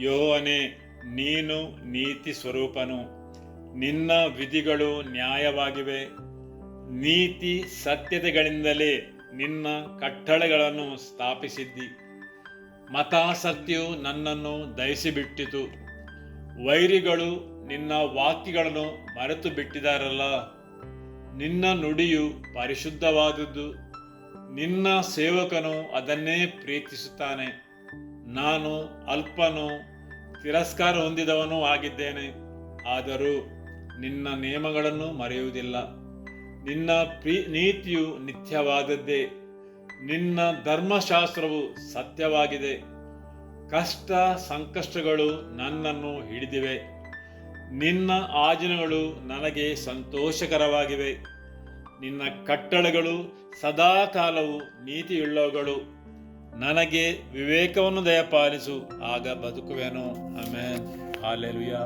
ಯೆಹೋವನೇ, ನೀನು ನೀತಿ ಸ್ವರೂಪನು, ನಿನ್ನ ವಿಧಿಗಳು ನ್ಯಾಯವಾಗಿವೆ. ನೀತಿ ಸತ್ಯತೆಗಳಿಂದಲೇ ನಿನ್ನ ಕಟ್ಟಳೆಗಳನ್ನು ಸ್ಥಾಪಿಸಿದ್ದಿ. ಮತಾಸಕ್ತಿಯು ನನ್ನನ್ನು ದಹಿಸಿಬಿಟ್ಟಿತು. ವೈರಿಗಳು ನಿನ್ನ ವಾಕ್ಯಗಳನ್ನು ಮರೆತು ಬಿಟ್ಟಿದ್ದಾರಲ್ಲ. ನಿನ್ನ ನುಡಿಯು ಪರಿಶುದ್ಧವಾದುದು, ನಿನ್ನ ಸೇವಕನು ಅದನ್ನೇ ಪ್ರೀತಿಸುತ್ತಾನೆ. ನಾನು ಅಲ್ಪನೂ ತಿರಸ್ಕಾರ ಹೊಂದಿದವನೂ ಆಗಿದ್ದೇನೆ, ಆದರೂ ನಿನ್ನ ನಿಯಮಗಳನ್ನು ಮರೆಯುವುದಿಲ್ಲ. ನಿನ್ನ ನೀತಿಯು ನಿತ್ಯವಾದದ್ದೇ, ನಿನ್ನ ಧರ್ಮಶಾಸ್ತ್ರವು ಸತ್ಯವಾಗಿದೆ. ಕಷ್ಟ ಸಂಕಷ್ಟಗಳು ನನ್ನನ್ನು ಹಿಡಿದಿವೆ, ನಿನ್ನ ಆಜ್ಞೆಗಳು ನನಗೆ ಸಂತೋಷಕರವಾಗಿವೆ. ನಿನ್ನ ಕಟ್ಟಳೆಗಳು ಸದಾಕಾಲವು ನೀತಿಯುಳ್ಳವುಗಳು. ನನಗೆ ವಿವೇಕವನ್ನು ದಯಪಾಲಿಸು, ಆಗ ಬದುಕುವೆನು. ಆಮೆನ್. ಹಲ್ಲೆಲೂಯಾ.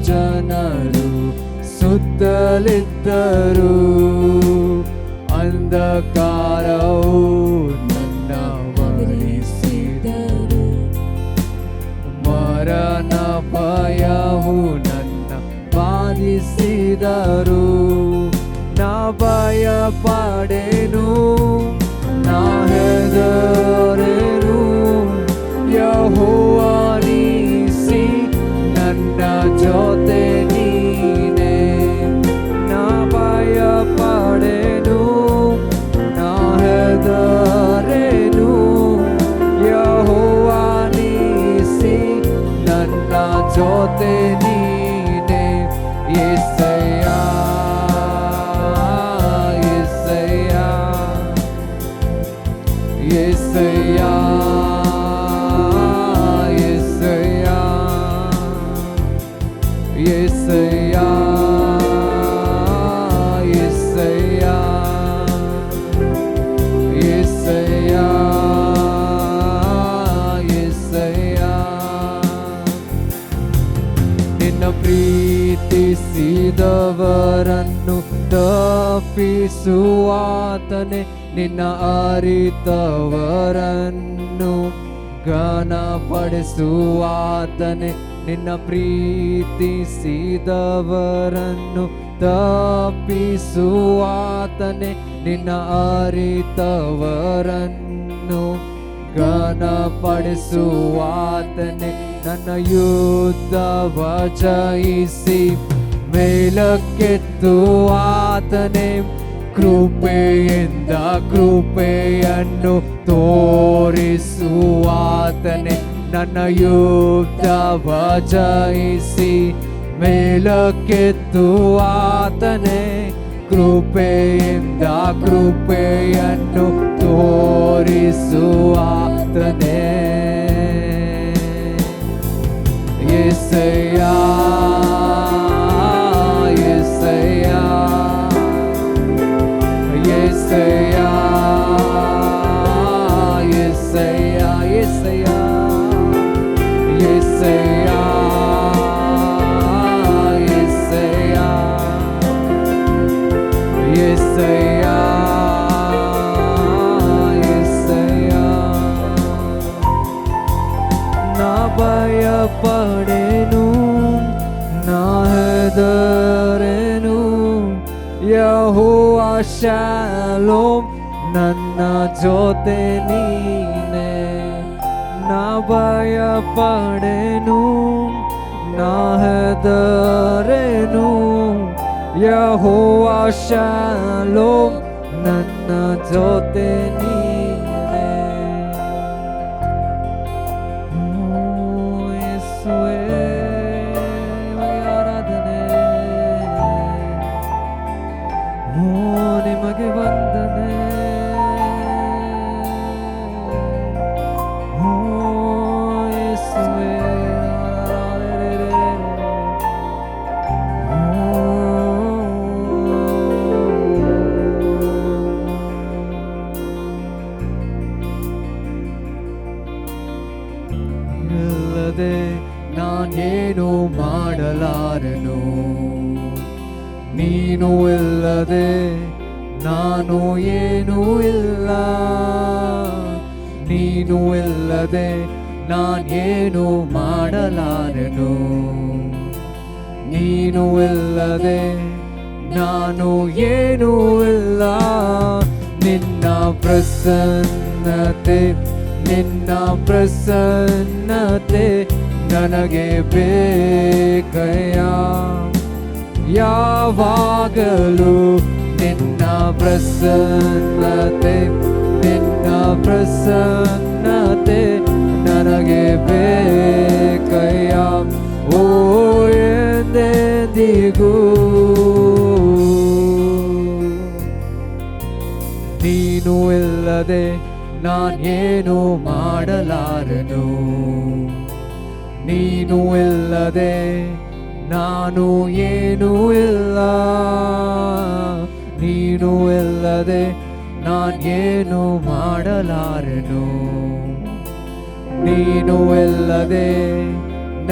ಜನರು ಸುತ್ತಲಿದ್ದರು, ಅಂಧಕಾರವು ನನ್ನ ವರಿಸಿದರು. ಮರಣ ಭಯವು ನನ್ನ ಬಾಧಿಸಿದರು. ನಾ ಭಯ ಪಡೆನು, ನಾ ಹೆದರೆನು. ಯೆಹೋವ ನೀಸಿ ನನ್ನ ಜೊತೆ ನೀನೆ. ನಾ ಭಯ ಪಡೆನು, ನಾ ಹೆದರೆನು. ಯೆಹೋವ ನೀಸಿ ನನ್ನ ಜೊತೆ ನೀನೆ. ಯೆಸಯ್ಯ, ಯೆಸಯ್ಯ, ಯೆಸಯ್ಯ, ಯೆಸಯ್ಯ, ಯೆಸಯ್ಯ, ಯೆಸಯ್ಯ, ಯೆಸಯ್ಯ. ನಿನ್ನ ಪ್ರೀತಿಸಿದವರನ್ನು ತಪ್ಪಿಸುವಾತನೇ, ನಿನ್ನ ಅರಿತವರನ್ನು ಘನಪಡಿಸುವಾತನೇ. ನಿನ್ನ ಪ್ರೀತಿಸಿದವರನ್ನು ತಪ್ಪಿಸುವಾತನೇ, ನಿನ್ನ ಅರಿತವರನ್ನು ಘನಪಡಿಸುವಾತನೇ. ನನ್ನ ಯುದ್ಧವ ಜಯಿಸಿ ಮೇಲಕ್ಕೆತ್ತುವಾತನೇ, ಕೃಪೆಯಿಂದ ಕೃಪೆಯನ್ನು ತೋರಿಸುವಾತನೇ. ನನ್ನ ಯುದ್ಧವ ಜಯಿಸಿ ಮೇಲಕ್ಕೆತ್ತುವಾತನೇ, ಕೃಪೆಯಿಂದ ಕೃಪೆಯನ್ನು ತೋರಿಸುವಾತನೇ. ಯೆಸಯ್ಯ, ಯೆಸಯ್ಯ, ಯೆಸಯ್ಯ, ಯೆಸಯ್ಯ, ಯೆಸಯ್ಯ, ಯೆಸಯ್ಯ, ಯೆಸಯ್ಯ, ಯೆಸಯ್ಯ, ಯೆಸಯ್ಯ. ನಾ ಭಯ ಪಡೆನು, ನಾ ಹೆದರೆನು. ಯೆಹೋವ ಶಾಲೋಮ್, ನನ್ನ ಜೊತೆ ನೀನೆ. ನಾ ಭಯ ಪಡೆನು, ನಾ ಹೆದರೆನು. ಯೆಹೋವ ಶಾಲೋಮ್, ನನ್ನ ಜೊತೆ ನೀನೆ. ಯೇಸುವೇ, ಆರಾಧನೆ. ನಿಮಗೆ ವಂದನೆ. ಓ ಯೇಸುವೇ, ಇಲ್ಲದೆ ನಾನೇನು ಮಾಡಲಾರೆನು, ನೀನು ಇಲ್ಲದೆ ನಾನು ಏನೂ ಇಲ್ಲ, ನೀನು ಇಲ್ಲದೆ ನಾನೇನು ಮಾಡಲಾರೆನು, ನೀನು ಇಲ್ಲದೆ ನಾನು ಏನೂ ಇಲ್ಲ. ನಿನ್ನ ಪ್ರಸನ್ನತೆ, ನಿನ್ನ ಪ್ರಸನ್ನತೆ ನನಗೆ ಬೇಕಯ್ಯ. ಯಾವಾಗಲೂ ನಿನ್ನ ಪ್ರಸನ್ನತೆ, ನಿನ್ನ ಪ್ರಸನ್ನತೆ ನನಗೆ ಬೇಕಯ್ಯ. ಓ ಎಂದೆಂದಿಗೂ ನೀನು ಇಲ್ಲದೆ ನಾನೇನು ಮಾಡಲಾರೆನು, ನೀನು ಇಲ್ಲದೆ ನಾನು ಏನೂ ಇಲ್ಲ, ನೀನು ಇಲ್ಲದೆ ನಾನೇನು ಮಾಡಲಾರೆನು, ನೀನು ಇಲ್ಲದೆ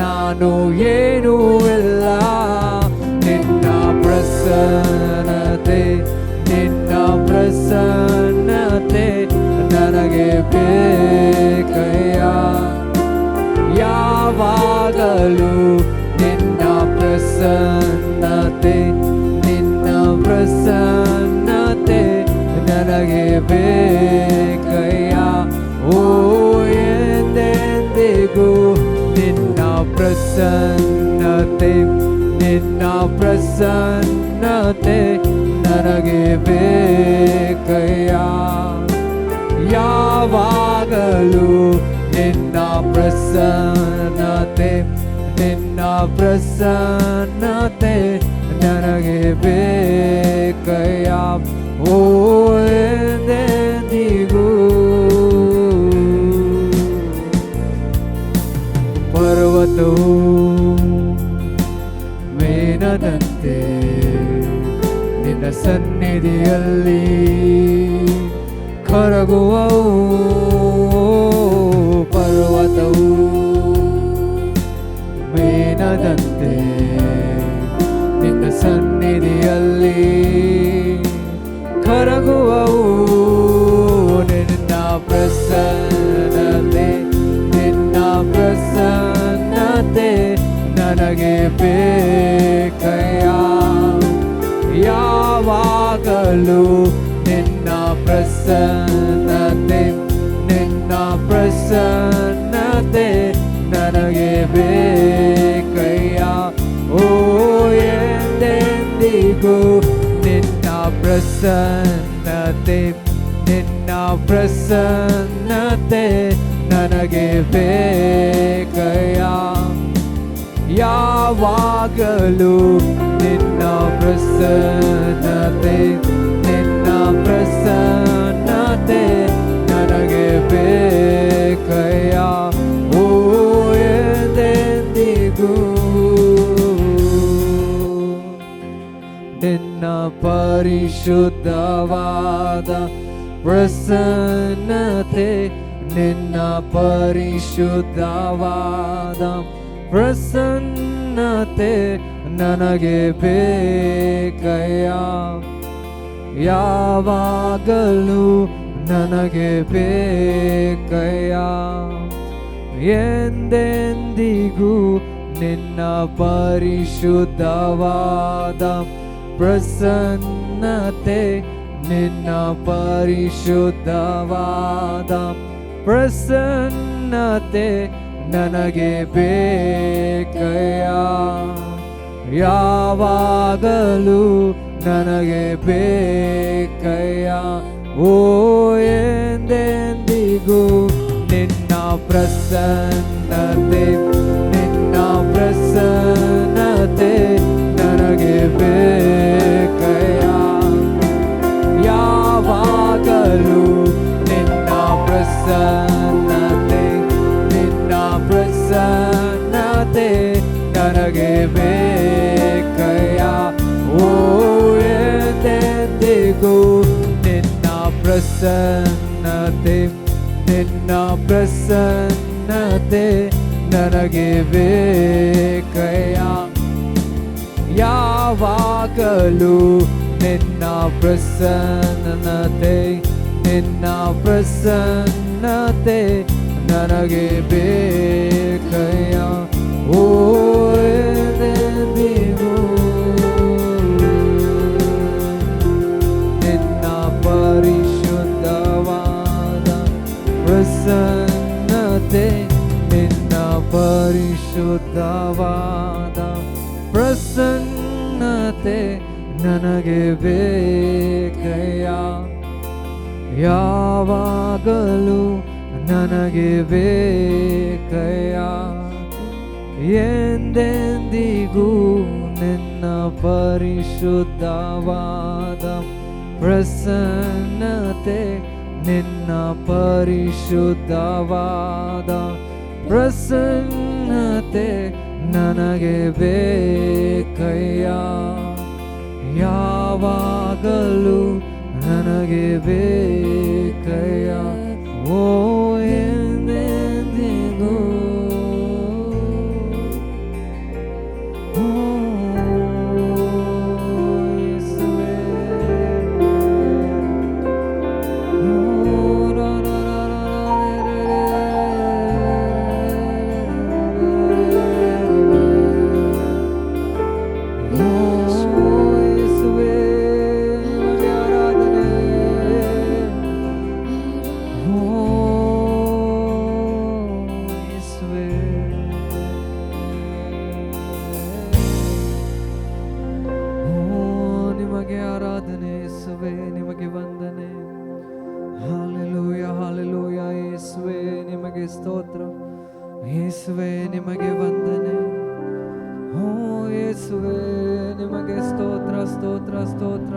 ನಾನು ಏನೂ ಇಲ್ಲ. ನಿನ್ನ ಪ್ರಸನ್ನತೆ, ನಿನ್ನ ಪ್ರಸನ್ನತೆ ನನಗೆ ಬೇಕಯ್ಯ. ಯಾವಾಗಲೂ ನಿನ್ನ ಪ್ರಸನ್ನತೆ, ನಿನ್ನ ಪ್ರಸನ್ನತೆ ನನಗೆ ಬೇಕಯ್ಯ. ಓ ಎಂದೆಂದಿಗೂ ನಿನ್ನ ಪ್ರಸನ್ನತೆ, ನಿನ್ನ ಪ್ರಸನ್ನತೆ ನನಗೆ ಬೇಕಯ್ಯ. ಯಾವಾಗಲೂ ನಿನ್ನ ಪ್ರಸನ್ನತೆ, ನಿನ್ನ ಪ್ರಸನ್ನತೆ ನನಗೆ ಬೇಕಯ್ಯ. ಓ ಎಂದೆಂದಿಗೂ ಪರ್ವತವು ಮೇನದಂತೆ ನಿನ್ನ ಸನ್ನಿಧಿಯಲ್ಲಿ ಕರಗುವವು, ಪರ್ವತವು ಮೇನದಂತೆ ನಿನ್ನ ಸನ್ನಿಧಿಯಲ್ಲಿ ಕರಗುವವು. ನಿನ್ನ ಪ್ರಸನ್ನತೆ, ನಿನ್ನ ಪ್ರಸನ್ನತೆ ನನಗೆ ಬೇಕಯ್ಯ. ಯಾವಾಗಲೂ ನಿನ್ನ ಪ್ರಸನ್ನತೆ, ನಿನ್ನ ಪ್ರಸನ್ನತೆ ನನಗೆ ಬೇಕಯ್ಯ. ಓ ಎಂದೆಂದಿಗೂ ನಿನ್ನ ಪ್ರಸನ್ನತೆ, ನಿನ್ನ ಪ್ರಸನ್ನತೆ ನನಗೆ ಬೇಕಯ್ಯ. ಯಾವಾಗಲೂ ನಿನ್ನ ಪ್ರಸನ್ನತೆ, ನಿನ್ನ ಪ್ರಸನ್ನತೆ ನನಗೆ ಬೇಕಯ್ಯ. ಓ ಎಂದೆಂದಿಗೂ ನಿನ್ನ ಪರಿಶುದ್ಧವಾದ ಪ್ರಸನ್ನತೆ, ನಿನ್ನ ಪರಿಶುದ್ಧವಾದ ಪ್ರಸನ್ನತೆ ನನಗೆ ಬೇಕಯ್ಯ. ಯಾವಾಗಲೂ ನನಗೆ ಬೇಕಯ್ಯ. ಎಂದೆಂದಿಗೂ ನಿನ್ನ ಪರಿಶುದ್ಧವಾದ ಪ್ರಸನ್ನತೆ, ನಿನ್ನ ಪರಿಶುದ್ಧವಾದ ಪ್ರಸನ್ನತೆ ನನಗೆ ಬೇಕಯ್ಯ. ಯಾವಾಗಲೂ ನನಗೆ ಬೇಕಯ್ಯ. ಓ ಎಂದೆಂದಿಗೂ ನಿನ್ನ ಪ್ರಸನ್ನತೆ, ನಿನ್ನ ಪ್ರಸನ್ನತೆ ನನಗೆ ಬೇಕಯ್ಯ. ಎಂದೆಂದಿಗೂ ನಿನ್ನ ಪ್ರಸನ್ನತೆ ನಿನ್ನ ಪ್ರಸನ್ನತೆ ನನಗೆ ಬೇಕಯ್ಯ ಯಾವಾಗಲೂ ನಿನ್ನ ಪ್ರಸನ್ನತೆ ನಿನ್ನ ಪ್ರಸನ್ನತೆ ನನಗೆ ಬೇಕಯ್ಯ ಓ ಎಂದೆಂದಿಗೂ ನಿನ್ನ ಪರಿಶುದ್ಧವಾದ ಪ್ರಸನ್ನತೆ ನಿನ್ನ ಪರಿಶುದ್ಧವಾದ ಪ್ರಸನ್ನತೆ ನನಗೆ ಬೇಕಯ್ಯ ಯಾವಾಗಲೂ ನನಗೆ ಬೇಕಯ್ಯ ಎಂದೆಂದಿಗೂ ನಿನ್ನ ಪರಿಶುದ್ಧವಾದ ಪ್ರಸನ್ನತೆ ನಿನ್ನ ಪರಿಶುದ್ಧವಾದ ಪ್ರಸನ್ನತೆ ನನಗೆ ಬೇಕಯ್ಯ ಯಾವಾಗಲೂ ನನಗೆ ಬೇಕಯ್ಯ ಓ ಎಂದೆಂದಿಗೂ ಓ ಯೇಸುವೇ ನಿಮಗೆ ಆರಾಧನೆ ಯೇಸುವೇ ನಿಮಗೆ ವಂದನೆ ಹಾಲೆಲೂಯ ಹಾಲೆಲೂಯ ಯೇಸುವೇ ನಿಮಗೆ ಸ್ತೋತ್ರ ಯೇಸುವೇ ನಿಮಗೆ ವಂದನೆ ಓ ಯೇಸುವೇ ನಿಮಗೆ ಸ್ತೋತ್ರ ಸ್ತೋತ್ರ ಸ್ತೋತ್ರ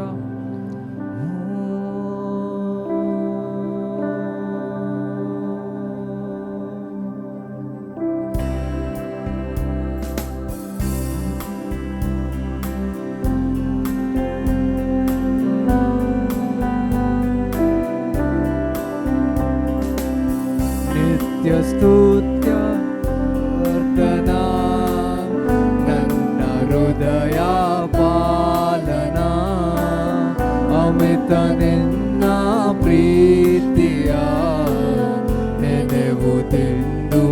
ನಿತ್ಯ ಸ್ತುತ್ಯ ವರ್ಧನ ನನ್ನ ಹೃದಯ ಪಾಲನ ಅಮಿತ ನಿನ್ನ ಪ್ರೀತಿಯ ನೆನೆವುದೆಂದು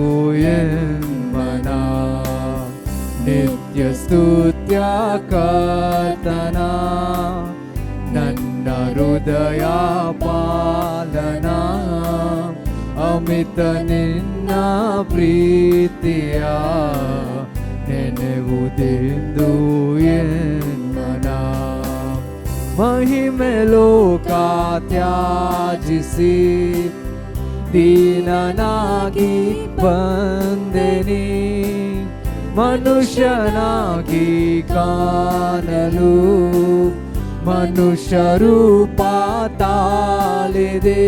ಎನ್ಮನ ನಿತ್ಯ ಸ್ತುತ್ಯ ಕರ್ತನ ನನ್ನ ಹೃದಯ ಪಾಲನ ಅಮಿತ ನಿನ್ನ ಪ್ರೀತಿಯ ನೆನೆವುದೆಂದು ಎನ್ಮನ ಮಹಿಮೆ ಲೋಕ ತ್ಯಾಜಿಸಿ ದೀನನಾಗಿ ಬಂದೆನಿ ಮನುಷ್ಯನಾಗಿ ಕಾಣಲು ಮನುಷ್ಯ ರೂಪ ತಾಳಿದೆ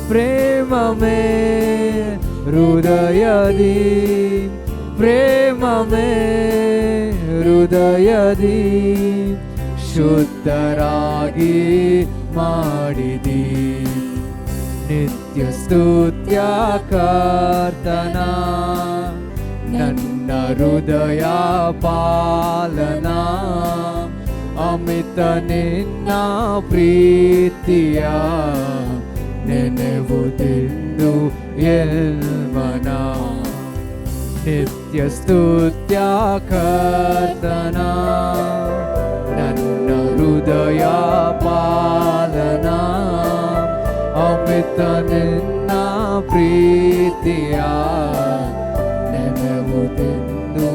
ಪ್ರೇಮ ಮೇ ಹೃದಯದಿ ಪ್ರೇಮ ಮೇ ಹೃದಯದಿ ಶುದ್ಧರಾಗಿ ಮಾಡಿದಿ ನಿತ್ಯ ಸ್ತುತ್ಯ ಕರ್ತನ ನನ್ನ ಹೃದಯ ಪಾಲನ ಅಮಿತ ನಿನ್ನ ಪ್ರೀತಿಯ ನೆನೆವುದೆಂದು ಎಲ್ಮನ ನಿತ್ಯ ಸ್ತುತ್ಯ ಕರ್ತನ ನನ್ನ ಹೃದಯ ಪಾಲನ ಅಮಿತ ನಿನ್ನ ಪ್ರೀತಿಯ ನೆನೆವುದೆಂದು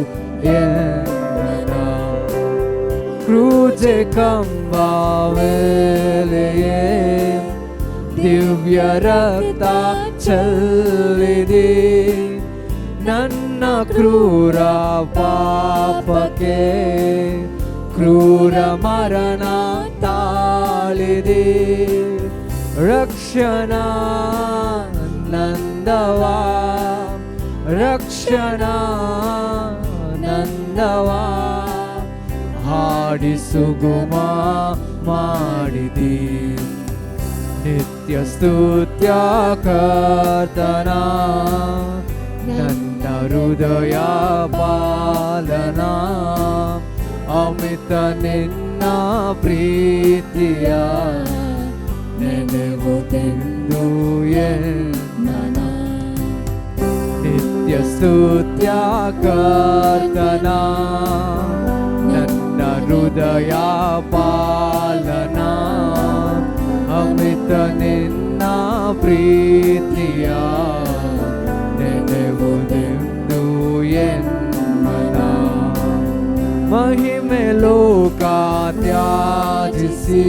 ಎಲ್ಮನ ಕ್ರೂಜೆ ಕಂಬಾವೆಲೆಯೇ ದಿವ್ಯ ರಕ್ತ ಚೆಲ್ಲಿದೆ ನನ್ನ ಕ್ರೂರ ಪಾಪಕ್ಕೆ ಕ್ರೂರ ಮರಣ ತಾಳಿದೆ ರಕ್ಷಣಾ ನಂದವಾ ರಕ್ಷಣಾ ನಂದವಾ ಹಾಡಿ ಸುಗುಮ ಮಾಡಿದಿ. ನಿತ್ಯ ಸ್ತುತ್ಯ ಕರ್ತನ ನನ್ನ ಹೃದಯ ಪಾಲನ. ಅಮಿತ ನಿನ್ನ ಪ್ರೀತಿಯ ನೆನೆವುದೆಂದು ಎನ್ನನ. ನಿತ್ಯ ಸ್ತುತ್ಯ ಕರ್ತನ ನನ್ನ ಹೃದಯ ಪಾಲನ. ಅಮಿತ ನಿನ್ನ ಪ್ರೀತಿಯ ನೆನೆವುದೆಂದು ಎನ್ನನ. ಮಹಿಮೆ ಲೋಕ ತ್ಯಾಜಿಸಿ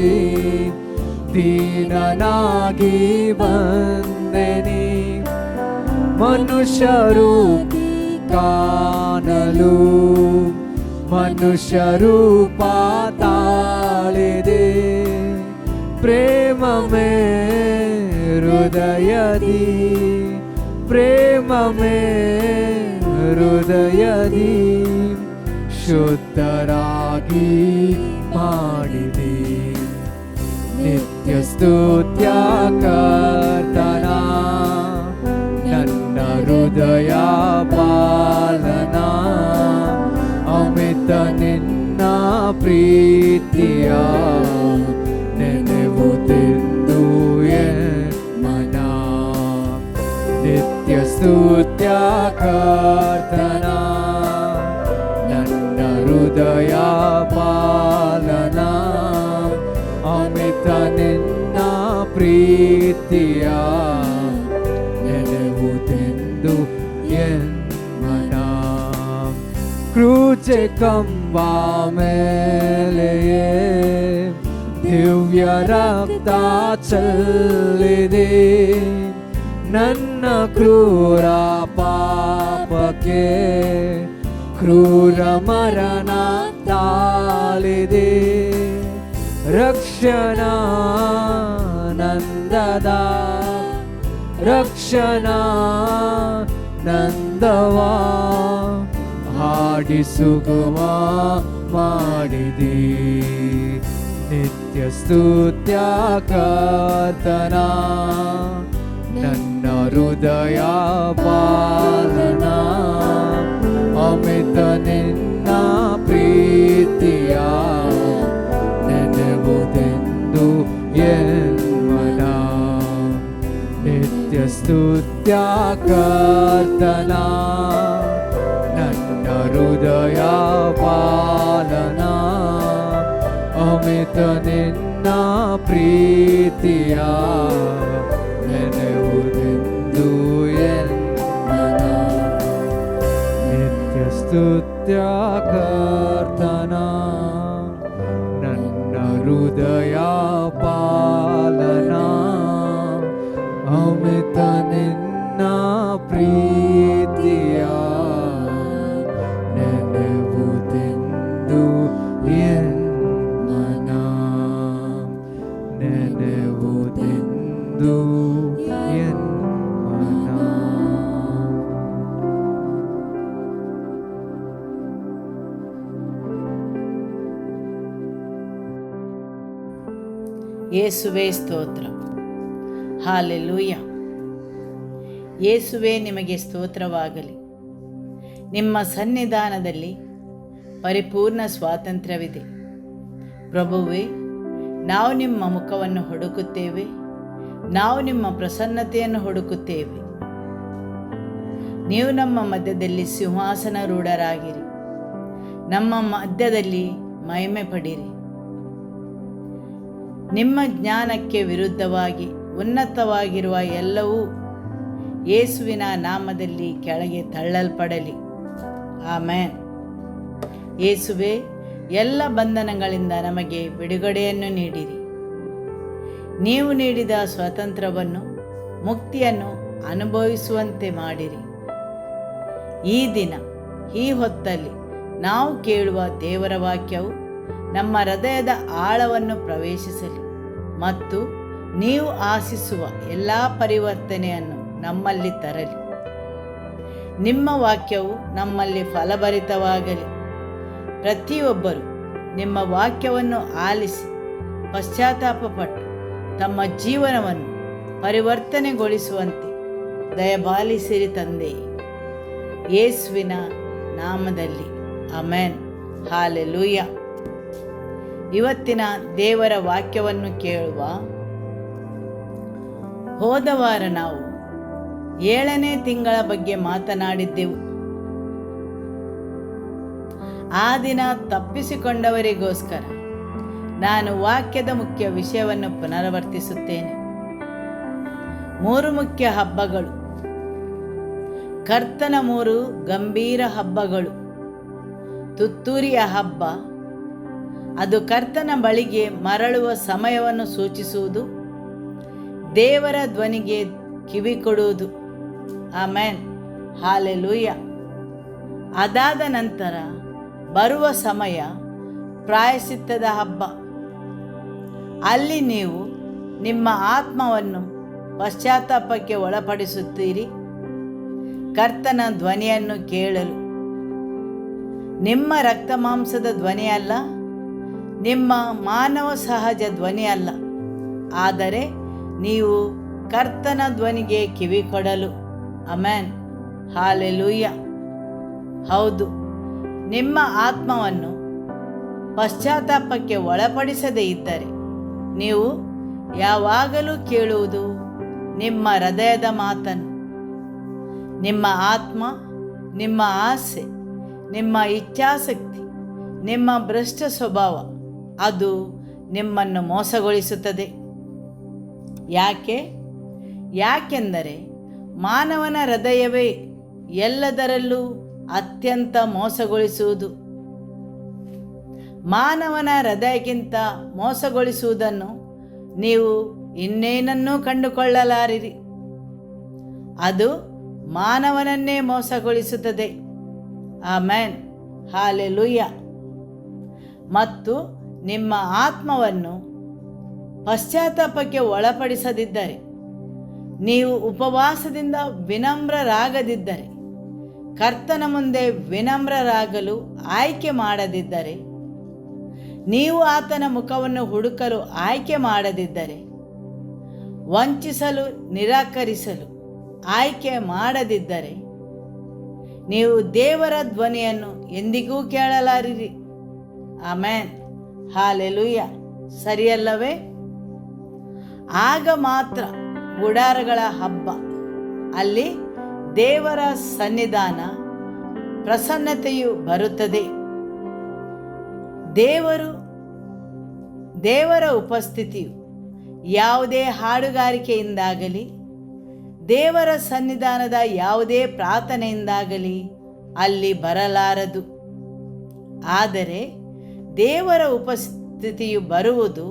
ದೀನನಾಗಿ ಬಂದೆನಿ. ಮನುಷ್ಯರು ಕಾಣಲು ಮನುಷ್ಯ ರೂಪ ತಾಳಿದೆ. ಪ್ರೇಮಮೇ ಹೃದಯದಿ ಪ್ರೇಮಮೇ ಹೃದಯದಿ ಶುದ್ಧರಾಗಿ ಮಾಡಿದೆ. ನಿತ್ಯ ಸ್ತುತ್ಯ ಕರ್ತನ ನನ್ನ ಹೃದಯ ಪಾಲನ. ಅಮಿತ ನಿನ್ನ ಪ್ರೀತಿಯ ನೆನೆವುದೆಂದು ಮನ. ನಿತ್ಯ ಸ್ತುತ್ಯ ಕರ್ತನ ನನ್ನ ಹೃದಯ ಪಾಲನ. ಅಮಿತ ನಿನ್ನ ಪ್ರೀತಿಯ ನೆನೆವುದೆಂದು ಮನ. ಕ್ರೂಚೆ ಕಂಬ ಮೇಲೆಯೇ ದಿವ್ಯ ರಕ್ತ ಚೆಲ್ಲಿದೆ. ನನ್ನ ಕ್ರೂರ ಪಾಪಕ್ಕೆ ಕ್ರೂರ ಮರಣ ತಾಳಿದೆ. ರಕ್ಷಣಾ ನಂದದ ರಕ್ಷಣಾ ನಂದವಾ ಹಾಡಿ ಸುಗುಮ ಮಾಡಿದಿ. ನಿತ್ಯ ಸ್ತುತ್ಯ ಕರ್ತನ ನನ್ನ ಹೃದಯ ಪಾಲನ. ಅಮಿತ ನಿನ್ನ ಪ್ರೀತಿಯ ನೆನೆವುದೆಂದು ಎನ್ಮನ. ನಿತ್ಯ ಸ್ತುತ್ಯ ಕರ್ತನ ನನ್ನ ಹೃದಯ ಪಾಲನ. ಅಮಿತ ನಿನ್ನ ಪ್ರೀತಿಯ ನೆನೆವುದೆಂದು ಎನ್ಮನ. ನಿತ್ಯ ಸ್ತುತ್ಯ ಕರ್ತನ ನನ್ನ ಹೃದಯ ಪಾಲನ. ಅಮಿತ ನಿನ್ನ ಪ್ರೀತಿಯ ನೆನೆವುದೆಂದು ಎನ್ಮನ. ನೆನೆವುದೆಂದು ಎನ್ಮನ. ಯೇಸುವೇ ಸ್ತೋತ್ರ. ಹಾಲೆಲೂಯ. ಯೇಸುವೇ ನಿಮಗೆ ಸ್ತೋತ್ರವಾಗಲಿ. ನಿಮ್ಮ ಸನ್ನಿಧಾನದಲ್ಲಿ ಪರಿಪೂರ್ಣ ಸ್ವಾತಂತ್ರ್ಯವಿದೆ. ಪ್ರಭುವೇ, ನಾವು ನಿಮ್ಮ ಮುಖವನ್ನು ಹುಡುಕುತ್ತೇವೆ. ನಾವು ನಿಮ್ಮ ಪ್ರಸನ್ನತೆಯನ್ನು ಹುಡುಕುತ್ತೇವೆ. ನೀವು ನಮ್ಮ ಮಧ್ಯದಲ್ಲಿ ಸಿಂಹಾಸನರೂಢರಾಗಿರಿ. ನಮ್ಮ ಮಧ್ಯದಲ್ಲಿ ಮಹಿಮೆ ಪಡಿರಿ. ನಿಮ್ಮ ಜ್ಞಾನಕ್ಕೆ ವಿರುದ್ಧವಾಗಿ ಉನ್ನತವಾಗಿರುವ ಎಲ್ಲವೂ ಯೇಸುವಿನ ನಾಮದಲ್ಲಿ ಕೆಳಗೆ ತಳ್ಳಲ್ಪಡಲಿ. ಆಮೆನ್. ಯೇಸುವೇ, ಎಲ್ಲ ಬಂಧನಗಳಿಂದ ನಮಗೆ ಬಿಡುಗಡೆಯನ್ನು ನೀಡಿರಿ. ನೀವು ನೀಡಿದ ಸ್ವಾತಂತ್ರ್ಯವನ್ನು, ಮುಕ್ತಿಯನ್ನು ಅನುಭವಿಸುವಂತೆ ಮಾಡಿರಿ. ಈ ದಿನ, ಈ ಹೊತ್ತಲ್ಲಿ ನಾವು ಕೇಳುವ ದೇವರ ವಾಕ್ಯವು ನಮ್ಮ ಹೃದಯದ ಆಳವನ್ನು ಪ್ರವೇಶಿಸಲಿ ಮತ್ತು ನೀವು ಆಶಿಸುವ ಎಲ್ಲ ಪರಿವರ್ತನೆಯನ್ನು ನಮ್ಮಲ್ಲಿ ತರಲಿ. ನಿಮ್ಮ ವಾಕ್ಯವು ನಮ್ಮಲ್ಲಿ ಫಲಭರಿತವಾಗಲಿ. ಪ್ರತಿಯೊಬ್ಬರು ನಿಮ್ಮ ವಾಕ್ಯವನ್ನು ಆಲಿಸಿ ಪಶ್ಚಾತ್ತಾಪಪಟ್ಟು ತಮ್ಮ ಜೀವನವನ್ನು ಪರಿವರ್ತನೆಗೊಳಿಸುವಂತೆ ದಯಪಾಲಿಸಿರಿ ತಂದೆಯೇ. ಯೇಸುವಿನ ನಾಮದಲ್ಲಿ ಆಮೆನ್. ಹಾಲೆಲೂಯ. ಇವತ್ತಿನ ದೇವರ ವಾಕ್ಯವನ್ನು ಕೇಳುವ. ಹೋದ ವಾರ ನಾವು 7ನೇ ತಿಂಗಳ ಬಗ್ಗೆ ಮಾತನಾಡಿದ್ದೆವು. ಆ ದಿನ ತಪ್ಪಿಸಿಕೊಂಡವರಿಗೋಸ್ಕರ ನಾನು ವಾಕ್ಯದ ಮುಖ್ಯ ವಿಷಯವನ್ನು ಪುನರಾವರ್ತಿಸುತ್ತೇನೆ. 3 ಮುಖ್ಯ ಹಬ್ಬಗಳು, ಕರ್ತನ 3 ಗಂಭೀರ ಹಬ್ಬಗಳು. ತುತ್ತೂರಿಯ ಹಬ್ಬ, ಅದು ಕರ್ತನ ಬಳಿಗೆ ಮರಳುವ ಸಮಯವನ್ನು ಸೂಚಿಸುವುದು. ದೇವರ ಧ್ವನಿಗೆ ಕಿವಿ ಕೊಡುವುದು. ಆಮೆನ್. ಹಾಲೆಲೂಯ. ಅದಾದ ನಂತರ ಬರುವ ಸಮಯ ಪ್ರಾಯಶ್ಚಿತ್ತದ ಹಬ್ಬ. ಅಲ್ಲಿ ನೀವು ನಿಮ್ಮ ಆತ್ಮವನ್ನು ಪಶ್ಚಾತ್ತಾಪಕ್ಕೆ ಒಳಪಡಿಸುತ್ತೀರಿ, ಕರ್ತನ ಧ್ವನಿಯನ್ನು ಕೇಳಲು. ನಿಮ್ಮ ರಕ್ತ ಮಾಂಸದ ಧ್ವನಿಯಲ್ಲ, ನಿಮ್ಮ ಮಾನವ ಸಹಜ ಧ್ವನಿಯಲ್ಲ, ಆದರೆ ನೀವು ಕರ್ತನ ಧ್ವನಿಗೆ ಕಿವಿ ಕೊಡಲು. ಆಮೆನ್. ಹಾಲೆಲೂಯ. ಹೌದು, ನಿಮ್ಮ ಆತ್ಮವನ್ನು ಪಶ್ಚಾತ್ತಾಪಕ್ಕೆ ಒಳಪಡಿಸದೇ ಇದ್ದರೆ ನೀವು ಯಾವಾಗಲೂ ಕೇಳುವುದು ನಿಮ್ಮ ಹೃದಯದ ಮಾತನ್ನು. ನಿಮ್ಮ ಆತ್ಮ, ನಿಮ್ಮ ಆಸೆ, ನಿಮ್ಮ ಇಚ್ಛಾಶಕ್ತಿ, ನಿಮ್ಮ ಭ್ರಷ್ಟ ಸ್ವಭಾವ ಅದು ನಿಮ್ಮನ್ನು ಮೋಸಗೊಳಿಸುತ್ತದೆ. ಯಾಕೆಂದರೆ ಮಾನವನ ಹೃದಯವೇ ಎಲ್ಲದರಲ್ಲೂ ಅತ್ಯಂತ ಮೋಸಗೊಳಿಸುವುದು. ಮಾನವನ ಹೃದಯಕ್ಕಿಂತ ಮೋಸಗೊಳಿಸುವುದನ್ನು ನೀವು ಇನ್ನೇನನ್ನೂ ಕಂಡುಕೊಳ್ಳಲಾರಿರಿ. ಅದು ಮಾನವನನ್ನೇ ಮೋಸಗೊಳಿಸುತ್ತದೆ. ಆಮೆನ್. ಹಾಲೆಲೂಯ. ಮತ್ತು ನಿಮ್ಮ ಆತ್ಮವನ್ನು ಪಶ್ಚಾತ್ತಾಪಕ್ಕೆ ಒಳಪಡಿಸದಿದ್ದರೆ, ನೀವು ಉಪವಾಸದಿಂದ ವಿನಮ್ರರಾಗದಿದ್ದರೆ, ಕರ್ತನ ಮುಂದೆ ವಿನಮ್ರರಾಗಲು ಆಯ್ಕೆ ಮಾಡದಿದ್ದರೆ, ನೀವು ಆತನ ಮುಖವನ್ನು ಹುಡುಕಲು ಆಯ್ಕೆ ಮಾಡದಿದ್ದರೆ, ವಂಚಿಸಲು ನಿರಾಕರಿಸಲು ಆಯ್ಕೆ ಮಾಡದಿದ್ದರೆ, ನೀವು ದೇವರ ಧ್ವನಿಯನ್ನು ಎಂದಿಗೂ ಕೇಳಲಾರಿರಿ. ಆಮೆನ್. ಹಾಲೆಲೂಯ. ಸರಿಯಲ್ಲವೇ? ಆಗ ಮಾತ್ರ ಗುಡಾರಗಳ ಹಬ್ಬ, ಅಲ್ಲಿ ದೇವರ ಸನ್ನಿಧಾನ ಪ್ರಸನ್ನತೆಯು ಬರುತ್ತದೆ. ದೇವರ ಉಪಸ್ಥಿತಿಯು ಯಾವುದೇ ಹಾಡುಗಾರಿಕೆಯಿಂದಾಗಲಿ, ದೇವರ ಸನ್ನಿಧಾನದ ಯಾವುದೇ ಪ್ರಾರ್ಥನೆಯಿಂದಾಗಲಿ ಅಲ್ಲಿ ಬರಲಾರದು. ಆದರೆ ದೇವರ ಉಪಸ್ಥಿತಿಯು ಬರುವುದು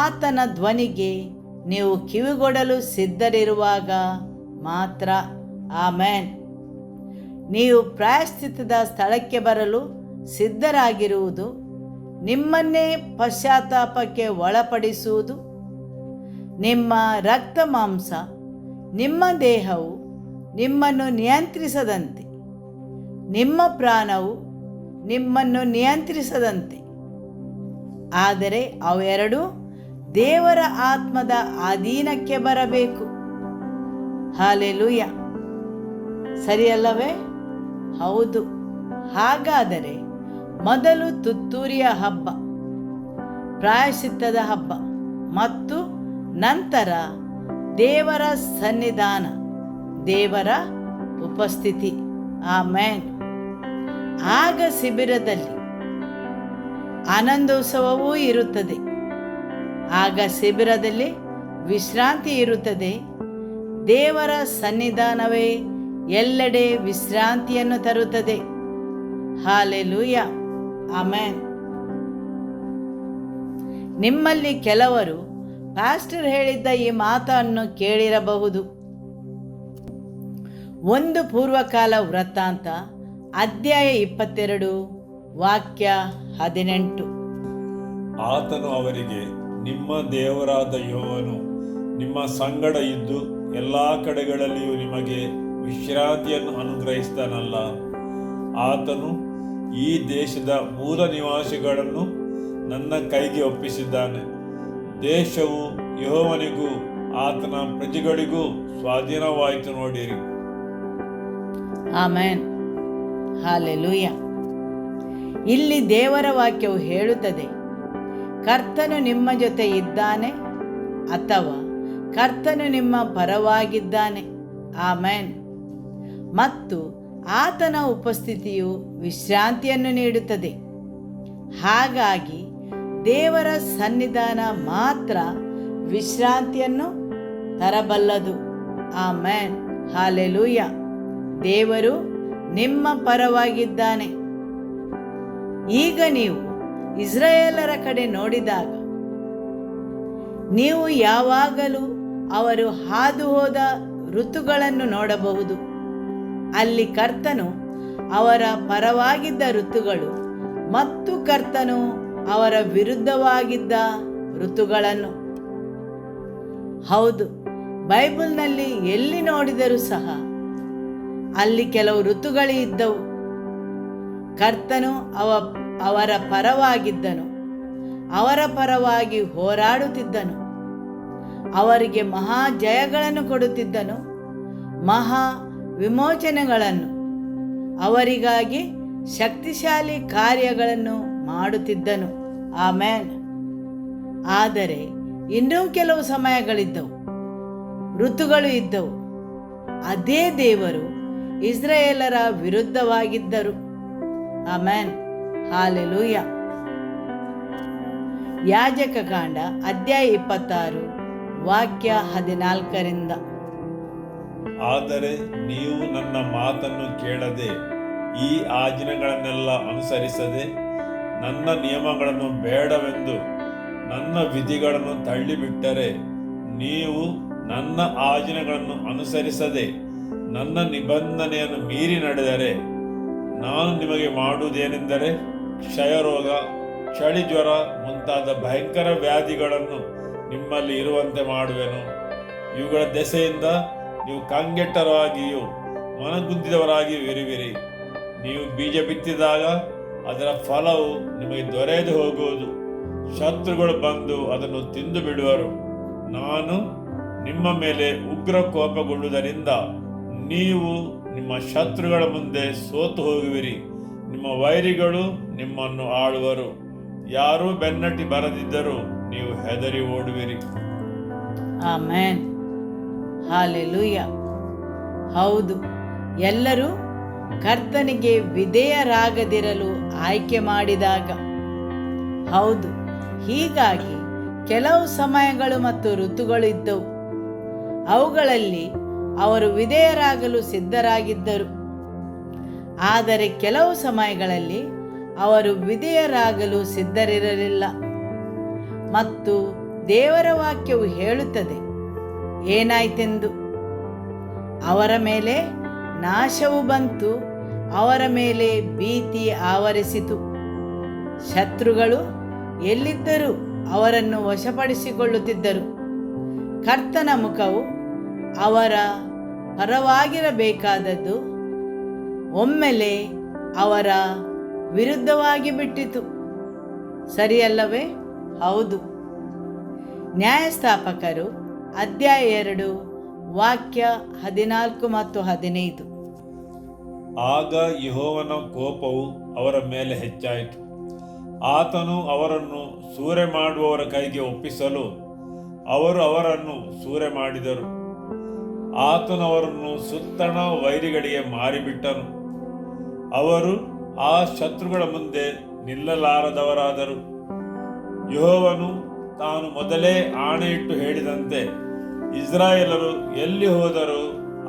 ಆತನ ಧ್ವನಿಗೆ ನೀವು ಕಿವಿಗೊಡಲು ಸಿದ್ಧರಿರುವಾಗ ಮಾತ್ರ. ಆಮೆನ್. ನೀವು ಪ್ರಾಯಶ್ಚಿತ್ತದ ಸ್ಥಳಕ್ಕೆ ಬರಲು ಸಿದ್ಧರಾಗಿರುವುದು, ನಿಮ್ಮನ್ನೇ ಪಶ್ಚಾತ್ತಾಪಕ್ಕೆ ಒಳಪಡಿಸುವುದು. ನಿಮ್ಮ ರಕ್ತ ಮಾಂಸ, ನಿಮ್ಮ ದೇಹವು ನಿಮ್ಮನ್ನು ನಿಯಂತ್ರಿಸದಂತೆ, ನಿಮ್ಮ ಪ್ರಾಣವು ನಿಮ್ಮನ್ನು ನಿಯಂತ್ರಿಸದಂತೆ, ಆದರೆ ಅವೆರಡೂ ದೇವರ ಆತ್ಮದ ಅಧೀನಕ್ಕೆ ಬರಬೇಕು. ಹಾಲೆಲೂಯ. ಸರಿಯಲ್ಲವೇ? ಹೌದು. ಹಾಗಾದರೆ ಮೊದಲು ತುತ್ತೂರಿಯ ಹಬ್ಬ, ಪ್ರಾಯಶ್ಚಿತ್ತದ ಹಬ್ಬ ಮತ್ತು ನಂತರ ದೇವರ ಸನ್ನಿಧಾನ, ದೇವರ ಉಪಸ್ಥಿತಿ. ಆಮೆನ್. ಆಗ ಶಿಬಿರದಲ್ಲಿ ಆನಂದೋತ್ಸವವೂ ಇರುತ್ತದೆ. ಆಗ ಶಿಬಿರದಲ್ಲಿ ವಿಶ್ರಾಂತಿ ಇರುತ್ತದೆ. ದೇವರ ಸನ್ನಿಧಾನವೇ ಎಲ್ಲೆಡೆ ವಿಶ್ರಾಂತಿಯನ್ನು ತರುತ್ತದೆ. ಹಾಲೆಲೂಯ. ಆಮೆನ್. ನಿಮ್ಮಲ್ಲಿ ಕೆಲವರು ಪಾಸ್ಟರ್ ಹೇಳಿದ್ದ ಈ ಮಾತನ್ನು ಕೇಳಿರಬಹುದು. ಒಂದು ಪೂರ್ವಕಾಲ ವೃತ್ತಾಂತ ಅಧ್ಯಾಯ 22 ವಾಕ್ಯ 18. ಆತನು ಅವರಿಗೆ, ನಿಮ್ಮ ದೇವರಾದ ಯೆಹೋವನು ನಿಮ್ಮ ಸಂಗಡ ಇದ್ದು ಎಲ್ಲ ಕಡೆಗಳಲ್ಲಿಯೂ ನಿಮಗೆ ವಿಶ್ರಾಂತಿಯನ್ನು ಅನುಗ್ರಹಿಸ್ತಾನಲ್ಲ. ಆತನು ಈ ದೇಶದ ಮೂಲ ನಿವಾಸಿಗಳನ್ನು ನನ್ನ ಕೈಗೆ ಒಪ್ಪಿಸಿದ್ದಾನೆ. ದೇಶವು ಯೆಹೋವನಿಗೂ ಆತನ ಪ್ರಜೆಗಳಿಗೂ ಸ್ವಾಧೀನವಾಯಿತು ನೋಡಿರಿ. ಆಮೆನ್. ಹಾಲೆಲೂಯ. ಇಲ್ಲಿ ದೇವರ ವಾಕ್ಯವು ಹೇಳುತ್ತದೆ, ಕರ್ತನು ನಿಮ್ಮ ಜೊತೆ ಇದ್ದಾನೆ ಅಥವಾ ಕರ್ತನು ನಿಮ್ಮ ಪರವಾಗಿದ್ದಾನೆ. ಆಮೆನ್. ಮತ್ತು ಆತನ ಉಪಸ್ಥಿತಿಯು ವಿಶ್ರಾಂತಿಯನ್ನು ನೀಡುತ್ತದೆ. ಹಾಗಾಗಿ ದೇವರ ಸನ್ನಿಧಾನ ಮಾತ್ರ ವಿಶ್ರಾಂತಿಯನ್ನು ತರಬಲ್ಲದು. ಆಮೆನ್. ಹಾಲೆಲೂಯ. ದೇವರು ನಿಮ್ಮ ಪರವಾಗಿದ್ದಾನೆ. ಈಗ ನೀವು ಇಸ್ರಾಯೇಲರ ಕಡೆ ನೋಡಿದಾಗ ನೀವು ಯಾವಾಗಲೂ ಅವರು ಹಾದು ಹೋದ ಋತುಗಳನ್ನು ನೋಡಬಹುದು. ಅಲ್ಲಿ ಕರ್ತನು ಅವರ ಪರವಾಗಿದ್ದ ಋತುಗಳು ಮತ್ತು ಕರ್ತನು ಅವರ ವಿರುದ್ಧವಾಗಿದ್ದ ಋತುಗಳನ್ನು. ಹೌದು, ಬೈಬಲ್ನಲ್ಲಿ ಎಲ್ಲಿ ನೋಡಿದರೂ ಸಹ ಅಲ್ಲಿ ಕೆಲವು ಋತುಗಳು ಇದ್ದವು. ಕರ್ತನು ಅವರ ಪರವಾಗಿದ್ದನು, ಅವರ ಪರವಾಗಿ ಹೋರಾಡುತ್ತಿದ್ದನು, ಅವರಿಗೆ ಮಹಾ ಜಯಗಳನ್ನು ಕೊಡುತ್ತಿದ್ದನು, ಮಹಾ ವಿಮೋಚನೆಗಳನ್ನು, ಅವರಿಗಾಗಿ ಶಕ್ತಿಶಾಲಿ ಕಾರ್ಯಗಳನ್ನು ಮಾಡುತ್ತಿದ್ದನು. ಆಮೆನ್. ಆದರೆ ಇನ್ನೂ ಕೆಲವು ಸಮಯಗಳಿದ್ದವು, ಋತುಗಳು ಇದ್ದವು. ಅದೇ ದೇವರು ಇಸ್ರಾಯೇಲರ ವಿರುದ್ಧವಾಗಿದ್ದರು. ಆಮೆನ್. ಹಾಲೆಲೂಯ. ಯಾಜಕ ಕಾಂಡ ಅಧ್ಯಾಯ 26 ವಾಕ್ಯ 14. ಆದರೆ ನೀವು ನನ್ನ ಮಾತನ್ನು ಕೇಳದೆ ಈ ಆಜ್ಞೆಗಳನ್ನೆಲ್ಲ ಅನುಸರಿಸದೆ ನನ್ನ ನಿಯಮಗಳನ್ನು ಬೇಡವೆಂದು ನನ್ನ ವಿಧಿಗಳನ್ನು ತಳ್ಳಿಬಿಟ್ಟರೆ, ನೀವು ನನ್ನ ಆಜ್ಞೆಗಳನ್ನು ಅನುಸರಿಸದೆ ನನ್ನ ನಿಬಂಧನೆಯನ್ನು ಮೀರಿ ನಡೆದರೆ, ನಾನು ನಿಮಗೆ ಮಾಡುವುದೇನೆಂದರೆ ಕ್ಷಯರೋಗ, ಚಳಿ ಜ್ವರ ಮುಂತಾದ ಭಯಂಕರ ವ್ಯಾಧಿಗಳನ್ನು ನಿಮ್ಮಲ್ಲಿ ಇರುವಂತೆ ಮಾಡುವೆನು. ಇವುಗಳ ದೆಸೆಯಿಂದ ನೀವು ಕಂಗೆಟ್ಟರಾಗಿಯೂ ಮನಗುಂದಿದವರಾಗಿಯೂ ಇರುವಿರಿ. ನೀವು ಬೀಜ ಬಿತ್ತಿದಾಗ ಅದರ ಫಲವು ನಿಮಗೆ ದೊರೆಯದೆ ಹೋಗುವುದು. ಶತ್ರುಗಳು ಬಂದು ಅದನ್ನು ತಿಂದು ಬಿಡುವರು. ನಾನು ನಿಮ್ಮ ಮೇಲೆ ಉಗ್ರ ಕೋಪಗೊಳ್ಳುವುದರಿಂದ ನೀವು ನಿಮ್ಮ ಶತ್ರುಗಳ ಮುಂದೆ ಸೋತು ಹೋಗುವಿರಿ. ನಿಮ್ಮ ವೈರಿಗಳು ನಿಮ್ಮನ್ನು ಆಳುವರು. ಯಾರೂ ಬೆನ್ನಟ್ಟಿ ಬರದಿದ್ದರೂ ನೀವು ಹೆದರಿ ಓಡುವಿರಿ. ಆಮೆನ್. ಹಾಲೆಲೂಯ. ಹೌದು, ಎಲ್ಲರೂ ಕರ್ತನಿಗೆ ವಿಧೇಯರಾಗದಿರಲು ಆಯ್ಕೆ ಮಾಡಿದಾಗ. ಹೌದು, ಹೀಗಾಗಿ ಕೆಲವು ಸಮಯಗಳು ಮತ್ತು ಋತುಗಳು ಇದ್ದವು. ಅವುಗಳಲ್ಲಿ ಅವರು ವಿಧೇಯರಾಗಲು ಸಿದ್ಧರಾಗಿದ್ದರು. ಆದರೆ ಕೆಲವು ಸಮಯಗಳಲ್ಲಿ ಅವರು ವಿಧೇಯರಾಗಲು ಸಿದ್ಧರಿರಲಿಲ್ಲ. ಮತ್ತು ದೇವರ ವಾಕ್ಯವು ಹೇಳುತ್ತದೆ ಏನಾಯ್ತೆಂದು. ಅವರ ಮೇಲೆ ನಾಶವು ಬಂತು, ಅವರ ಮೇಲೆ ಭೀತಿ ಆವರಿಸಿತು. ಶತ್ರುಗಳು ಎಲ್ಲಿದ್ದರೂ ಅವರನ್ನು ವಶಪಡಿಸಿಕೊಳ್ಳುತ್ತಿದ್ದರು. ಕರ್ತನ ಮುಖವು ಅವರ ಪರವಾಗಿರಬೇಕಾದದ್ದು ಒಮ್ಮೆಲೆ ಅವರ ವಿರುದ್ಧವಾಗಿ ಬಿಟ್ಟಿತು. ಸರಿಯಲ್ಲವೇ? ಹೌದು. ನ್ಯಾಯಸ್ಥಾಪಕರು ಅಧ್ಯಾಯ 2 ವಾಕ್ಯ 14 ಮತ್ತು 15. ಆಗ ಯೆಹೋವನ ಕೋಪವು ಅವರ ಮೇಲೆ ಹೆಚ್ಚಾಯಿತು. ಆತನು ಅವರನ್ನು ಸೂರೆ ಮಾಡುವವರ ಕೈಗೆ ಒಪ್ಪಿಸಲು ಅವರು ಅವರನ್ನು ಸೂರೆ ಮಾಡಿದರು. ಆತನು ಅವರನ್ನು ಸುತ್ತಣ ವೈರಿಗಳಿಗೆ ಮಾರಿಬಿಟ್ಟನು. ಅವರು ಆ ಶತ್ರುಗಳ ಮುಂದೆ ನಿಲ್ಲಲಾರದವರಾದರು. ಯೆಹೋವನು ತಾನು ಮೊದಲೇ ಆಣೆಯಿಟ್ಟು ಹೇಳಿದಂತೆ ಇಸ್ರಾಯೇಲರು ಎಲ್ಲಿ ಹೋದರೂ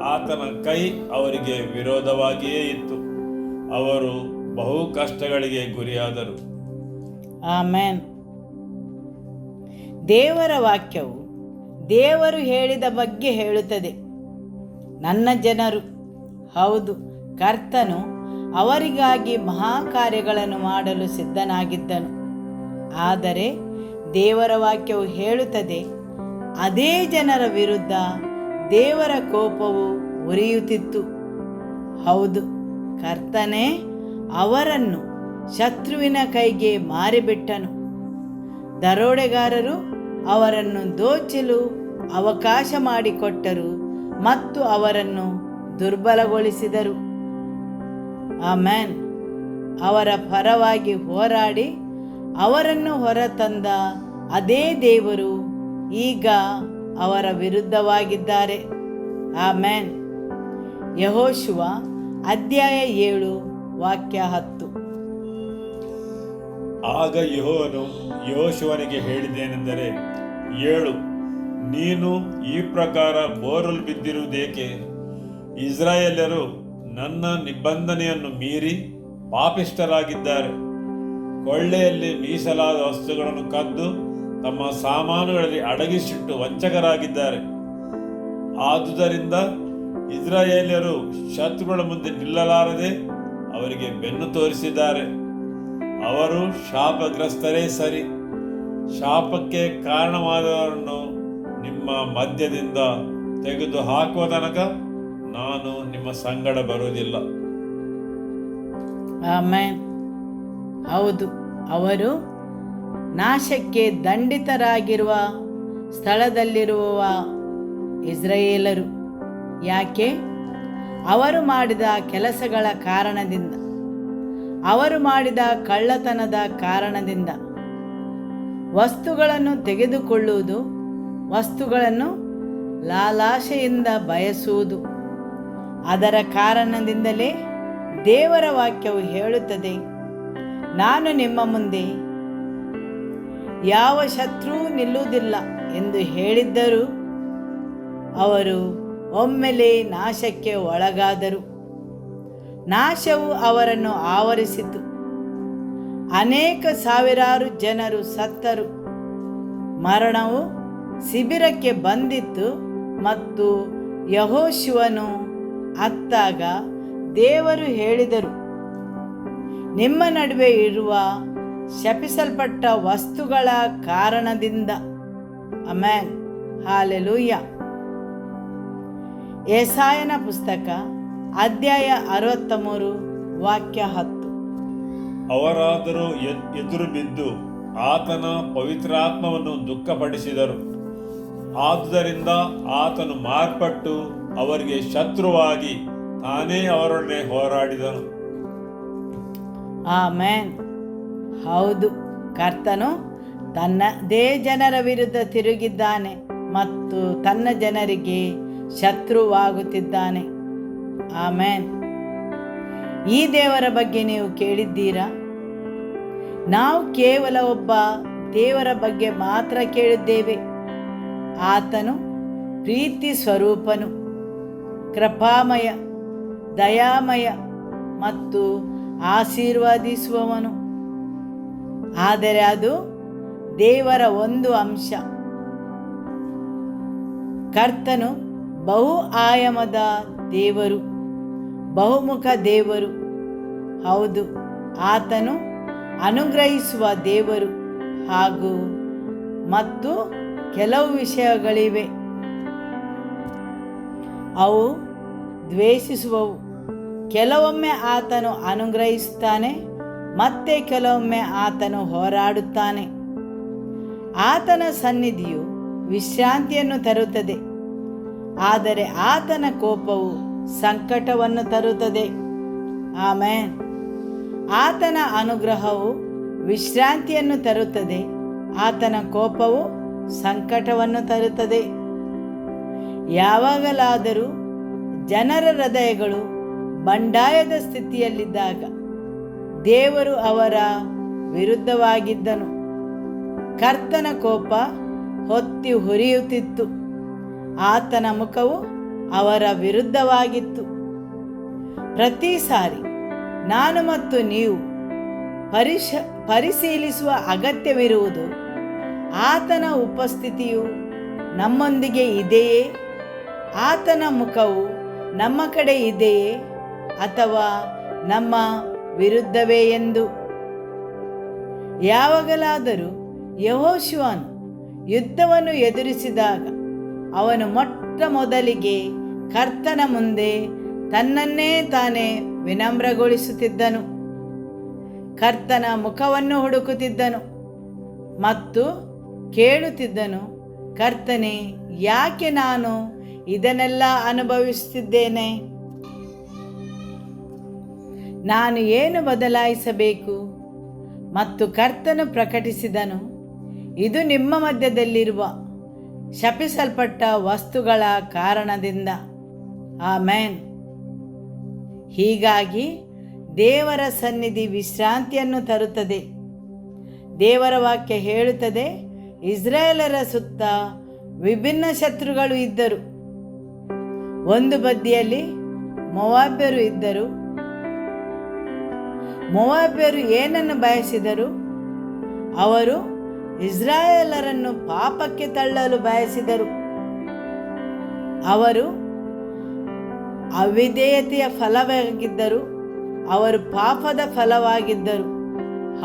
ಆತನ ಕೈ ಅವರಿಗೆ ವಿರೋಧವಾಗಿಯೇ ಇತ್ತು. ಅವರು ಬಹು ಕಷ್ಟಗಳಿಗೆ ಗುರಿಯಾದರು. ಆಮೆನ್. ದೇವರ ವಾಕ್ಯವು ದೇವರು ಹೇಳಿದ ಬಗ್ಗೆ ಹೇಳುತ್ತದೆ. ನನ್ನ ಜನರು, ಹೌದು, ಕರ್ತನು ಅವರಿಗಾಗಿ ಮಹಾಕಾರ್ಯಗಳನ್ನು ಮಾಡಲು ಸಿದ್ಧನಾಗಿದ್ದನು. ಆದರೆ ದೇವರ ವಾಕ್ಯವು ಹೇಳುತ್ತದೆ, ಅದೇ ಜನರ ವಿರುದ್ಧ ದೇವರ ಕೋಪವು ಉರಿಯುತ್ತಿತ್ತು. ಹೌದು, ಕರ್ತನೇ ಅವರನ್ನು ಶತ್ರುವಿನ ಕೈಗೆ ಮಾರಿಬಿಟ್ಟನು. ದರೋಡೆಗಾರರು ಅವರನ್ನು ದೋಚಲು ಅವಕಾಶ ಮಾಡಿಕೊಟ್ಟರು ಮತ್ತು ಅವರನ್ನು ದುರ್ಬಲಗೊಳಿಸಿದರು. ಆಮೆನ್. ಅವರ ಪರವಾಗಿ ಹೋರಾಡಿ ಅವರನ್ನು ಹೊರತಂದ ಅದೇ ದೇವರು ಈಗ ಅವರ ವಿರುದ್ಧವಾಗಿದ್ದಾರೆ. ಆಮೆನ್. ಯೆಹೋಶುವ ಅಧ್ಯಾಯ 7 ವಾಕ್ಯ 10. ಆಗ ಯೆಹೋವನು ಯೆಹೋಶುವನಿಗೆ ಹೇಳಿದ್ದೇನೆಂದರೆ, ಏಳು, ನೀನು ಈ ಪ್ರಕಾರ ಬೋರಲು ಬಿದ್ದಿರುವುದೇಕೆ? ಇಸ್ರಾಯೇಲ್ಯರು ನನ್ನ ನಿಬಂಧನೆಯನ್ನು ಮೀರಿ ಪಾಪಿಷ್ಠರಾಗಿದ್ದಾರೆ. ಕೊಳ್ಳೆಯಲ್ಲಿ ಮೀಸಲಾದ ವಸ್ತುಗಳನ್ನು ಕದ್ದು ತಮ್ಮ ಸಾಮಾನುಗಳಲ್ಲಿ ಅಡಗಿಸಿಟ್ಟು ವಂಚಕರಾಗಿದ್ದಾರೆ. ಆದುದರಿಂದ ಇಸ್ರಾಯೇಲ್ಯರು ಶತ್ರುಗಳ ಮುಂದೆ ನಿಲ್ಲಲಾರದೆ ಅವರಿಗೆ ಬೆನ್ನು ತೋರಿಸಿದ್ದಾರೆ. ಅವರು ಶಾಪಗ್ರಸ್ತರೇ ಸರಿ. ಶಾಪಕ್ಕೆ ಕಾರಣವಾದವರನ್ನು ನಿಮ್ಮ ಮಧ್ಯದಿಂದ ತೆಗೆದು ಹಾಕುವ ತನಕ ನಾನು ನಿಮ್ಮ ಸಂಗಡ ಬರುವುದಿಲ್ಲ. ಆಮೆನ್. ಹೌದು, ಅವರು ನಾಶಕ್ಕೆ ದಂಡಿತರಾಗಿರುವ ಸ್ಥಳದಲ್ಲಿರುವ ಇಸ್ರಾಯೇಲರು. ಯಾಕೆ? ಅವರು ಮಾಡಿದ ಕೆಲಸಗಳ ಕಾರಣದಿಂದ, ಅವರು ಮಾಡಿದ ಕಳ್ಳತನದ ಕಾರಣದಿಂದ. ವಸ್ತುಗಳನ್ನು ತೆಗೆದುಕೊಳ್ಳುವುದು, ವಸ್ತುಗಳನ್ನು ಲಾಲಾಶೆಯಿಂದ ಬಯಸುವುದು, ಅದರ ಕಾರಣದಿಂದಲೇ ದೇವರ ವಾಕ್ಯವು ಹೇಳುತ್ತದೆ, ನಾನು ನಿಮ್ಮ ಮುಂದೆ ಯಾವ ಶತ್ರುವೂ ನಿಲ್ಲುವುದಿಲ್ಲ ಎಂದು ಹೇಳಿದ್ದರೂ ಅವರು ಒಮ್ಮೆಲೇ ನಾಶಕ್ಕೆ ಒಳಗಾದರು. ನಾಶವು ಅವರನ್ನು ಆವರಿಸಿತು. ಅನೇಕ ಸಾವಿರಾರು ಜನರು ಸತ್ತರು. ಮರಣವು ಶಿಬಿರಕ್ಕೆ ಬಂದಿತ್ತು. ಮತ್ತು ಯೆಹೋಶುವನು ಅತ್ತಾಗ ದೇವರು ಹೇಳಿದರು, ನಿಮ್ಮ ನಡುವೆ ಇರುವ ಶಪಿಸಲ್ಪಟ್ಟ ವಸ್ತುಗಳ ಕಾರಣದಿಂದ. ಆಮೆನ್. ಹಾಲೆಲೂಯ. ಯೆಶಾಯನ ಪುಸ್ತಕ ಅಧ್ಯಾಯ 63 ವಾಕ್ಯ 10. ಅವರಾದರೂ ಎದುರು ಬಿದ್ದು ಆತನ ಪವಿತ್ರಾತ್ಮವನ್ನು ದುಃಖಪಡಿಸಿದರು. ಆದುದರಿಂದ ಆತನು ಮಾರ್ಪಟ್ಟು ಅವರಿಗೆ ಶತ್ರುವಾಗಿ ತಾನೇ ಅವರೊಡನೆ ಹೋರಾಡಿದನು. ಆಮೆನ್. ಹೌದು, ಕರ್ತನು ತನ್ನದೇ ಜನರ ವಿರುದ್ಧ ತಿರುಗಿದ್ದಾನೆ ಮತ್ತು ತನ್ನ ಜನರಿಗೆ ಶತ್ರುವಾಗುತ್ತಿದ್ದಾನೆ. ಆಮೆನ್. ಈ ದೇವರ ಬಗ್ಗೆ ನೀವು ಕೇಳಿದ್ದೀರಾ? ನಾವು ಕೇವಲ ಒಬ್ಬ ದೇವರ ಬಗ್ಗೆ ಮಾತ್ರ ಕೇಳಿದ್ದೇವೆ. ಆತನು ಪ್ರೀತಿ ಸ್ವರೂಪನು, ಕೃಪಾಮಯ, ದಯಾಮಯ ಮತ್ತು ಆಶೀರ್ವದಿಸುವವನು. ಆದರೆ ಅದು ದೇವರ ಒಂದು ಅಂಶ. ಕರ್ತನು ಬಹು ಆಯಾಮದ ದೇವರು, ಬಹುಮುಖ ದೇವರು. ಹೌದು, ಆತನು ಅನುಗ್ರಹಿಸುವ ದೇವರು. ಮತ್ತು ಕೆಲವು ವಿಷಯಗಳಿವೆ, ಅವು ದ್ವೇಷಿಸುವವು. ಕೆಲವೊಮ್ಮೆ ಆತನು ಅನುಗ್ರಹಿಸುತ್ತಾನೆ, ಮತ್ತೆ ಕೆಲವೊಮ್ಮೆ ಆತನು ಹೋರಾಡುತ್ತಾನೆ. ಆತನ ಸನ್ನಿಧಿಯು ವಿಶ್ರಾಂತಿಯನ್ನು ತರುತ್ತದೆ, ಆದರೆ ಆತನ ಕೋಪವು ಸಂಕಟವನ್ನು ತರುತ್ತದೆ. ಆಮೆನ್. ಆತನ ಅನುಗ್ರಹವು ವಿಶ್ರಾಂತಿಯನ್ನು ತರುತ್ತದೆ, ಆತನ ಕೋಪವು ಸಂಕಟವನ್ನು ತರುತ್ತದೆ. ಯಾವಾಗಲಾದರೂ ಜನರ ಹೃದಯಗಳು ಬಂಡಾಯದ ಸ್ಥಿತಿಯಲ್ಲಿದ್ದಾಗ ದೇವರು ಅವರ ವಿರುದ್ಧವಾಗಿದ್ದನು. ಕರ್ತನ ಕೋಪ ಹೊತ್ತಿ ಹುರಿಯುತ್ತಿತ್ತು, ಆತನ ಮುಖವು ಅವರ ವಿರುದ್ಧವಾಗಿತ್ತು. ಪ್ರತಿ ಸಾರಿ ನಾನು ಮತ್ತು ನೀವು ಪರಿಶೀಲಿಸುವ ಅಗತ್ಯವಿರುವುದು, ಆತನ ಉಪಸ್ಥಿತಿಯು ನಮ್ಮೊಂದಿಗೆ ಇದೆಯೇ? ಆತನ ಮುಖವು ನಮ್ಮ ಕಡೆ ಇದೆಯೇ ಅಥವಾ ನಮ್ಮ ವಿರುದ್ಧವೇ ಎಂದು. ಯಾವಾಗಲಾದರೂ ಯೆಹೋಶುವನು ಯುದ್ಧವನ್ನು ಎದುರಿಸಿದಾಗ ಅವನು ಮೊಟ್ಟ ಮೊದಲಿಗೆ ಕರ್ತನ ಮುಂದೆ ತನ್ನನ್ನೇ ತಾನೇ ವಿನಮ್ರಗೊಳಿಸುತ್ತಿದ್ದನು. ಕರ್ತನ ಮುಖವನ್ನು ಹುಡುಕುತ್ತಿದ್ದನು ಮತ್ತು ಕೇಳುತ್ತಿದ್ದನು, ಕರ್ತನೇ, ಯಾಕೆ ನಾನು ಇದನ್ನೆಲ್ಲ ಅನುಭವಿಸುತ್ತಿದ್ದೇನೆ? ನಾನು ಏನು ಬದಲಾಯಿಸಬೇಕು? ಮತ್ತು ಕರ್ತನು ಪ್ರಕಟಿಸಿದನು, ಇದು ನಿಮ್ಮ ಮಧ್ಯದಲ್ಲಿರುವ ಶಪಿಸಲ್ಪಟ್ಟ ವಸ್ತುಗಳ ಕಾರಣದಿಂದ. ಆಮೆನ್. ಹೀಗಾಗಿ ದೇವರ ಸನ್ನಿಧಿ ವಿಶ್ರಾಂತಿಯನ್ನು ತರುತ್ತದೆ. ದೇವರ ವಾಕ್ಯ ಹೇಳುತ್ತದೆ, ಇಸ್ರಾಯೇಲರ ಸುತ್ತ ವಿಭಿನ್ನ ಶತ್ರುಗಳು ಇದ್ದರು. ಒಂದು ಬದಿಯಲ್ಲಿ ಮೋವಾಬ್ಯರು ಇದ್ದರು. ಮೋವಾಬ್ಯರು ಏನನ್ನು ಬಯಸಿದರು? ಅವರು ಇಸ್ರಾಯೇಲರನ್ನು ಪಾಪಕ್ಕೆ ತಳ್ಳಲು ಬಯಸಿದರು. ಅವರು ಅವಿಧೇಯತೆಯ ಫಲವಾಗಿದ್ದರು. ಅವರು ಪಾಪದ ಫಲವಾಗಿದ್ದರು.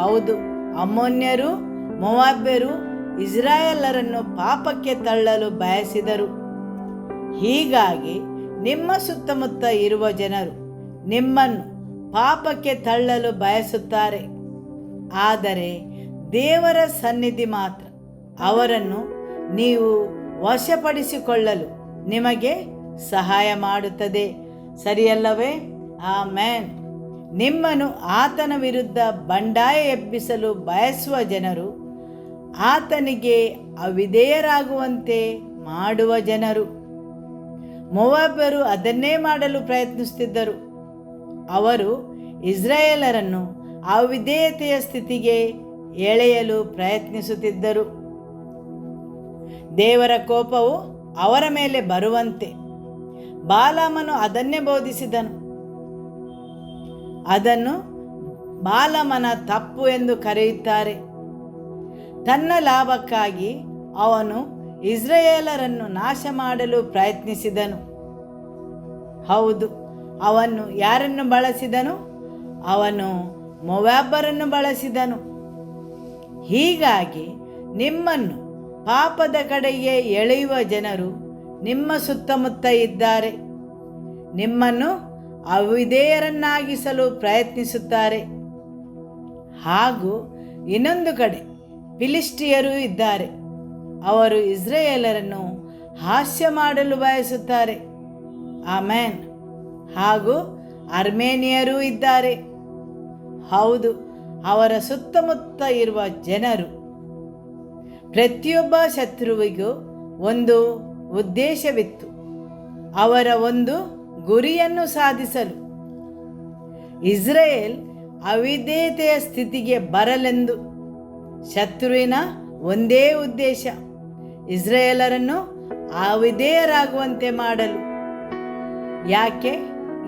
ಹೌದು, ಅಮ್ಮೋನ್ಯರು, ಮೋವಾಬ್ಯರು ಇಸ್ರಾಯೇಲರನ್ನು ಪಾಪಕ್ಕೆ ತಳ್ಳಲು ಬಯಸಿದರು. ಹೀಗಾಗಿ ನಿಮ್ಮ ಸುತ್ತಮುತ್ತ ಇರುವ ಜನರು ನಿಮ್ಮನ್ನು ಪಾಪಕ್ಕೆ ತಳ್ಳಲು ಬಯಸುತ್ತಾರೆ. ಆದರೆ ದೇವರ ಸನ್ನಿಧಿ ಮಾತ್ರ ಅವರನ್ನು ನೀವು ವಶಪಡಿಸಿಕೊಳ್ಳಲು ನಿಮಗೆ ಸಹಾಯ ಮಾಡುತ್ತದೆ. ಸರಿಯಲ್ಲವೇ? ಆಮೆನ್. ನಿಮ್ಮನ್ನು ಆತನ ವಿರುದ್ಧ ಬಂಡಾಯ ಎಬ್ಬಿಸಲು ಬಯಸುವ ಜನರು, ಆತನಿಗೆ ಅವಿಧೇಯರಾಗುವಂತೆ ಮಾಡುವ ಜನರು. ಮೋವಾಬ್ಯರು ಅದನ್ನೇ ಮಾಡಲು ಪ್ರಯತ್ನಿಸುತ್ತಿದ್ದರು. ಅವರು ಇಸ್ರಾಯೇಲರನ್ನು ಅವಿಧೇಯತೆಯ ಸ್ಥಿತಿಗೆ ಎಳೆಯಲು ಪ್ರಯತ್ನಿಸುತ್ತಿದ್ದರು. ದೇವರ ಕೋಪವು ಅವರ ಮೇಲೆ ಬರುವಂತೆ ಬಾಲಾಮನು ಅದನ್ನೇ ಬೋಧಿಸಿದನು. ಅದನ್ನು ಬಾಲಾಮನ ತಪ್ಪು ಎಂದು ಕರೆಯುತ್ತಾರೆ. ತನ್ನ ಲಾಭಕ್ಕಾಗಿ ಅವನು ಇಸ್ರಾಯೇಲರನ್ನು ನಾಶ ಮಾಡಲು ಪ್ರಯತ್ನಿಸಿದನು. ಹೌದು, ಅವನು ಯಾರನ್ನು ಬಳಸಿದನು? ಅವನು ಮೋವಾಬ್ಯರನ್ನು ಬಳಸಿದನು. ಹೀಗಾಗಿ ನಿಮ್ಮನ್ನು ಪಾಪದ ಕಡೆಗೆ ಎಳೆಯುವ ಜನರು ನಿಮ್ಮ ಸುತ್ತಮುತ್ತ ಇದ್ದಾರೆ. ನಿಮ್ಮನ್ನು ಅವಿಧೇಯರನ್ನಾಗಿಸಲು ಪ್ರಯತ್ನಿಸುತ್ತಾರೆ. ಹಾಗೂ ಇನ್ನೊಂದು ಕಡೆ ಫಿಲಿಸ್ಟಿಯರು ಇದ್ದಾರೆ. ಅವರು ಇಸ್ರಾಯೇಲರನ್ನು ಹಾಸ್ಯ ಮಾಡಲು ಬಯಸುತ್ತಾರೆ. ಆಮೆನ್. ಹಾಗೂ ಅರ್ಮೇನಿಯರೂ ಇದ್ದಾರೆ. ಹೌದು, ಅವರ ಸುತ್ತಮುತ್ತ ಇರುವ ಜನರು. ಪ್ರತಿಯೊಬ್ಬ ಶತ್ರುವಿಗೂ ಒಂದು ಉದ್ದೇಶವಿತ್ತು, ಅವರ ಒಂದು ಗುರಿಯನ್ನು ಸಾಧಿಸಲು. ಇಸ್ರಾಯೇಲ್ ಅವಿಧೇಯತೆಯ ಸ್ಥಿತಿಗೆ ಬರಲೆಂದು ಶತ್ರುವಿನ ಒಂದೇ ಉದ್ದೇಶ, ಇಸ್ರಾಯೇಲರನ್ನು ಅವಿಧೇಯರಾಗುವಂತೆ ಮಾಡಲು.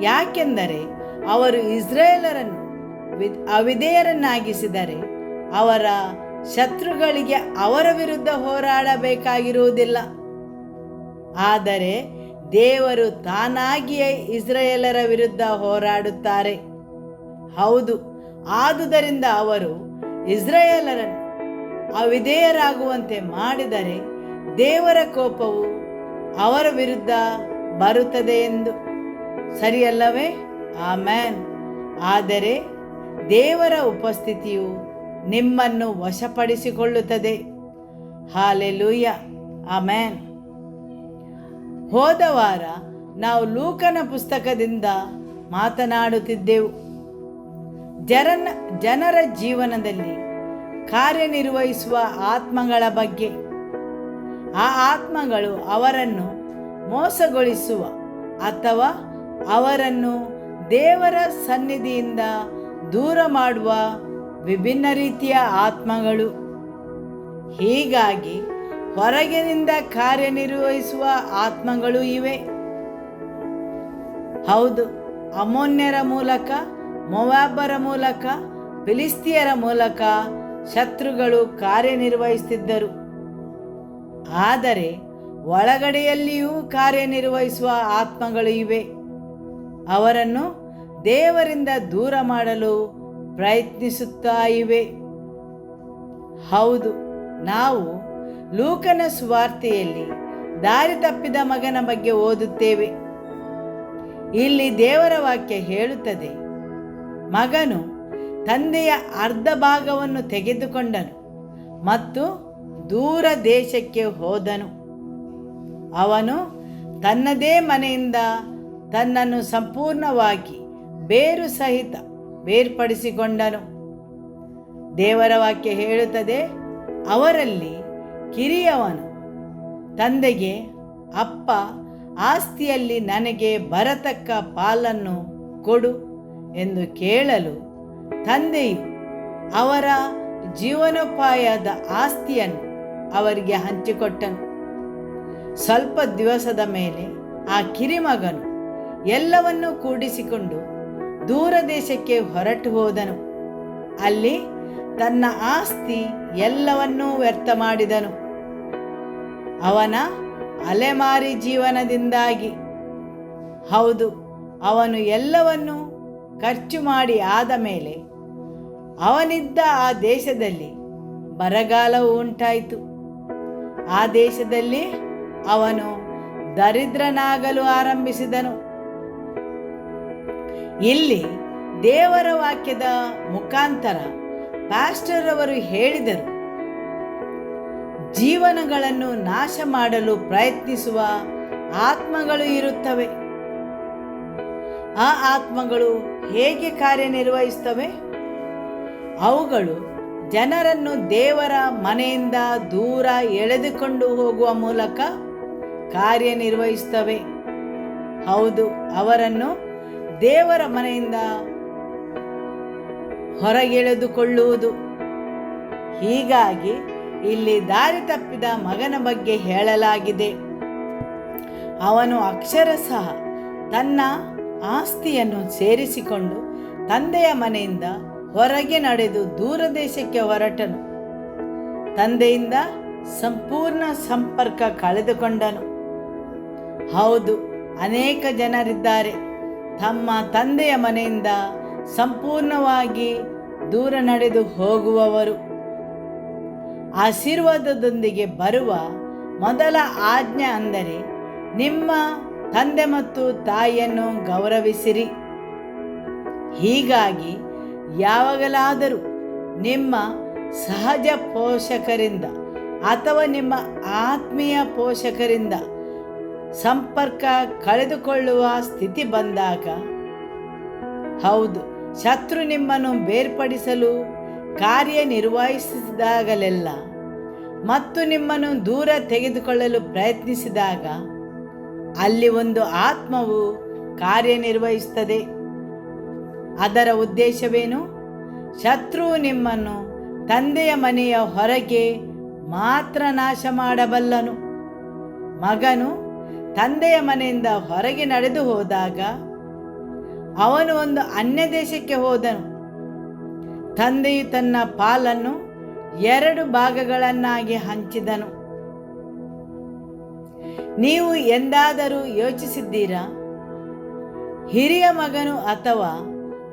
ಯಾಕೆಂದರೆ ಅವರು ಇಸ್ರಾಯೇಲರನ್ನು ಅವಿಧೇಯರನ್ನಾಗಿಸಿದರೆ ಅವರ ಶತ್ರುಗಳಿಗೆ ಅವರ ವಿರುದ್ಧ ಹೋರಾಡಬೇಕಾಗಿರುವುದಿಲ್ಲ. ಆದರೆ ದೇವರು ತಾನಾಗಿಯೇ ಇಸ್ರಾಯೇಲರ ವಿರುದ್ಧ ಹೋರಾಡುತ್ತಾರೆ. ಹೌದು, ಆದುದರಿಂದ ಅವರು ಇಸ್ರಾಯೇಲರನ್ನು ಅವಿಧೇಯರಾಗುವಂತೆ ಮಾಡಿದರೆ ದೇವರ ಕೋಪವು ಅವರ ವಿರುದ್ಧ ಬರುತ್ತದೆ ಎಂದು. ಸರಿಯಲ್ಲವೇ? ಆಮೆನ್. ಆದರೆ ದೇವರ ಉಪಸ್ಥಿತಿಯು ನಿಮ್ಮನ್ನು ವಶಪಡಿಸಿಕೊಳ್ಳುತ್ತದೆ. ಹಾಲೆಲೂಯ. ಆಮೆನ್. ಹೋದ ವಾರ ನಾವು ಲೂಕನ ಪುಸ್ತಕದಿಂದ ಮಾತನಾಡುತ್ತಿದ್ದೆವು. ಜನರ ಜೀವನದಲ್ಲಿ ಕಾರ್ಯನಿರ್ವಹಿಸುವ ಆತ್ಮಗಳ ಬಗ್ಗೆ. ಆ ಆತ್ಮಗಳು ಅವರನ್ನು ಮೋಸಗೊಳಿಸುವ ಅಥವಾ ಅವರನ್ನು ದೇವರ ಸನ್ನಿಧಿಯಿಂದ ದೂರ ಮಾಡುವ ವಿಭಿನ್ನ ರೀತಿಯ ಆತ್ಮಗಳು. ಹೀಗಾಗಿ ಹೊರಗಿನಿಂದ ಕಾರ್ಯನಿರ್ವಹಿಸುವ ಆತ್ಮಗಳು ಇವೆ. ಹೌದು, ಅಮ್ಮೋನ್ಯರ ಮೂಲಕ, ಮೋವಾಬ್ಯರ ಮೂಲಕ, ಫಿಲಿಸ್ತಿಯರ ಮೂಲಕ ಶತ್ರುಗಳು ಕಾರ್ಯನಿರ್ವಹಿಸುತ್ತಿದ್ದರು. ಆದರೆ ಒಳಗಡೆಯಲ್ಲಿಯೂ ಕಾರ್ಯನಿರ್ವಹಿಸುವ ಆತ್ಮಗಳು ಇವೆ. ಅವರನ್ನು ದೇವರಿಂದ ದೂರ ಮಾಡಲು ಪ್ರಯತ್ನಿಸುತ್ತಾ ಇವೆ. ಹೌದು, ನಾವು ಲೂಕನ ಸುವಾರ್ತೆಯಲ್ಲಿ ದಾರಿ ತಪ್ಪಿದ ಮಗನ ಬಗ್ಗೆ ಓದುತ್ತೇವೆ. ಇಲ್ಲಿ ದೇವರ ವಾಕ್ಯ ಹೇಳುತ್ತದೆ, ಮಗನು ತಂದೆಯ ಅರ್ಧ ಭಾಗವನ್ನು ತೆಗೆದುಕೊಂಡನು ಮತ್ತು ದೂರ ದೇಶಕ್ಕೆ ಹೋದನು. ಅವನು ತನ್ನದೇ ಮನೆಯಿಂದ ತನ್ನನ್ನು ಸಂಪೂರ್ಣವಾಗಿ ಬೇರು ಸಹಿತ ಬೇರ್ಪಡಿಸಿಕೊಂಡನು. ದೇವರ ವಾಕ್ಯ ಹೇಳುತ್ತದೆ, ಅವರಲ್ಲಿ ಕಿರಿಯವನು ತಂದೆಗೆ, ಅಪ್ಪ, ಆಸ್ತಿಯಲ್ಲಿ ನನಗೆ ಬರತಕ್ಕ ಪಾಲನ್ನು ಕೊಡು ಎಂದು ಕೇಳಲು ತಂದೆಯು ಅವರ ಜೀವನೋಪಾಯದ ಆಸ್ತಿಯನ್ನು ಅವರಿಗೆ ಹಂಚಿಕೊಟ್ಟನು. ಸ್ವಲ್ಪ ದಿವಸದ ಮೇಲೆ ಆ ಕಿರಿಮಗನು ಎಲ್ಲವನ್ನೂ ಕೂಡಿಸಿಕೊಂಡು ದೂರ ದೇಶಕ್ಕೆ ಹೊರಟು ಹೋದನು. ಅಲ್ಲಿ ತನ್ನ ಆಸ್ತಿ ಎಲ್ಲವನ್ನೂ ವ್ಯರ್ಥ ಮಾಡಿದನು. ಅವನ ಅಲೆಮಾರಿ ಜೀವನದಿಂದಾಗಿ, ಹೌದು, ಅವನು ಎಲ್ಲವನ್ನೂ ಖರ್ಚು ಮಾಡಿ ಆದ ಮೇಲೆ ಅವನಿದ್ದ ಆ ದೇಶದಲ್ಲಿ ಬರಗಾಲವು ಉಂಟಾಯಿತು. ಆ ದೇಶದಲ್ಲಿ ಅವನು ದರಿದ್ರನಾಗಲು ಆರಂಭಿಸಿದನು. ಇಲ್ಲಿ ದೇವರ ವಾಕ್ಯದ ಮುಖಾಂತರ ಪಾಸ್ಟರ್ ಅವರು ಹೇಳಿದರು, ಜೀವನಗಳನ್ನು ನಾಶ ಮಾಡಲು ಪ್ರಯತ್ನಿಸುವ ಆತ್ಮಗಳು ಇರುತ್ತವೆ. ಆ ಆತ್ಮಗಳು ಹೇಗೆ ಕಾರ್ಯನಿರ್ವಹಿಸ್ತವೆ? ಅವುಗಳು ಜನರನ್ನು ದೇವರ ಮನೆಯಿಂದ ದೂರ ಎಳೆದುಕೊಂಡು ಹೋಗುವ ಮೂಲಕ ಕಾರ್ಯನಿರ್ವಹಿಸ್ತವೆ. ಹೌದು, ಅವರನ್ನು ದೇವರ ಮನೆಯಿಂದ ಹೊರಗೆಳೆದುಕೊಳ್ಳುವುದು. ಹೀಗಾಗಿ ಇಲ್ಲಿ ದಾರಿ ತಪ್ಪಿದ ಮಗನ ಬಗ್ಗೆ ಹೇಳಲಾಗಿದೆ. ಅವನು ಅಕ್ಷರಶಃ ತನ್ನ ಆಸ್ತಿಯನ್ನು ಸೇರಿಸಿಕೊಂಡು ತಂದೆಯ ಮನೆಯಿಂದ ಹೊರಗೆ ನಡೆದು ದೂರ ದೇಶಕ್ಕೆ ಹೊರಟನು. ತಂದೆಯಿಂದ ಸಂಪೂರ್ಣ ಸಂಪರ್ಕ ಕಳೆದುಕೊಂಡನು. ಹೌದು, ಅನೇಕ ಜನರಿದ್ದಾರೆ ತಮ್ಮ ತಂದೆಯ ಮನೆಯಿಂದ ಸಂಪೂರ್ಣವಾಗಿ ದೂರ ನಡೆದು ಹೋಗುವವರು. ಆಶೀರ್ವಾದದೊಂದಿಗೆ ಬರುವ ಮೊದಲ ಆಜ್ಞೆ ಅಂದರೆ, ನಿಮ್ಮ ತಂದೆ ಮತ್ತು ತಾಯಿಯನ್ನು ಗೌರವಿಸಿರಿ. ಹೀಗಾಗಿ ಯಾವಾಗಲಾದರೂ ನಿಮ್ಮ ಸಹಜ ಪೋಷಕರಿಂದ ಅಥವಾ ನಿಮ್ಮ ಆತ್ಮೀಯ ಪೋಷಕರಿಂದ ಸಂಪರ್ಕ ಕಳೆದುಕೊಳ್ಳುವ ಸ್ಥಿತಿ ಬಂದಾಗ, ಹೌದು, ಶತ್ರು ನಿಮ್ಮನ್ನು ಬೇರ್ಪಡಿಸಲು ಕಾರ್ಯನಿರ್ವಹಿಸಿದಾಗಲೆಲ್ಲ ಮತ್ತು ನಿಮ್ಮನ್ನು ದೂರ ತೆಗೆದುಕೊಳ್ಳಲು ಪ್ರಯತ್ನಿಸಿದಾಗ ಅಲ್ಲಿ ಒಂದು ಆತ್ಮವು ಕಾರ್ಯನಿರ್ವಹಿಸುತ್ತದೆ. ಅದರ ಉದ್ದೇಶವೇನು? ಶತ್ರುವು ನಿಮ್ಮನ್ನು ತಂದೆಯ ಮನೆಯ ಹೊರಗೆ ಮಾತ್ರ ನಾಶ ಮಾಡಬಲ್ಲನು. ಮಗನು ತಂದೆಯ ಮನೆಯಿಂದ ಹೊರಗೆ ನಡೆದು ಹೋದಾಗ ಅವನು ಒಂದು ಅನ್ಯ ದೇಶಕ್ಕೆ ಹೋದನು. ತಂದೆಯು ತನ್ನ ಪಾಲನ್ನು 2 ಭಾಗಗಳನ್ನಾಗಿ ಹಂಚಿದನು. ನೀವು ಎಂದಾದರೂ ಯೋಚಿಸಿದ್ದೀರಾ? ಹಿರಿಯ ಮಗನು ಅಥವಾ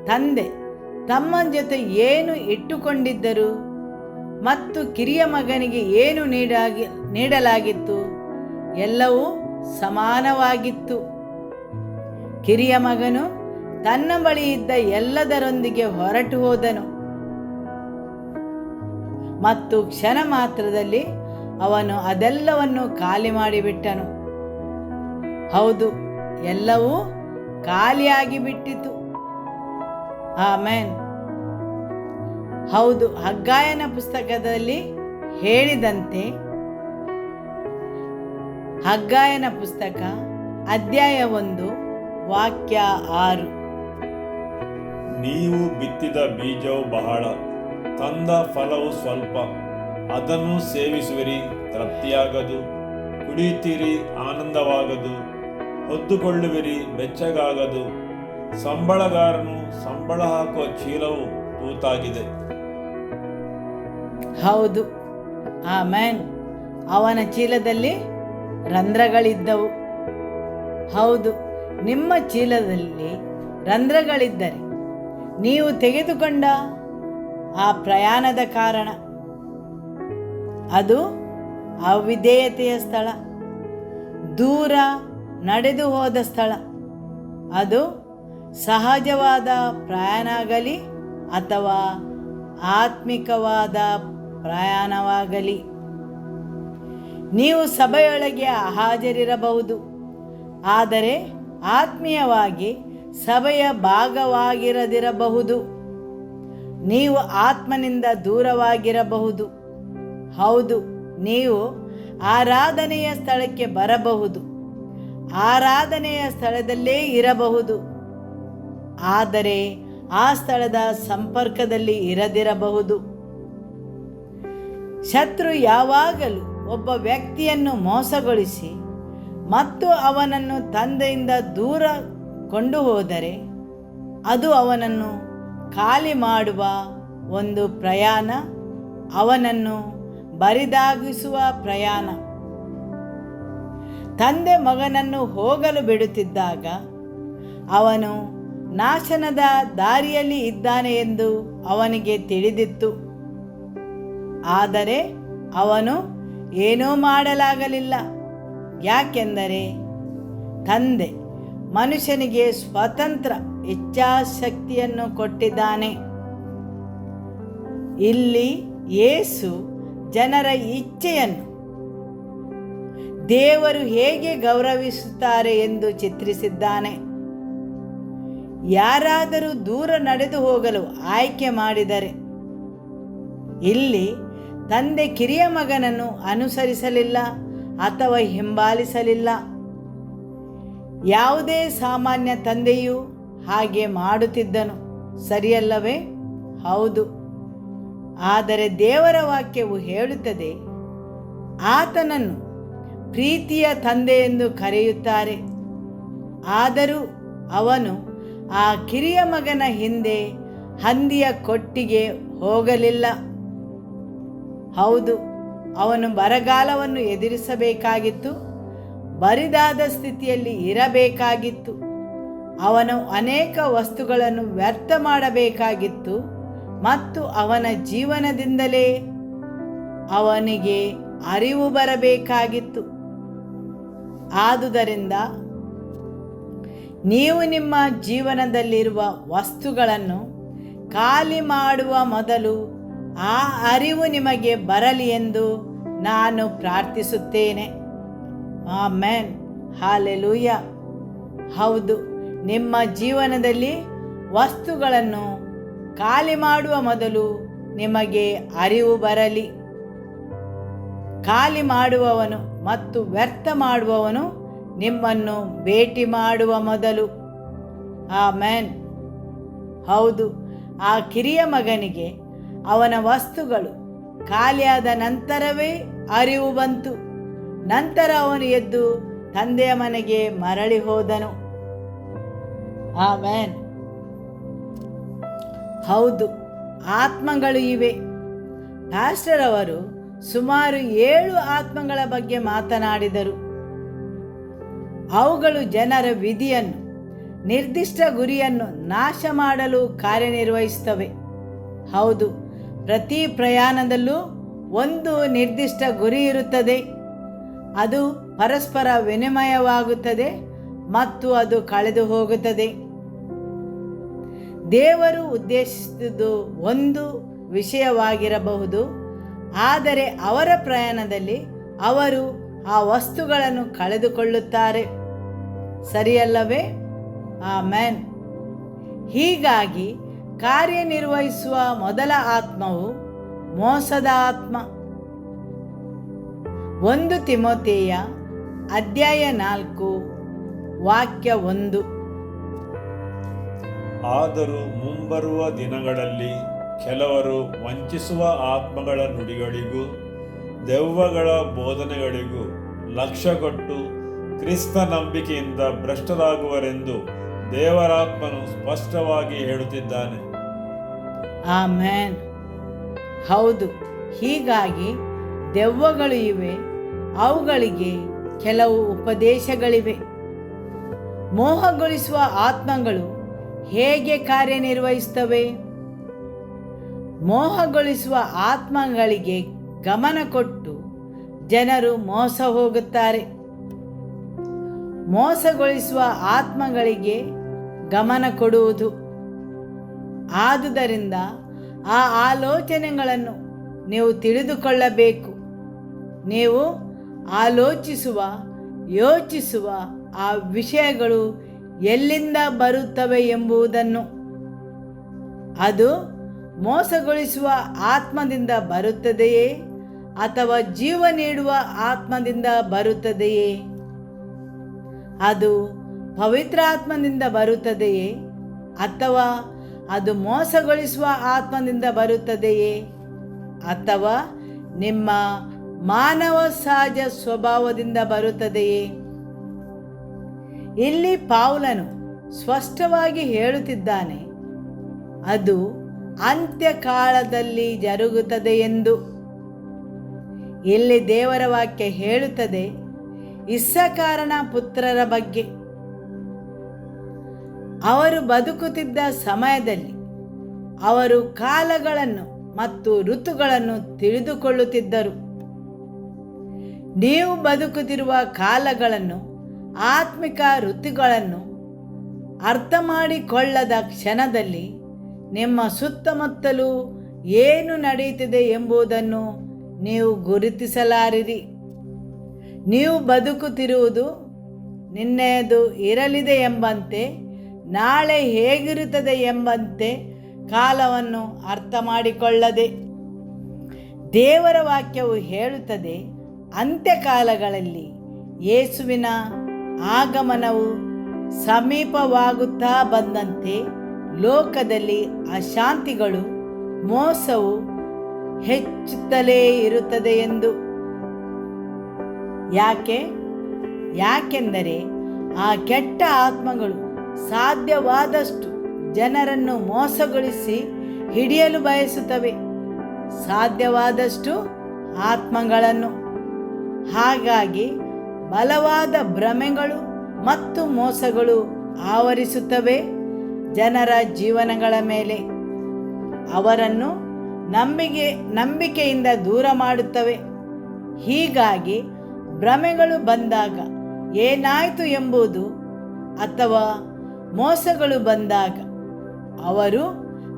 ತಂದೆ ತಮ್ಮ ಜೊತೆ ಏನು ಇಟ್ಟುಕೊಂಡಿದ್ದರು ಮತ್ತು ಕಿರಿಯ ಮಗನಿಗೆ ಏನು ನೀಡಲಾಗಿತ್ತು? ಎಲ್ಲವೂ ಸಮಾನವಾಗಿತ್ತು. ಕಿರಿಯ ಮಗನು ತನ್ನ ಬಳಿ ಇದ್ದ ಎಲ್ಲದರೊಂದಿಗೆ ಹೊರಟು ಹೋದನು ಮತ್ತು ಕ್ಷಣ ಮಾತ್ರದಲ್ಲಿ ಅವನು ಅದೆಲ್ಲವನ್ನು ಖಾಲಿ ಮಾಡಿಬಿಟ್ಟನು. ಹೌದು, ಎಲ್ಲವೂ ಖಾಲಿಯಾಗಿ ಬಿಟ್ಟಿತು. ಆಮೆನ್. ಹೌದು, ಹಗ್ಗಾಯನ ಪುಸ್ತಕದಲ್ಲಿ ಹೇಳಿದಂತೆ, ಹಗ್ಗಾಯನ ಪುಸ್ತಕ ಅಧ್ಯಾಯ 1 ವಾಕ್ಯ 6, ನೀವು ಬಿತ್ತಿದ ಬೀಜವು ಬಹಳ, ತಂದ ಫಲವು ಸ್ವಲ್ಪ. ಅದನ್ನು ಸೇವಿಸುವಿರಿ, ತೃಪ್ತಿಯಾಗದು. ಕುಡಿಯುತ್ತೀರಿ, ಆನಂದವಾಗದು. ಹೊದ್ದುಕೊಳ್ಳುವಿರಿ, ಬೆಚ್ಚಗಾಗದು. ಸಂಬಳಗಾರನು ಸಂಬಳ ಹಾಕುವ ಚೀಲವು ತೂತಾಗಿದೆ. ಹೌದು, ಆಮೆನ್. ಅವನ ಚೀಲದಲ್ಲಿ ರಂಧ್ರಗಳಿದ್ದವು. ಹೌದು, ನಿಮ್ಮ ಚೀಲದಲ್ಲಿ ರಂಧ್ರಗಳಿದ್ದರೆ ನೀವು ತೆಗೆದುಕೊಂಡ ಆ ಪ್ರಯಾಣದ ಕಾರಣ ಅದು ಅವಿಧೇಯತೆಯ ಸ್ಥಳ, ದೂರ ನಡೆದು ಹೋದ ಸ್ಥಳ. ಅದು ಸಹಜವಾದ ಪ್ರಯಾಣ ಆಗಲಿ ಅಥವಾ ಆತ್ಮಿಕವಾದ ಪ್ರಯಾಣವಾಗಲಿ. ನೀವು ಸಭೆಯೊಳಗೆ ಹಾಜರಿರಬಹುದು, ಆದರೆ ಆತ್ಮೀಯವಾಗಿ ಸಭೆಯ ಭಾಗವಾಗಿರದಿರಬಹುದು. ನೀವು ಆತ್ಮನಿಂದ ದೂರವಾಗಿರಬಹುದು. ಹೌದು, ನೀವು ಆರಾಧನೆಯ ಸ್ಥಳಕ್ಕೆ ಬರಬಹುದು, ಆರಾಧನೆಯ ಸ್ಥಳದಲ್ಲೇ ಇರಬಹುದು, ಆದರೆ ಆ ಸ್ಥಳದ ಸಂಪರ್ಕದಲ್ಲಿ ಇರದಿರಬಹುದು. ಶತ್ರು ಯಾವಾಗಲೂ ಒಬ್ಬ ವ್ಯಕ್ತಿಯನ್ನು ಮೋಸಗೊಳಿಸಿ ಮತ್ತು ಅವನನ್ನು ತಂದೆಯಿಂದ ದೂರ ಕೊಂಡು ಹೋದರೆ ಅದು ಅವನನ್ನು ಖಾಲಿ ಮಾಡುವ ಒಂದು ಪ್ರಯಾಣ, ಅವನನ್ನು ಬರಿದಾಗಿಸುವ ಪ್ರಯಾಣ. ತಂದೆ ಮಗನನ್ನು ಹೋಗಲು ಬಿಡುತ್ತಿದ್ದಾಗ ಅವನು ನಾಶನದ ದಾರಿಯಲ್ಲಿ ಇದ್ದಾನೆ ಎಂದು ಅವನಿಗೆ ತಿಳಿದಿತ್ತು. ಆದರೆ ಅವನು ಏನೂ ಮಾಡಲಾಗಲಿಲ್ಲ. ಯಾಕೆಂದರೆ ತಂದೆ ಮನುಷ್ಯನಿಗೆ ಸ್ವತಂತ್ರ ಇಚ್ಛಾಶಕ್ತಿಯನ್ನು ಕೊಟ್ಟಿದ್ದಾನೆ. ಇಲ್ಲಿ ಯೇಸು ಜನರ ಇಚ್ಛೆಯನ್ನು ದೇವರು ಹೇಗೆ ಗೌರವಿಸುತ್ತಾರೆ ಎಂದು ಚಿತ್ರಿಸಿದ್ದಾನೆ. ಯಾರಾದರೂ ದೂರ ನಡೆದು ಹೋಗಲು ಆಯ್ಕೆ ಮಾಡಿದರೆ, ಇಲ್ಲಿ ತಂದೆ ಕಿರಿಯ ಮಗನನ್ನು ಅನುಸರಿಸಲಿಲ್ಲ ಅಥವಾ ಹಿಂಬಾಲಿಸಲಿಲ್ಲ. ಯಾವುದೇ ಸಾಮಾನ್ಯ ತಂದೆಯೂ ಹಾಗೆ ಮಾಡುತ್ತಿದ್ದನು, ಸರಿಯಲ್ಲವೇ? ಹೌದು. ಆದರೆ ದೇವರ ವಾಕ್ಯವು ಹೇಳುತ್ತದೆ, ಆತನನ್ನು ಪ್ರೀತಿಯ ತಂದೆ ಎಂದು ಕರೆಯುತ್ತಾರೆ. ಆದರೂ ಅವನು ಆ ಕಿರಿಯ ಮಗನ ಹಿಂದೆ ಹಂದಿಯ ಕೊಟ್ಟಿಗೆ ಹೋಗಲಿಲ್ಲ. ಹೌದು, ಅವನು ಬರಗಾಲವನ್ನು ಎದುರಿಸಬೇಕಾಗಿತ್ತು, ಬರಿದಾದ ಸ್ಥಿತಿಯಲ್ಲಿ ಇರಬೇಕಾಗಿತ್ತು. ಅವನು ಅನೇಕ ವಸ್ತುಗಳನ್ನು ವ್ಯರ್ಥ ಮಾಡಬೇಕಾಗಿತ್ತು ಮತ್ತು ಅವನ ಜೀವನದಿಂದಲೇ ಅವನಿಗೆ ಅರಿವು ಬರಬೇಕಾಗಿತ್ತು. ಆದುದರಿಂದ ನೀವು ನಿಮ್ಮ ಜೀವನದಲ್ಲಿರುವ ವಸ್ತುಗಳನ್ನು ಖಾಲಿ ಮಾಡುವ ಮೊದಲು ಆ ಅರಿವು ನಿಮಗೆ ಬರಲಿ ಎಂದು ನಾನು ಪ್ರಾರ್ಥಿಸುತ್ತೇನೆ. Amen, hallelujah. ಹೌದು, ನಿಮ್ಮ ಜೀವನದಲ್ಲಿ ವಸ್ತುಗಳನ್ನು ಖಾಲಿ ಮಾಡುವ ಮೊದಲು ನಿಮಗೆ ಅರಿವು ಬರಲಿ. ಖಾಲಿ ಮಾಡುವವನು ಮತ್ತು ವ್ಯರ್ಥ ಮಾಡುವವನು ನಿಮ್ಮನ್ನು ಭೇಟಿ ಮಾಡುವ ಮೊದಲು. ಆಮೆನ್. ಹೌದು, ಆ ಕಿರಿಯ ಮಗನಿಗೆ ಅವನ ವಸ್ತುಗಳು ಖಾಲಿಯಾದ ನಂತರವೇ ಅರಿವು ಬಂತು. ನಂತರ ಅವನು ಎದ್ದು ತಂದೆಯ ಮನೆಗೆ ಮರಳಿ ಹೋದನು. ಆಮೆನ್. ಹೌದು, ಆತ್ಮಗಳು ಇವೆ. ಪಾಸ್ಟರ್ ಅವರು ಸುಮಾರು 7 ಆತ್ಮಗಳ ಬಗ್ಗೆ ಮಾತನಾಡಿದರು. ಅವುಗಳು ಜನರ ವಿಧಿಯನ್ನು, ನಿರ್ದಿಷ್ಟ ಗುರಿಯನ್ನು ನಾಶ ಮಾಡಲು ಕಾರ್ಯನಿರ್ವಹಿಸುತ್ತವೆ. ಹೌದು, ಪ್ರತಿ ಪ್ರಯಾಣದಲ್ಲೂ ಒಂದು ನಿರ್ದಿಷ್ಟ ಗುರಿ ಇರುತ್ತದೆ. ಅದು ಪರಸ್ಪರ ವಿನಿಮಯವಾಗುತ್ತದೆ ಮತ್ತು ಅದು ಕಳೆದು ಹೋಗುತ್ತದೆ. ದೇವರು ಉದ್ದೇಶಿಸಿದ್ದು ಒಂದು ವಿಷಯವಾಗಿರಬಹುದು, ಆದರೆ ಅವರ ಪ್ರಯಾಣದಲ್ಲಿ ಅವರು ಆ ವಸ್ತುಗಳನ್ನು ಕಳೆದುಕೊಳ್ಳುತ್ತಾರೆ, ಸರಿಯಲ್ಲವೇ? ಆಮೆನ್. ಹೀಗಾಗಿ ಕಾರ್ಯನಿರ್ವಹಿಸುವ ಮೊದಲ ಆತ್ಮವು ಮೋಸದ ಆತ್ಮ. 1 ತಿಮೋಥೆಯ ಅಧ್ಯಾಯ 4 ವಾಕ್ಯ 1. ಆದರೂ ಮುಂಬರುವ ದಿನಗಳಲ್ಲಿ ಕೆಲವರು ವಂಚಿಸುವ ಆತ್ಮಗಳ ನುಡಿಗಳಿಗೂ ದೆವ್ವಗಳ ಬೋಧನೆಗಳಿಗೂ ಲಕ್ಷ್ಯಕೊಟ್ಟು ಕ್ರಿಸ್ತ ನಂಬಿಕೆಯಿಂದ ಭ್ರಷ್ಟರಾಗುವರೆಂದು ದೇವರಾತ್ಮನು ಸ್ಪಷ್ಟವಾಗಿ ಹೇಳುತ್ತಿದ್ದಾನೆ. ಆಮೆನ್. ಹೌದು, ಹೀಗಾಗಿ ದೆವ್ವಗಳು ಇವೆ, ಅವುಗಳಿಗೆ ಕೆಲವು ಉಪದೇಶಗಳಿವೆ. ಮೋಹಗೊಳಿಸುವ ಆತ್ಮಗಳು ಹೇಗೆ ಕಾರ್ಯನಿರ್ವಹಿಸುತ್ತವೆ? ಮೋಹಗೊಳಿಸುವ ಆತ್ಮಗಳಿಗೆ ಗಮನ ಕೊಟ್ಟು ಜನರು ಮೋಸ ಹೋಗುತ್ತಾರೆ. ಮೋಸಗೊಳಿಸುವ ಆತ್ಮಗಳಿಗೆ ಗಮನ ಕೊಡುವುದು. ಆದುದರಿಂದ ಆ ಆಲೋಚನೆಗಳನ್ನು ನೀವು ತಿಳಿದುಕೊಳ್ಳಬೇಕು. ನೀವು ಯೋಚಿಸುವ ಆ ವಿಷಯಗಳು ಎಲ್ಲಿಂದ ಬರುತ್ತವೆ ಎಂಬುದನ್ನು. ಅದು ಮೋಸಗೊಳಿಸುವ ಆತ್ಮದಿಂದ ಬರುತ್ತದೆಯೇ ಅಥವಾ ಜೀವ ನೀಡುವ ಆತ್ಮದಿಂದ ಬರುತ್ತದೆಯೇ? ಅದು ಪವಿತ್ರ ಆತ್ಮದಿಂದ ಬರುತ್ತದೆಯೇ ಅಥವಾ ಅದು ಮೋಸಗೊಳಿಸುವ ಆತ್ಮದಿಂದ ಬರುತ್ತದೆಯೇ ಅಥವಾ ನಿಮ್ಮ ಮಾನವ ಸಹಜ ಸ್ವಭಾವದಿಂದ ಬರುತ್ತದೆಯೇ? ಇಲ್ಲಿ ಪೌಲನು ಸ್ಪಷ್ಟವಾಗಿ ಹೇಳುತ್ತಿದ್ದಾನೆ, ಅದು ಅಂತ್ಯಕಾಲದಲ್ಲಿ ಜರುಗುತ್ತದೆ ಎಂದು. ಇಲ್ಲಿ ದೇವರ ವಾಕ್ಯ ಹೇಳುತ್ತದೆ ಇಸ್ಸಾಕಾರನ ಪುತ್ರರ ಬಗ್ಗೆ. ಅವರು ಬದುಕುತ್ತಿದ್ದ ಸಮಯದಲ್ಲಿ ಅವರು ಕಾಲಗಳನ್ನು ಮತ್ತು ಋತುಗಳನ್ನು ತಿಳಿದುಕೊಳ್ಳುತ್ತಿದ್ದರು. ನೀವು ಬದುಕುತ್ತಿರುವ ಕಾಲಗಳನ್ನು, ಆತ್ಮಿಕ ಋತುಗಳನ್ನು ಅರ್ಥ ಮಾಡಿಕೊಳ್ಳದ ಕ್ಷಣದಲ್ಲಿ ನಿಮ್ಮ ಸುತ್ತಮುತ್ತಲೂ ಏನು ನಡೆಯುತ್ತಿದೆ ಎಂಬುದನ್ನು ನೀವು ಗುರುತಿಸಲಾರಿರಿ. ನೀವು ಬದುಕುತ್ತಿರುವುದು ನಿನ್ನೆಯದು ಇರಲಿದೆ ಎಂಬಂತೆ, ನಾಳೆ ಹೇಗಿರುತ್ತದೆ ಎಂಬಂತೆ ಕಾಲವನ್ನು ಅರ್ಥ ಮಾಡಿಕೊಳ್ಳದೆ. ದೇವರ ವಾಕ್ಯವು ಹೇಳುತ್ತದೆ, ಅಂತ್ಯಕಾಲಗಳಲ್ಲಿ ಯೇಸುವಿನ ಆಗಮನವು ಸಮೀಪವಾಗುತ್ತಾ ಬಂದಂತೆ ಲೋಕದಲ್ಲಿ ಅಶಾಂತಿಗಳು, ಮೋಸವು ಹೆಚ್ಚುತ್ತಲೇ ಇರುತ್ತದೆ ಎಂದು. ಯಾಕೆಂದರೆ ಆ ಕೆಟ್ಟ ಆತ್ಮಗಳು ಸಾಧ್ಯವಾದಷ್ಟು ಜನರನ್ನು ಮೋಸಗೊಳಿಸಿ ಹಿಡಿಯಲು ಬಯಸುತ್ತವೆ, ಸಾಧ್ಯವಾದಷ್ಟು ಆತ್ಮಗಳನ್ನು. ಹಾಗಾಗಿ ಬಲವಾದ ಭ್ರಮೆಗಳು ಮತ್ತು ಮೋಸಗಳು ಆವರಿಸುತ್ತವೆ ಜನರ ಜೀವನಗಳ ಮೇಲೆ. ಅವರನ್ನು ನಂಬಿಕೆಯಿಂದ ದೂರ ಮಾಡುತ್ತವೆ. ಹೀಗಾಗಿ ಭ್ರಮೆಗಳು ಬಂದಾಗ ಏನಾಯಿತು ಎಂಬುದು ಅಥವಾ ಮೋಸಗಳು ಬಂದಾಗ ಅವರು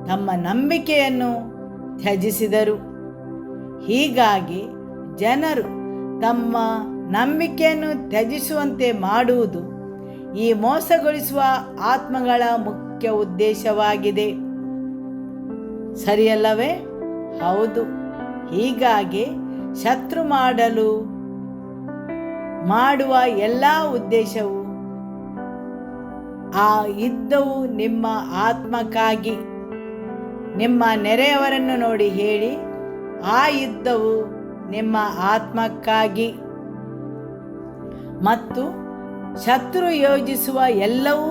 ತಮ್ಮ ನಂಬಿಕೆಯನ್ನು ತ್ಯಜಿಸಿದರು. ಹೀಗಾಗಿ ಜನರು ತಮ್ಮ ನಂಬಿಕೆಯನ್ನು ತ್ಯಜಿಸುವಂತೆ ಮಾಡುವುದು ಈ ಮೋಸಗೊಳಿಸುವ ಆತ್ಮಗಳ ಮುಖ್ಯ ಉದ್ದೇಶವಾಗಿದೆ. ಸರಿಯಲ್ಲವೇ? ಹೌದು. ಹೀಗಾಗಿ ಶತ್ರು ಮಾಡುವ ಎಲ್ಲ ಉದ್ದೇಶವು ಆ ಯುದ್ಧವು ನಿಮ್ಮ ಆತ್ಮಕ್ಕಾಗಿ. ನಿಮ್ಮ ನೆರೆಯವರನ್ನು ನೋಡಿ ಹೇಳಿ, ಆ ಯುದ್ಧವು ನಿಮ್ಮ ಆತ್ಮಕ್ಕಾಗಿ. ಮತ್ತು ಶತ್ರು ಯೋಜಿಸುವ ಎಲ್ಲವೂ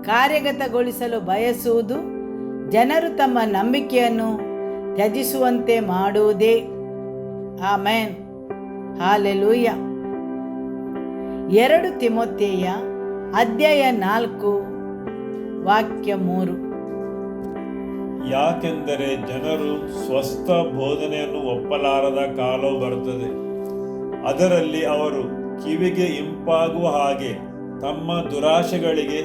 ಕಾರ್ಯಗತಗೊಳಿಸಲು ಬಯಸುವುದು ಜನರು ತಮ್ಮ ನಂಬಿಕೆಯನ್ನು ತ್ಯಜಿಸುವಂತೆ ಮಾಡುವುದೇ. ಆಮೆನ್. ಹಾಲೆಲೂಯ. 2 ತಿಮೋಥೆಯ ಅಧ್ಯಾಯ 4 ವಾಕ್ಯ 3. ಯಾಕೆಂದರೆ ಜನರು ಸ್ವಸ್ಥ ಬೋಧನೆಯನ್ನು ಒಪ್ಪಲಾರದ ಕಾಲವು ಬರುತ್ತದೆ. ಅದರಲ್ಲಿ ಅವರು ಕಿವಿಗೆ ಇಂಪಾಗುವ ಹಾಗೆ ತಮ್ಮ ದುರಾಶೆಗಳಿಗೆ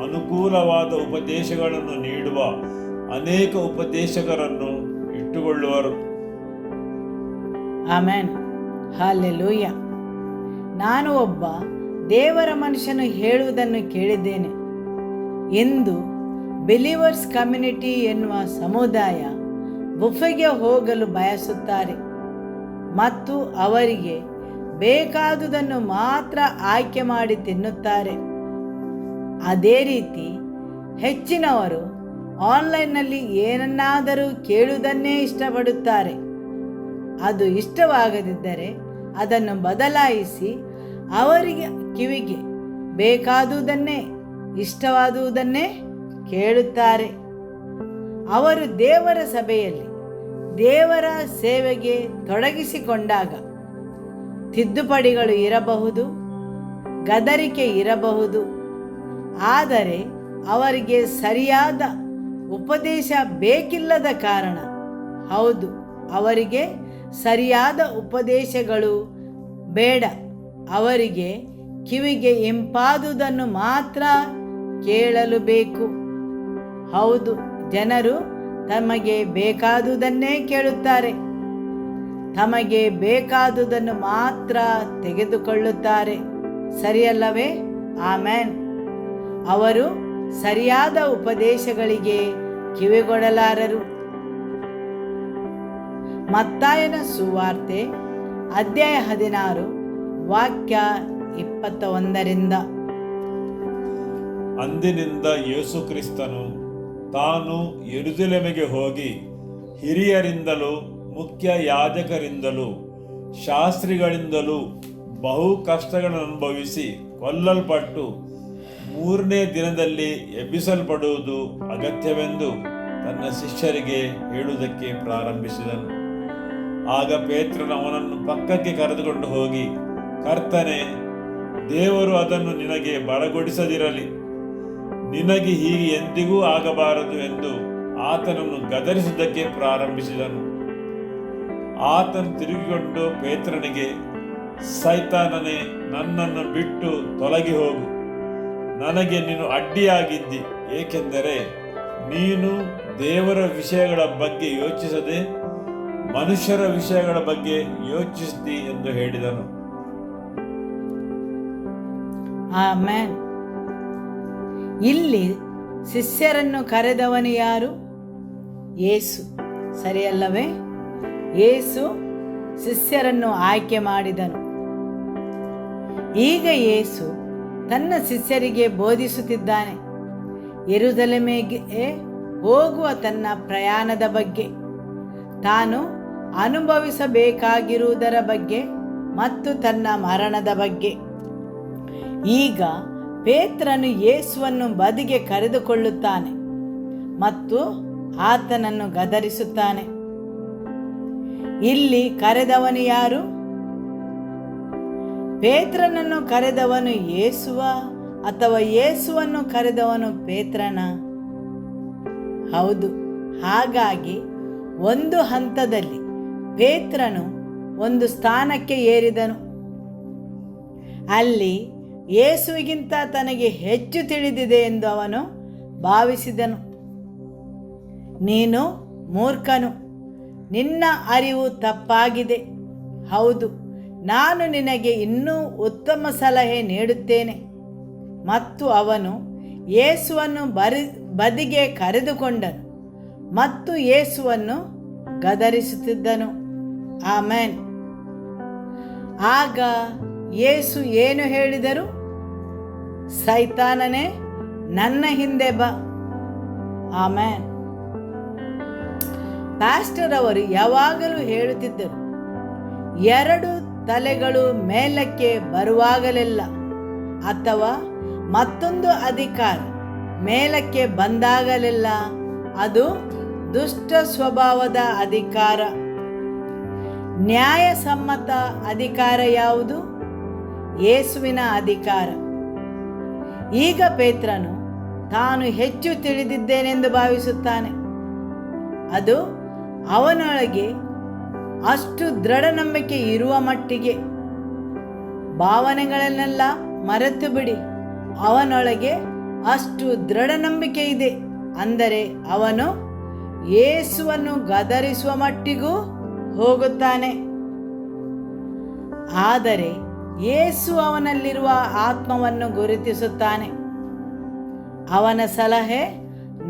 ಅನುಕೂಲವಾದ ಉಪದೇಶಗಳನ್ನು ನೀಡುವ ಅನೇಕ ಉಪದೇಶಕರನ್ನು ಇಟ್ಟುಕೊಳ್ಳುವರು. ಆಮೆನ್. ಹಾಲೆಲೂಯ. ನಾನು ಒಬ್ಬ ದೇವರ ಮನುಷ್ಯನು ಹೇಳುವುದನ್ನು ಕೇಳಿದ್ದೇನೆ. ಇಂದು ಬಿಲೀವರ್ಸ್ ಕಮ್ಯುನಿಟಿ ಎನ್ನುವ ಸಮುದಾಯ ಬುಫೆಗೆ ಹೋಗಲು ಬಯಸುತ್ತಾರೆ ಮತ್ತು ಅವರಿಗೆ ಬೇಕಾದುದನ್ನು ಮಾತ್ರ ಆಯ್ಕೆ ಮಾಡಿ ತಿನ್ನುತ್ತಾರೆ. ಅದೇ ರೀತಿ ಹೆಚ್ಚಿನವರು ಆನ್ಲೈನ್ನಲ್ಲಿ ಏನನ್ನಾದರೂ ಕೇಳುವುದನ್ನೇ ಇಷ್ಟಪಡುತ್ತಾರೆ. ಅದು ಇಷ್ಟವಾಗದಿದ್ದರೆ ಅದನ್ನು ಬದಲಾಯಿಸಿ ಅವರಿಗೆ ಕಿವಿಗೆ ಬೇಕಾದುದನ್ನೇ, ಇಷ್ಟವಾದುದನ್ನೇ ಕೇಳುತ್ತಾರೆ. ಅವರು ದೇವರ ಸಭೆಯಲ್ಲಿ ದೇವರ ಸೇವೆಗೆ ತೊಡಗಿಸಿಕೊಂಡಾಗ ತಿದ್ದುಪಡಿಗಳು ಇರಬಹುದು, ಗದರಿಕೆ ಇರಬಹುದು. ಆದರೆ ಅವರಿಗೆ ಸರಿಯಾದ ಉಪದೇಶ ಬೇಕಿಲ್ಲದ ಕಾರಣ, ಹೌದು, ಅವರಿಗೆ ಸರಿಯಾದ ಉಪದೇಶಗಳು ಬೇಡ. ಅವರಿಗೆ ಕಿವಿಗೆ ಇಂಪಾದುದನ್ನು ಮಾತ್ರ ಕೇಳಲು ಬೇಕು. ಹೌದು, ಜನರು ತಮಗೆ ಬೇಕಾದುದನ್ನೇ ಕೇಳುತ್ತಾರೆ, ತಮಗೆ ಬೇಕಾದುದನ್ನು ಮಾತ್ರ ತೆಗೆದುಕೊಳ್ಳುತ್ತಾರೆ. ಸರಿಯಲ್ಲವೇ? ಆಮೆನ್. ಅವರು ಸರಿಯಾದ ಉಪದೇಶಗಳಿಗೆ ಕಿವಿಗೊಡಲಾರರು. ಮತ್ತಾಯನ ಸುವಾರ್ತೆ ಅಧ್ಯಾಯ 16 ವಾಕ್ಯ 21. ಅಂದಿನಿಂದ ಯೇಸು ಕ್ರಿಸ್ತನು ತಾನು ಯೆರೂಸಲೇಮಿಗೆ ಹೋಗಿ ಹಿರಿಯರಿಂದಲೂ ಮುಖ್ಯ ಯಾಜಕರಿಂದಲೂ ಶಾಸ್ತ್ರಿಗಳಿಂದಲೂ ಬಹು ಕಷ್ಟಗಳನ್ನು ಅನುಭವಿಸಿ ಕೊಲ್ಲಲ್ಪಟ್ಟು 3ನೇ ದಿನದಲ್ಲಿ ಎಬ್ಬಿಸಲ್ಪಡುವುದು ಅಗತ್ಯವೆಂದು ತನ್ನ ಶಿಷ್ಯರಿಗೆ ಹೇಳುವುದಕ್ಕೆ ಪ್ರಾರಂಭಿಸಿದನು. ಆಗ ಪೇತ್ರನು ಅವನನ್ನು ಪಕ್ಕಕ್ಕೆ ಕರೆದುಕೊಂಡು ಹೋಗಿ, ಕರ್ತನೇ, ದೇವರು ಅದನ್ನು ನಿನಗೆ ಬರಗೊಡಿಸದಿರಲಿ, ನಿನಗೆ ಹೀಗೆ ಎಂದಿಗೂ ಆಗಬಾರದು ಎಂದು ಆತನನ್ನು ಗದರಿಸುವುದಕ್ಕೆ ಪ್ರಾರಂಭಿಸಿದನು. ಆತನು ತಿರುಗಿಕೊಂಡು ಪೇತ್ರನಿಗೆ, ಸೈತಾನನೇ, ನನ್ನನ್ನು ಬಿಟ್ಟು ತೊಲಗಿ ಹೋಗು, ನನಗೆ ನೀನು ಅಡ್ಡಿಯಾಗಿದ್ದಿ, ಏಕೆಂದರೆ ನೀನು ದೇವರ ವಿಷಯಗಳ ಬಗ್ಗೆ ಯೋಚಿಸದೆ ಮನುಷ್ಯರ ವಿಷಯಗಳ ಬಗ್ಗೆ ಯೋಚಿಸ್ತಿ ಎಂದು ಹೇಳಿದನು. ಆಮೆನ್. ಇಲ್ಲಿ ಶಿಷ್ಯರನ್ನು ಕರೆದವನು ಯಾರು? ಯೇಸು. ಸರಿಯಲ್ಲವೇ? ಯೇಸು ಶಿಷ್ಯರನ್ನು ಆಯ್ಕೆ ಮಾಡಿದನು. ಈಗ ಯೇಸು ತನ್ನ ಶಿಷ್ಯರಿಗೆ ಬೋಧಿಸುತ್ತಿದ್ದಾನೆ. ಯೆರೂಸಲೇಮಿಗೆ ಹೋಗುವ ತನ್ನ ಪ್ರಯಾಣದ ಬಗ್ಗೆ, ತಾನು ಅನುಭವಿಸಬೇಕಾಗಿರುವುದರ ಬಗ್ಗೆ ಮತ್ತು ತನ್ನ ಮರಣದ ಬಗ್ಗೆ. ಈಗ ಪೇತ್ರನು ಯೇಸುವನ್ನು ಬದಿಗೆ ಕರೆದುಕೊಳ್ಳುತ್ತಾನೆ ಮತ್ತು ಆತನನ್ನು ಗದರಿಸುತ್ತಾನೆ. ಇಲ್ಲಿ ಕರೆದವನು ಯಾರು? ಪೇತ್ರನನ್ನು ಕರೆದವನು ಯೇಸುವ ಅಥವಾ ಯೇಸುವನ್ನು ಕರೆದವನು ಪೇತ್ರನ? ಹೌದು. ಹಾಗಾಗಿ ಒಂದು ಹಂತದಲ್ಲಿ ಪೇತ್ರನು ಒಂದು ಸ್ಥಾನಕ್ಕೆ ಏರಿದನು. ಅಲ್ಲಿ ಯೇಸುವಿಗಿಂತ ತನಗೆ ಹೆಚ್ಚು ತಿಳಿದಿದೆ ಎಂದು ಅವನು ಭಾವಿಸಿದನು. ನೀನು ಮೂರ್ಖನು, ನಿನ್ನ ಅರಿವು ತಪ್ಪಾಗಿದೆ. ಹೌದು, ನಾನು ನಿನಗೆ ಇನ್ನೂ ಉತ್ತಮ ಸಲಹೆ ನೀಡುತ್ತೇನೆ. ಮತ್ತು ಅವನು ಯೇಸುವನ್ನು ಬದಿಗೆ ಕರೆದುಕೊಂಡನು ಮತ್ತು ಯೇಸುವನ್ನು ಗದರಿಸುತ್ತಿದ್ದನು. ಆಮೆನ್. ಆಗ ಯೇಸು ಏನು ಹೇಳಿದರು? ಸೈತಾನನೇ, ನನ್ನ ಹಿಂದೆ ಬಾ. ಆಮೆನ್. ಪಾಸ್ಟರ್ ಅವರು ಯಾವಾಗಲೂ ಹೇಳುತ್ತಿದ್ದರು, 2 ತಲೆಗಳು ಮೇಲಕ್ಕೆ ಬರುವಾಗಲೆಲ್ಲ ಅಥವಾ ಮತ್ತೊಂದು ಅಧಿಕಾರ ಮೇಲಕ್ಕೆ ಬಂದಾಗಲೆಲ್ಲ ಅದು ದುಷ್ಟ ಸ್ವಭಾವದ ಅಧಿಕಾರ. ನ್ಯಾಯಸಮ್ಮತ ಅಧಿಕಾರ ಯಾವುದು? ಯೇಸುವಿನ ಅಧಿಕಾರ. ಈಗ ಪೇತ್ರನು ತಾನು ಹೆಚ್ಚು ತಿಳಿದಿದ್ದೇನೆಂದು ಭಾವಿಸುತ್ತಾನೆ. ಅದು ಅವನೊಳಗೆ ಅಷ್ಟು ದೃಢ ನಂಬಿಕೆ ಇರುವ ಮಟ್ಟಿಗೆ. ಭಾವನೆಗಳನ್ನೆಲ್ಲ ಮರೆತು ಬಿಡಿ. ಅವನೊಳಗೆ ಅಷ್ಟು ದೃಢ ನಂಬಿಕೆ ಇದೆ ಅಂದರೆ ಅವನು ಯೇಸುವನ್ನು ಗದರಿಸುವ ಮಟ್ಟಿಗೂ ಹೋಗುತ್ತಾನೆ. ಆದರೆ ಯೇಸು ಅವನಲ್ಲಿರುವ ಆತ್ಮವನ್ನು ಗುರುತಿಸುತ್ತಾನೆ. ಅವನ ಸಲಹೆ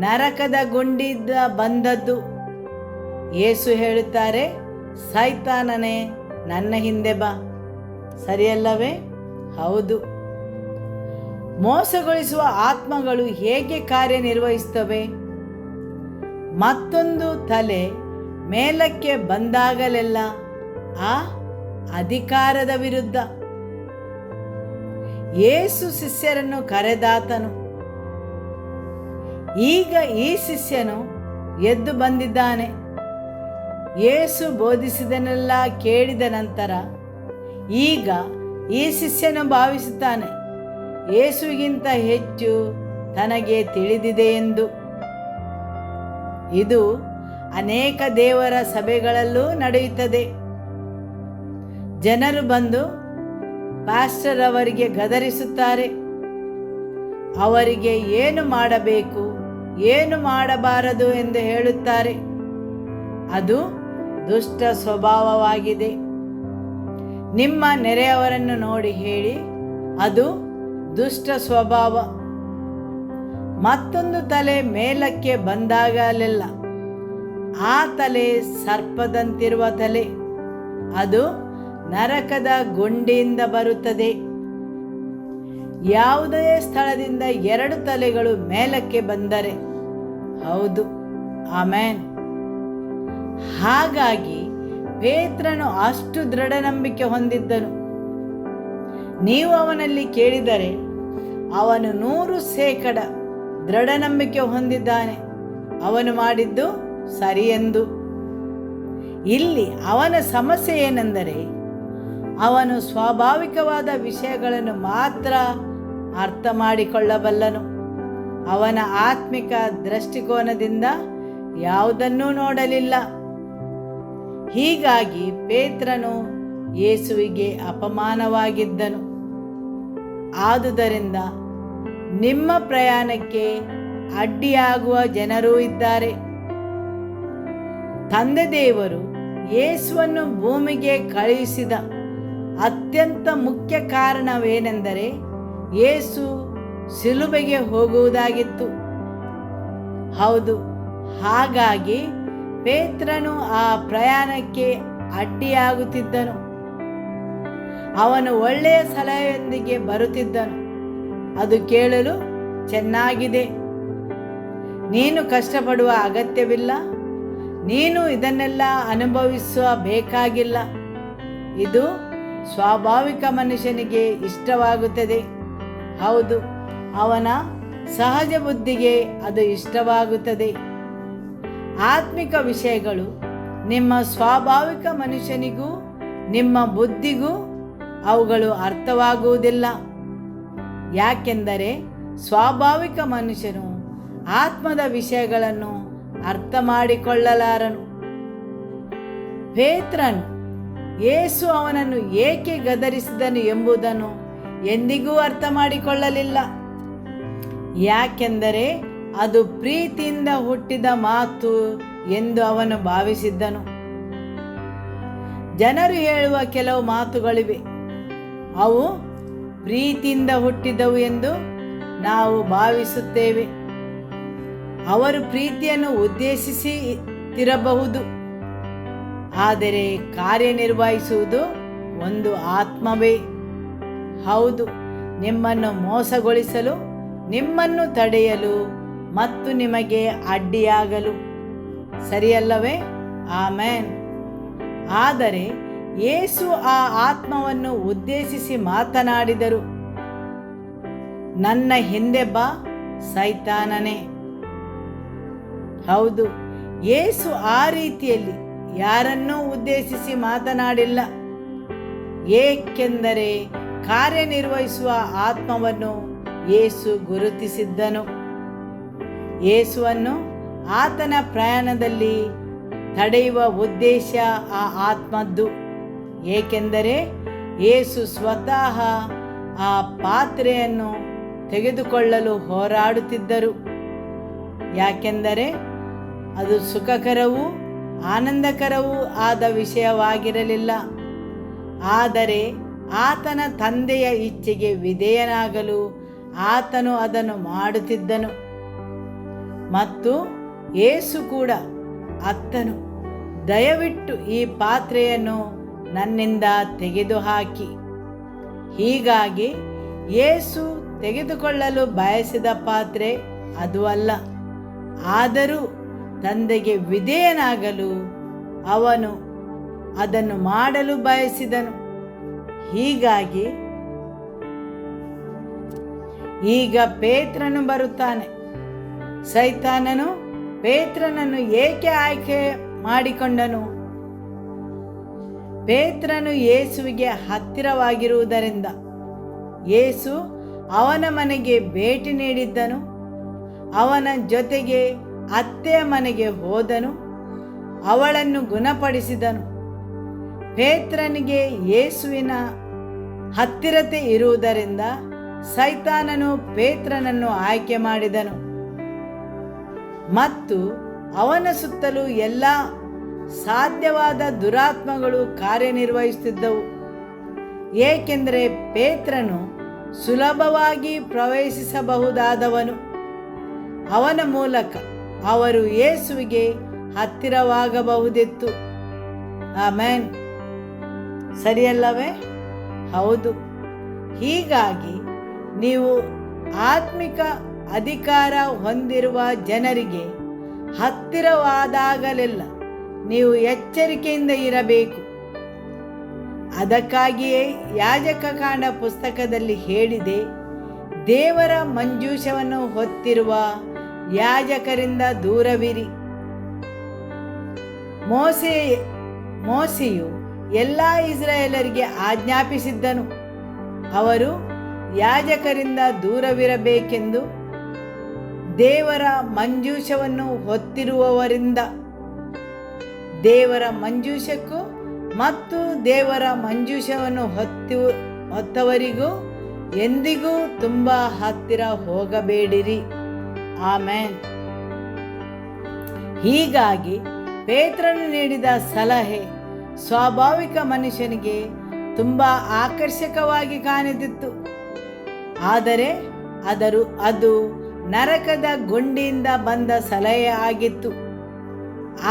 ನರಕದ ಗುಂಡಿಯಿಂದ ಬಂದದ್ದು. ಯೇಸು ಹೇಳುತ್ತಾರೆ, ಸೈತಾನನೇ, ನನ್ನ ಹಿಂದೆ ಬಾ. ಸರಿಯಲ್ಲವೇ? ಹೌದು. ಮೋಸಗೊಳಿಸುವ ಆತ್ಮಗಳು ಹೇಗೆ ಕಾರ್ಯನಿರ್ವಹಿಸುತ್ತವೆ? ಮತ್ತೊಂದು ತಲೆ ಮೇಲಕ್ಕೆ ಬಂದಾಗಲೆಲ್ಲ ಆ ಅಧಿಕಾರದ ವಿರುದ್ಧ. ಯೇಸು ಶಿಷ್ಯರನ್ನು ಕರೆದಾತನು. ಈಗ ಈ ಶಿಷ್ಯನು ಎದ್ದು ಬಂದಿದ್ದಾನೆ. ಯೇಸು ಬೋಧಿಸಿದನೆಲ್ಲ ಕೇಳಿದ ನಂತರ ಈಗ ಈ ಶಿಷ್ಯನು ಭಾವಿಸುತ್ತಾನೆ, ಯೇಸುವಿಗಿಂತ ಹೆಚ್ಚು ತನಗೆ ತಿಳಿದಿದೆ ಎಂದು. ಇದು ಅನೇಕ ದೇವರ ಸಭೆಗಳಲ್ಲೂ ನಡೆಯುತ್ತದೆ. ಜನರು ಬಂದು ಪಾಸ್ಟರ್ ಅವರಿಗೆ ಗದರಿಸುತ್ತಾರೆ. ಅವರಿಗೆ ಏನು ಮಾಡಬೇಕು, ಏನು ಮಾಡಬಾರದು ಎಂದು ಹೇಳುತ್ತಾರೆ. ಅದು ದುಷ್ಟ ಸ್ವಭಾವವಾಗಿದೆ. ನಿಮ್ಮ ನೆರೆಯವರನ್ನು ನೋಡಿ ಹೇಳಿ, ಅದು ದುಷ್ಟ ಸ್ವಭಾವ. ಮತ್ತೊಂದು ತಲೆ ಮೇಲಕ್ಕೆ ಬಂದಾಗಲೆಲ್ಲ ಆ ತಲೆ ಸರ್ಪದಂತಿರುವ ತಲೆ, ಅದು ನರಕದ ಗುಂಡಿಯಿಂದ ಬರುತ್ತದೆ. ಯಾವುದೇ ಸ್ಥಳದಿಂದ 2 ತಲೆಗಳು ಮೇಲಕ್ಕೆ ಬಂದರೆ, ಹೌದು, ಆಮೇನ್. ಹಾಗಾಗಿ ಪೇತ್ರನು ಅಷ್ಟು ದೃಢ ನಂಬಿಕೆ ಹೊಂದಿದ್ದನು. ನೀವು ಅವನಲ್ಲಿ ಕೇಳಿದರೆ ಅವನು 100% ದೃಢ ನಂಬಿಕೆ ಹೊಂದಿದ್ದಾನೆ. ಅವನು ಮಾಡಿದ್ದು ಸರಿಯೆಂದು. ಇಲ್ಲಿ ಅವನ ಸಮಸ್ಯೆ ಏನೆಂದರೆ, ಅವನು ಸ್ವಾಭಾವಿಕವಾದ ವಿಷಯಗಳನ್ನು ಮಾತ್ರ ಅರ್ಥ ಮಾಡಿಕೊಳ್ಳಬಲ್ಲನು. ಅವನ ಆತ್ಮಿಕ ದೃಷ್ಟಿಕೋನದಿಂದ ಯಾವುದನ್ನೂ ನೋಡಲಿಲ್ಲ. ಹೀಗಾಗಿ ಪೇತ್ರನು ಯೇಸುವಿಗೆ ಅಪಮಾನವಾಗಿದ್ದನು. ಆದುದರಿಂದ ನಿಮ್ಮ ಪ್ರಯಾಣಕ್ಕೆ ಅಡ್ಡಿಯಾಗುವ ಜನರೂ ಇದ್ದಾರೆ. ತಂದೆ ದೇವರು ಯೇಸುವನ್ನು ಭೂಮಿಗೆ ಕಳುಹಿಸಿದ ಅತ್ಯಂತ ಮುಖ್ಯ ಕಾರಣವೇನೆಂದರೆ, ಯೇಸು ಶಿಲುಬೆಗೆ ಹೋಗುವುದಾಗಿತ್ತು. ಹೌದು, ಹಾಗಾಗಿ ಪೇತ್ರನು ಆ ಪ್ರಯಾಣಕ್ಕೆ ಅಡ್ಡಿಯಾಗುತ್ತಿದ್ದನು. ಅವನು ಒಳ್ಳೆಯ ಸಲಹೆಯೊಂದಿಗೆ ಬರುತ್ತಿದ್ದನು. ಅದು ಕೇಳಲು ಚೆನ್ನಾಗಿದೆ. ನೀನು ಕಷ್ಟಪಡುವ ಅಗತ್ಯವಿಲ್ಲ, ನೀನು ಇದನ್ನೆಲ್ಲ ಅನುಭವಿಸುವ ಬೇಕಾಗಿಲ್ಲ. ಇದು ಸ್ವಾಭಾವಿಕ ಮನುಷ್ಯನಿಗೆ ಇಷ್ಟವಾಗುತ್ತದೆ. ಹೌದು, ಅವನ ಸಹಜ ಬುದ್ಧಿಗೆ ಅದು ಇಷ್ಟವಾಗುತ್ತದೆ. ಆತ್ಮಿಕ ವಿಷಯಗಳು ನಿಮ್ಮ ಸ್ವಾಭಾವಿಕ ಮನುಷ್ಯನಿಗೂ ನಿಮ್ಮ ಬುದ್ಧಿಗೂ ಅವುಗಳು ಅರ್ಥವಾಗುವುದಿಲ್ಲ. ಯಾಕೆಂದರೆ ಸ್ವಾಭಾವಿಕ ಮನುಷ್ಯನು ಆತ್ಮದ ವಿಷಯಗಳನ್ನು ಅರ್ಥ ಮಾಡಿಕೊಳ್ಳಲಾರನು. ಪೇತ್ರನು ಯೇಸು ಅವನನ್ನು ಏಕೆ ಗದರಿಸಿದನು ಎಂಬುದನ್ನು ಎಂದಿಗೂ ಅರ್ಥ ಮಾಡಿಕೊಳ್ಳಲಿಲ್ಲ. ಯಾಕೆಂದರೆ ಅದು ಪ್ರೀತಿಯಿಂದ ಹುಟ್ಟಿದ ಮಾತು ಎಂದು ಅವನು ಭಾವಿಸಿದ್ದನು. ಜನರು ಹೇಳುವ ಕೆಲವು ಮಾತುಗಳಿವೆ, ಅವು ಪ್ರೀತಿಯಿಂದ ಹುಟ್ಟಿದವು ಎಂದು ನಾವು ಭಾವಿಸುತ್ತೇವೆ. ಅವರು ಪ್ರೀತಿಯನ್ನು ಉದ್ದೇಶಿಸಿರಬಹುದು, ಆದರೆ ಕಾರ್ಯನಿರ್ವಹಿಸುವುದು ಒಂದು ಆತ್ಮವೇ. ಹೌದು, ನಿಮ್ಮನ್ನು ಮೋಸಗೊಳಿಸಲು, ನಿಮ್ಮನ್ನು ತಡೆಯಲು ಮತ್ತು ನಿಮಗೆ ಅಡ್ಡಿಯಾಗಲು. ಸರಿಯಲ್ಲವೇ? ಆಮೇನ್. ಆದರೆ ಯೇಸು ಆ ಆತ್ಮವನ್ನು ಉದ್ದೇಶಿಸಿ ಮಾತನಾಡಿದರು, ನನ್ನ ಹಿಂದೆ ಬಾ ಸೈತಾನನೇ. ಹೌದು, ಯೇಸು ಆ ರೀತಿಯಲ್ಲಿ ಯಾರನ್ನೂ ಉದ್ದೇಶಿಸಿ ಮಾತನಾಡಿಲ್ಲ. ಏಕೆಂದರೆ ಕಾರ್ಯನಿರ್ವಹಿಸುವ ಆತ್ಮವನ್ನು ಯೇಸು ಗುರುತಿಸಿದ್ದನು. ಯೇಸುವನ್ನು ಆತನ ಪ್ರಯಾಣದಲ್ಲಿ ತಡೆಯುವ ಉದ್ದೇಶ ಆ ಆತ್ಮದ್ದು. ಏಕೆಂದರೆ ಯೇಸು ಸ್ವತಃ ಆ ಪಾತ್ರೆಯನ್ನು ತೆಗೆದುಕೊಳ್ಳಲು ಹೋರಾಡುತ್ತಿದ್ದರು. ಯಾಕೆಂದರೆ ಅದು ಸುಖಕರವೂ ಆನಂದಕರವೂ ಆದ ವಿಷಯವಾಗಿರಲಿಲ್ಲ. ಆದರೆ ಆತನ ತಂದೆಯ ಇಚ್ಛೆಗೆ ವಿಧೇಯನಾಗಲು ಆತನು ಅದನ್ನು ಮಾಡುತ್ತಿದ್ದನು. ಮತ್ತು ಯೇಸು ಕೂಡ ಅತ್ತನು, ದಯವಿಟ್ಟು ಈ ಪಾತ್ರೆಯನ್ನು ನನ್ನಿಂದ ತೆಗೆದುಹಾಕಿ. ಹೀಗಾಗಿ ಯೇಸು ತೆಗೆದುಕೊಳ್ಳಲು ಬಯಸಿದ ಪಾತ್ರೆ ಅದು ಅಲ್ಲ. ಆದರೂ ತಂದೆಗೆ ವಿಧೇಯನಾಗಲು ಅವನು ಅದನ್ನು ಮಾಡಲು ಬಯಸಿದನು. ಹೀಗಾಗಿ ಈಗ ಪೇತ್ರನು ಬರುತ್ತಾನೆ. ಸೈತಾನನು ಪೇತ್ರನನ್ನು ಏಕೆ ಆಯ್ಕೆ ಮಾಡಿಕೊಂಡನು? ಪೇತ್ರನು ಯೇಸುವಿಗೆ ಹತ್ತಿರವಾಗಿರುವುದರಿಂದ. ಯೇಸು ಅವನ ಮನೆಗೆ ಭೇಟಿ ನೀಡಿದ್ದನು. ಅವನ ಜೊತೆಗೆ ಅತ್ತೆಯ ಮನೆಗೆ ಹೋದನು. ಅವಳನ್ನು ಗುಣಪಡಿಸಿದನು. ಪೇತ್ರನಿಗೆ ಯೇಸುವಿನ ಹತ್ತಿರತೆ ಇರುವುದರಿಂದ ಸೈತಾನನು ಪೇತ್ರನನ್ನು ಆಯ್ಕೆ ಮಾಡಿದನು. ಮತ್ತು ಅವನ ಸುತ್ತಲೂ ಎಲ್ಲ ಸಾಧ್ಯವಾದ ದುರಾತ್ಮಗಳು ಕಾರ್ಯನಿರ್ವಹಿಸುತ್ತಿದ್ದವು. ಏಕೆಂದರೆ ಪೇತ್ರನು ಸುಲಭವಾಗಿ ಪ್ರವೇಶಿಸಬಹುದಾದವನು. ಅವನ ಮೂಲಕ ಅವರು ಯೇಸುವಿಗೆ ಹತ್ತಿರವಾಗಬಹುದಿತ್ತು. ಆಮೆನ್. ಸರಿಯಲ್ಲವೇ? ಹೌದು. ಹೀಗಾಗಿ ನೀವು ಆತ್ಮಿಕ ಅಧಿಕಾರ ಹೊಂದಿರುವ ಜನರಿಗೆ ಹತ್ತಿರವಾದಾಗಲೆಲ್ಲ ನೀವು ಎಚ್ಚರಿಕೆಯಿಂದ ಇರಬೇಕು. ಅದಕ್ಕಾಗಿಯೇ ಯಾಜಕಕಾಂಡ ಪುಸ್ತಕದಲ್ಲಿ ಹೇಳಿದೆ, ದೇವರ ಮಂಜೂಷವನ್ನು ಹೊತ್ತಿರುವ ಯಾಜಕರಿಂದ ದೂರವಿರಿ. ಮೋಶೆಯು ಎಲ್ಲ ಇಸ್ರಾಯೇಲರಿಗೆ ಆಜ್ಞಾಪಿಸಿದ್ದನು, ಅವರು ಯಾಜಕರಿಂದ ದೂರವಿರಬೇಕೆಂದು. ದೇವರ ಮಂಜೂಷವನ್ನು ಹೊತ್ತಿರುವವರಿಂದ, ದೇವರ ಮಂಜೂಷಕ್ಕೂ ಮತ್ತು ದೇವರ ಮಂಜೂಷವನ್ನು ಹೊತ್ತವರಿಗೂ ಎಂದಿಗೂ ತುಂಬ ಹತ್ತಿರ ಹೋಗಬೇಡಿರಿ. ಆಮೆನ್. ಹೀಗಾಗಿ ಪೇತ್ರನು ನೀಡಿದ ಸಲಹೆ ಸ್ವಾಭಾವಿಕ ಮನುಷ್ಯನಿಗೆ ತುಂಬ ಆಕರ್ಷಕವಾಗಿ ಕಾಣಿಸಿತ್ತು. ಆದರೆ ಅದು ನರಕದ ಗುಂಡಿಯಿಂದ ಬಂದ ಸಲಹೆ ಆಗಿತ್ತು.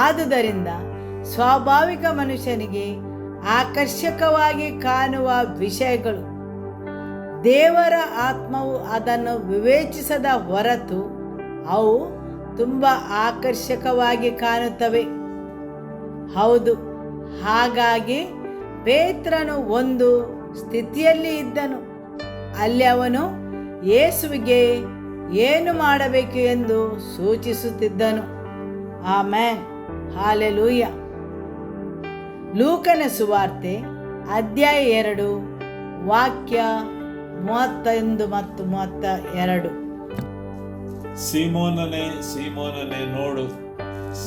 ಆದುದರಿಂದ ಸ್ವಾಭಾವಿಕ ಮನುಷ್ಯನಿಗೆ ಆಕರ್ಷಕವಾಗಿ ಕಾಣುವ ವಿಷಯಗಳು ದೇವರ ಆತ್ಮವು ಅದನ್ನು ವಿವೇಚಿಸದ ಹೊರತು ಅವು ತುಂಬ ಆಕರ್ಷಕವಾಗಿ ಕಾಣುತ್ತವೆ. ಹೌದು. ಹಾಗಾಗಿ ಪೇತ್ರನು ಒಂದು ಸ್ಥಿತಿಯಲ್ಲಿ ಇದ್ದನು, ಅಲ್ಲಿ ಅವನು ಯೇಸುವಿಗೆ ಏನು ಮಾಡಬೇಕು ಎಂದು ಸೂಚಿಸುತ್ತಿದ್ದನು. ಆಮೆನ್. ಹಾಲೆಲೂಯ. ಲೂಕನ ಸುವಾರ್ತೆ ಅಧ್ಯಾಯ 2 ವಾಕ್ಯ 31 ಮತ್ತು 32. ಸೀಮೋನನೇ, ಸೀಮೋನನೇ, ನೋಡು,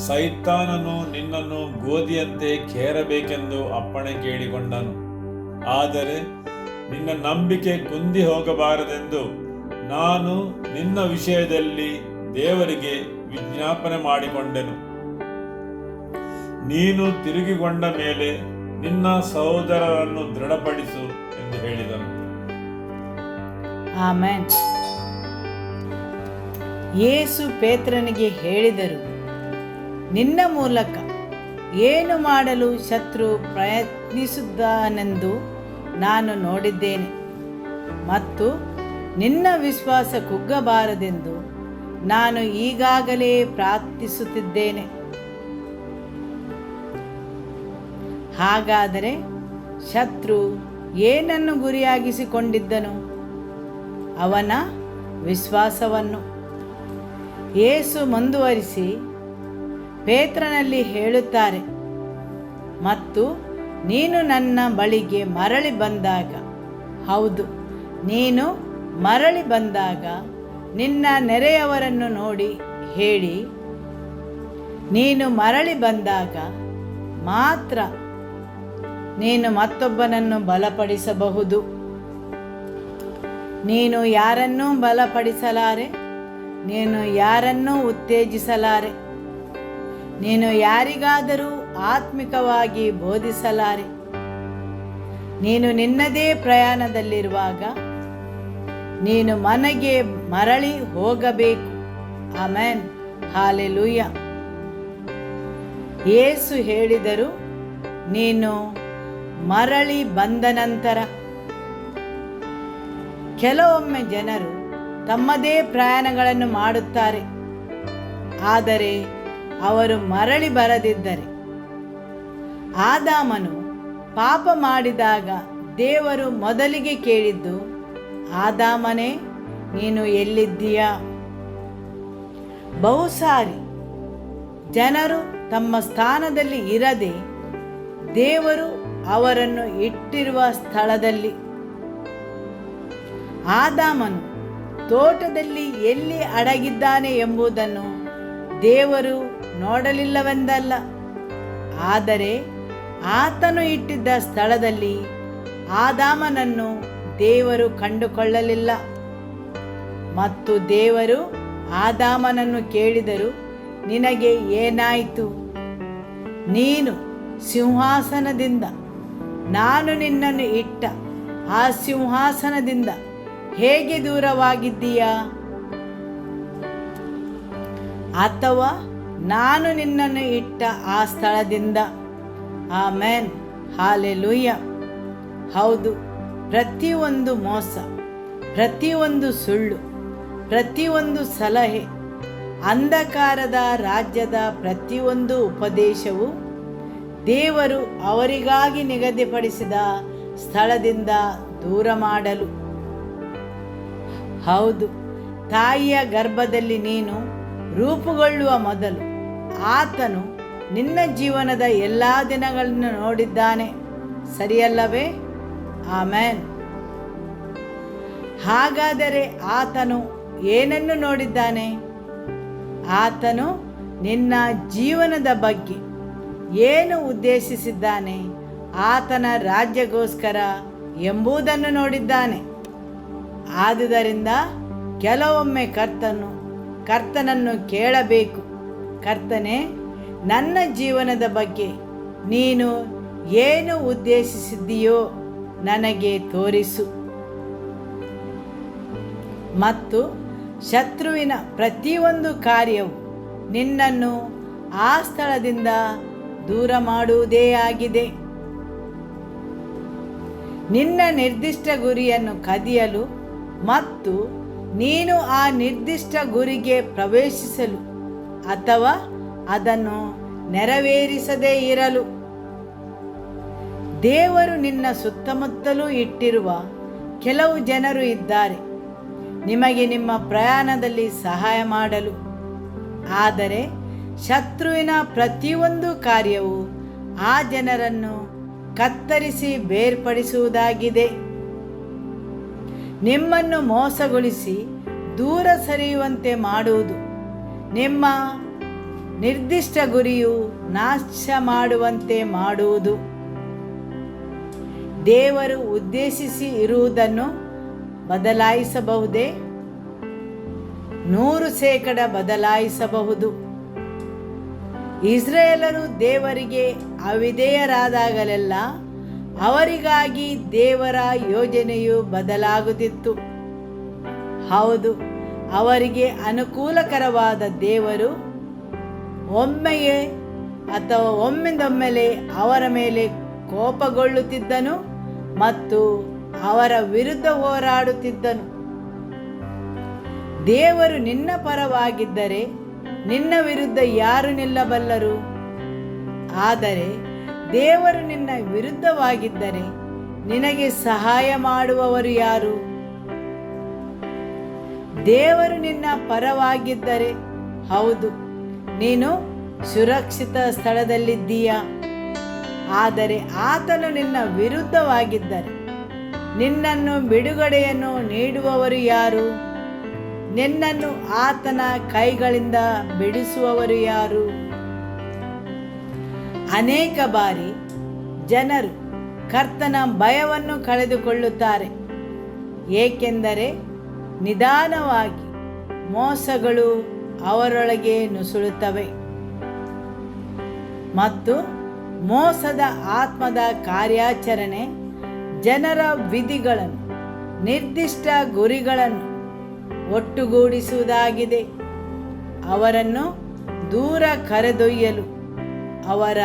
ಸೈತಾನನು ನಿನ್ನನ್ನು ಗೋಧಿಯಂತೆ ಕೇರಬೇಕೆಂದು ಅಪ್ಪಣೆ ಕೇಳಿಕೊಂಡನು. ಆದರೆ ನಿನ್ನ ನಂಬಿಕೆ ಕುಂದಿ ಹೋಗಬಾರದೆಂದು ನಾನು ನಿನ್ನ ವಿಷಯದಲ್ಲಿ ದೇವರಿಗೆ ವಿಜ್ಞಾಪನೆ ಮಾಡಿಕೊಂಡೆನು. ನೀನು ತಿರುಗಿಕೊಂಡ ಮೇಲೆ ನಿನ್ನ ಸಹೋದರರನ್ನು ದೃಢಪಡಿಸು ಎಂದು ಹೇಳಿದನು. ಆಮೆನ್. ಯೇಸು ಪೇತ್ರನಿಗೆ ಹೇಳಿದರು, ನಿನ್ನ ಮೂಲಕ ಏನು ಮಾಡಲು ಶತ್ರು ಪ್ರಯತ್ನಿಸುತ್ತಾನೆಂದು ನಾನು ನೋಡಿದ್ದೇನೆ ಮತ್ತು ನಿನ್ನ ವಿಶ್ವಾಸ ಕುಗ್ಗಬಾರದೆಂದು ನಾನು ಈಗಾಗಲೇ ಪ್ರಾರ್ಥಿಸುತ್ತಿದ್ದೇನೆ. ಹಾಗಾದರೆ ಶತ್ರು ಏನನ್ನು ಗುರಿಯಾಗಿಸಿಕೊಂಡಿದ್ದನು? ಅವನ ವಿಶ್ವಾಸವನ್ನು. ಯೇಸು ಮುಂದುವರಿಸಿ ಪೇತ್ರನಲ್ಲಿ ಹೇಳುತ್ತಾರೆ, ಮತ್ತು ನೀನು ನನ್ನ ಬಳಿಗೆ ಮರಳಿ ಬಂದಾಗ, ಹೌದು, ನೀನು ಮರಳಿ ಬಂದಾಗ ನಿನ್ನ ನೆರೆಯವರನ್ನು ನೋಡಿ ಹೇಳಿ, ನೀನು ಮರಳಿ ಬಂದಾಗ ಮಾತ್ರ ನೀನು ಮತ್ತೊಬ್ಬನನ್ನು ಬಲಪಡಿಸಬಹುದು. ನೀನು ಯಾರನ್ನೂ ಬಲಪಡಿಸಲಾರೆ, ನೀನು ಯಾರನ್ನೂ ಉತ್ತೇಜಿಸಲಾರೆ, ನೀನು ಯಾರಿಗಾದರೂ ಆತ್ಮಿಕವಾಗಿ ಬೋಧಿಸಲಾರೆ. ನೀನು ನಿನ್ನದೇ ಪ್ರಯಾಣದಲ್ಲಿರುವಾಗ ನೀನು ಮನೆಗೆ ಮರಳಿ ಹೋಗಬೇಕು. ಆಮೆನ್. ಹಾಲೆಲೂಯ. ಯೇಸು ಹೇಳಿದರು, ನೀನು ಮರಳಿ ಬಂದ ನಂತರ. ಕೆಲವೊಮ್ಮೆ ಜನರು ತಮ್ಮದೇ ಪ್ರಯಾಣಗಳನ್ನು ಮಾಡುತ್ತಾರೆ, ಆದರೆ ಅವರು ಮರಳಿ ಬರದಿದ್ದರೆ. ಆದಾಮನು ಪಾಪ ಮಾಡಿದಾಗ ದೇವರು ಮೊದಲಿಗೆ ಕೇಳಿದ್ದು, ಆದಾಮನೇ, ನೀನು ಎಲ್ಲಿದ್ದೀಯಾ? ಬಹುಸಾರಿ ಜನರು ತಮ್ಮ ಸ್ಥಾನದಲ್ಲಿ ಇರದೆ ದೇವರು ಅವರನ್ನು ಇಟ್ಟಿರುವ ಸ್ಥಳದಲ್ಲಿ. ಆದಾಮನು ತೋಟದಲ್ಲಿ ಎಲ್ಲಿ ಅಡಗಿದ್ದಾನೆ ಎಂಬುದನ್ನು ದೇವರು ನೋಡಲಿಲ್ಲವೆಂದಲ್ಲ, ಆದರೆ ಆತನು ಇಟ್ಟಿದ್ದ ಸ್ಥಳದಲ್ಲಿ ಆದಾಮನನ್ನು ದೇವರು ಕಂಡುಕೊಳ್ಳಲಿಲ್ಲ. ಮತ್ತು ದೇವರು ಆದಾಮನನ್ನು ಕೇಳಿದರು, ನಿನಗೆ ಏನಾಯಿತು? ನೀನು ಸಿಂಹಾಸನದಿಂದ, ನಾನು ನಿನ್ನನ್ನು ಇಟ್ಟ ಆ ಸಿಂಹಾಸನದಿಂದ ಹೇಗೆ ದೂರವಾಗಿದ್ದೀಯಾ? ಅಥವಾ ನಾನು ನಿನ್ನನ್ನು ಇಟ್ಟ ಆ ಸ್ಥಳದಿಂದ? Amen, hallelujah. ಹೌದು, ಪ್ರತಿಯೊಂದು ಮೋಸ, ಪ್ರತಿಯೊಂದು ಸುಳ್ಳು, ಪ್ರತಿಯೊಂದು ಸಲಹೆ, ಅಂಧಕಾರದ ರಾಜ್ಯದ ಪ್ರತಿಯೊಂದು ಉಪದೇಶವು ದೇವರು ಅವರಿಗಾಗಿ ನಿಗದಿಪಡಿಸಿದ ಸ್ಥಳದಿಂದ ದೂರ ಮಾಡಲು. ಹೌದು, ತಾಯಿಯ ಗರ್ಭದಲ್ಲಿ ನೀನು ರೂಪುಗೊಳ್ಳುವ ಮೊದಲು ಆತನು ನಿನ್ನ ಜೀವನದ ಎಲ್ಲ ದಿನಗಳನ್ನು ನೋಡಿದ್ದಾನೆ, ಸರಿಯಲ್ಲವೇ? ಆಮೆನ್. ಹಾಗಾದರೆ ಆತನು ಏನನ್ನು ನೋಡಿದ್ದಾನೆ? ಆತನು ನಿನ್ನ ಜೀವನದ ಬಗ್ಗೆ ಏನು ಉದ್ದೇಶಿಸಿದ್ದಾನೆ, ಆತನ ರಾಜ್ಯಕ್ಕೋಸ್ಕರ ಎಂಬುದನ್ನು ನೋಡಿದ್ದಾನೆ. ಆದುದರಿಂದ ಕೆಲವೊಮ್ಮೆ ಕರ್ತನನ್ನು ಕೇಳಬೇಕು. ಕರ್ತನೇ, ನನ್ನ ಜೀವನದ ಬಗ್ಗೆ ನೀನು ಏನು ಉದ್ದೇಶಿಸಿದ್ದೀಯೋ ನನಗೆ ತೋರಿಸು. ಮತ್ತು ಶತ್ರುವಿನ ಪ್ರತಿಯೊಂದು ಕಾರ್ಯವು ನಿನ್ನನ್ನು ಆ ಸ್ಥಳದಿಂದ ದೂರ ಮಾಡುವುದೇ ಆಗಿದೆ. ನಿನ್ನ ನಿರ್ದಿಷ್ಟ ಗುರಿಯನ್ನು ಕದಿಯಲು ಮತ್ತು ನೀನು ಆ ನಿರ್ದಿಷ್ಟ ಗುರಿಗೆ ಪ್ರವೇಶಿಸಲು ಅಥವಾ ಅದನ್ನು ನೆರವೇರಿಸದೇ ಇರಲು. ದೇವರು ನಿನ್ನ ಸುತ್ತಮುತ್ತಲೂ ಇಟ್ಟಿರುವ ಕೆಲವು ಜನರು ಇದ್ದಾರೆ ನಿಮಗೆ ನಿಮ್ಮ ಪ್ರಯಾಣದಲ್ಲಿ ಸಹಾಯ ಮಾಡಲು. ಆದರೆ ಶತ್ರುವಿನ ಪ್ರತಿಯೊಂದು ಕಾರ್ಯವು ಆ ಜನರನ್ನು ಕತ್ತರಿಸಿ ಬೇರ್ಪಡಿಸುವುದಾಗಿದೆ. ನಿಮ್ಮನ್ನು ಮೋಸಗೊಳಿಸಿ ದೂರ ಸರಿಯುವಂತೆ ಮಾಡುವುದು. ನಿಮ್ಮ ನಿರ್ದಿಷ್ಟ ಗುರಿಯು ನಾಶ ಮಾಡುವಂತೆ ಮಾಡುವುದು. ದೇವರು ಉದ್ದೇಶಿಸಿ ಇರುವುದನ್ನು ಬದಲಾಯಿಸಬಹುದೇ? 100% ಬದಲಾಯಿಸಬಹುದು. ಇಸ್ರಾಯೇಲರು ದೇವರಿಗೆ ಅವಿಧೇಯರಾದಾಗಲೆಲ್ಲ ಅವರಿಗಾಗಿ ದೇವರ ಯೋಜನೆಯು ಬದಲಾಗುತ್ತಿತ್ತು. ಹೌದು, ಅವರಿಗೆ ಅನುಕೂಲಕರವಾದ ದೇವರು ಒಮ್ಮೆಯೇ ಅಥವಾ ಒಮ್ಮಿಂದೊಮ್ಮೆಲೆ ಅವರ ಮೇಲೆ ಕೋಪಗೊಳ್ಳುತ್ತಿದ್ದನು ಮತ್ತು ಅವರ ವಿರುದ್ಧ ಹೋರಾಡುತ್ತಿದ್ದನು. ದೇವರು ನಿನ್ನ ಪರವಾಗಿದ್ದರೆ ನಿನ್ನ ವಿರುದ್ಧ ಯಾರು ನಿಲ್ಲಬಲ್ಲರು? ಆದರೆ ದೇವರು ನಿನ್ನ ವಿರುದ್ಧವಾಗಿದ್ದರೆ ನಿನಗೆ ಸಹಾಯ ಮಾಡುವವರು ಯಾರು? ದೇವರು ನಿನ್ನ ಪರವಾಗಿದ್ದರೆ, ಹೌದು, ನೀನು ಸುರಕ್ಷಿತ ಸ್ಥಳದಲ್ಲಿದ್ದೀಯ. ಆದರೆ ಆತನು ನಿನ್ನ ವಿರುದ್ಧವಾಗಿದ್ದರೆ ನಿನ್ನನ್ನು ಬಿಡುಗಡೆಯನ್ನು ನೀಡುವವರು ಯಾರು? ನಿನ್ನನ್ನು ಆತನ ಕೈಗಳಿಂದ ಬಿಡಿಸುವವರು ಯಾರು? ಅನೇಕ ಬಾರಿ ಜನರು ಕರ್ತನ ಭಯವನ್ನು ಕಳೆದುಕೊಳ್ಳುತ್ತಾರೆ, ಏಕೆಂದರೆ ನಿಧಾನವಾಗಿ ಮೋಸಗಳು ಅವರೊಳಗೆ ನುಸುಳುತ್ತವೆ ಮತ್ತು ಮೋಸದ ಆತ್ಮದ ಕಾರ್ಯಾಚರಣೆ ಜನರ ವಿಧಿಗಳನ್ನು, ನಿರ್ದಿಷ್ಟ ಗುರಿಗಳನ್ನು ಒಟ್ಟುಗೂಡಿಸುವುದಾಗಿದೆ. ಅವರನ್ನು ದೂರ ಕರೆದೊಯ್ಯಲು, ಅವರ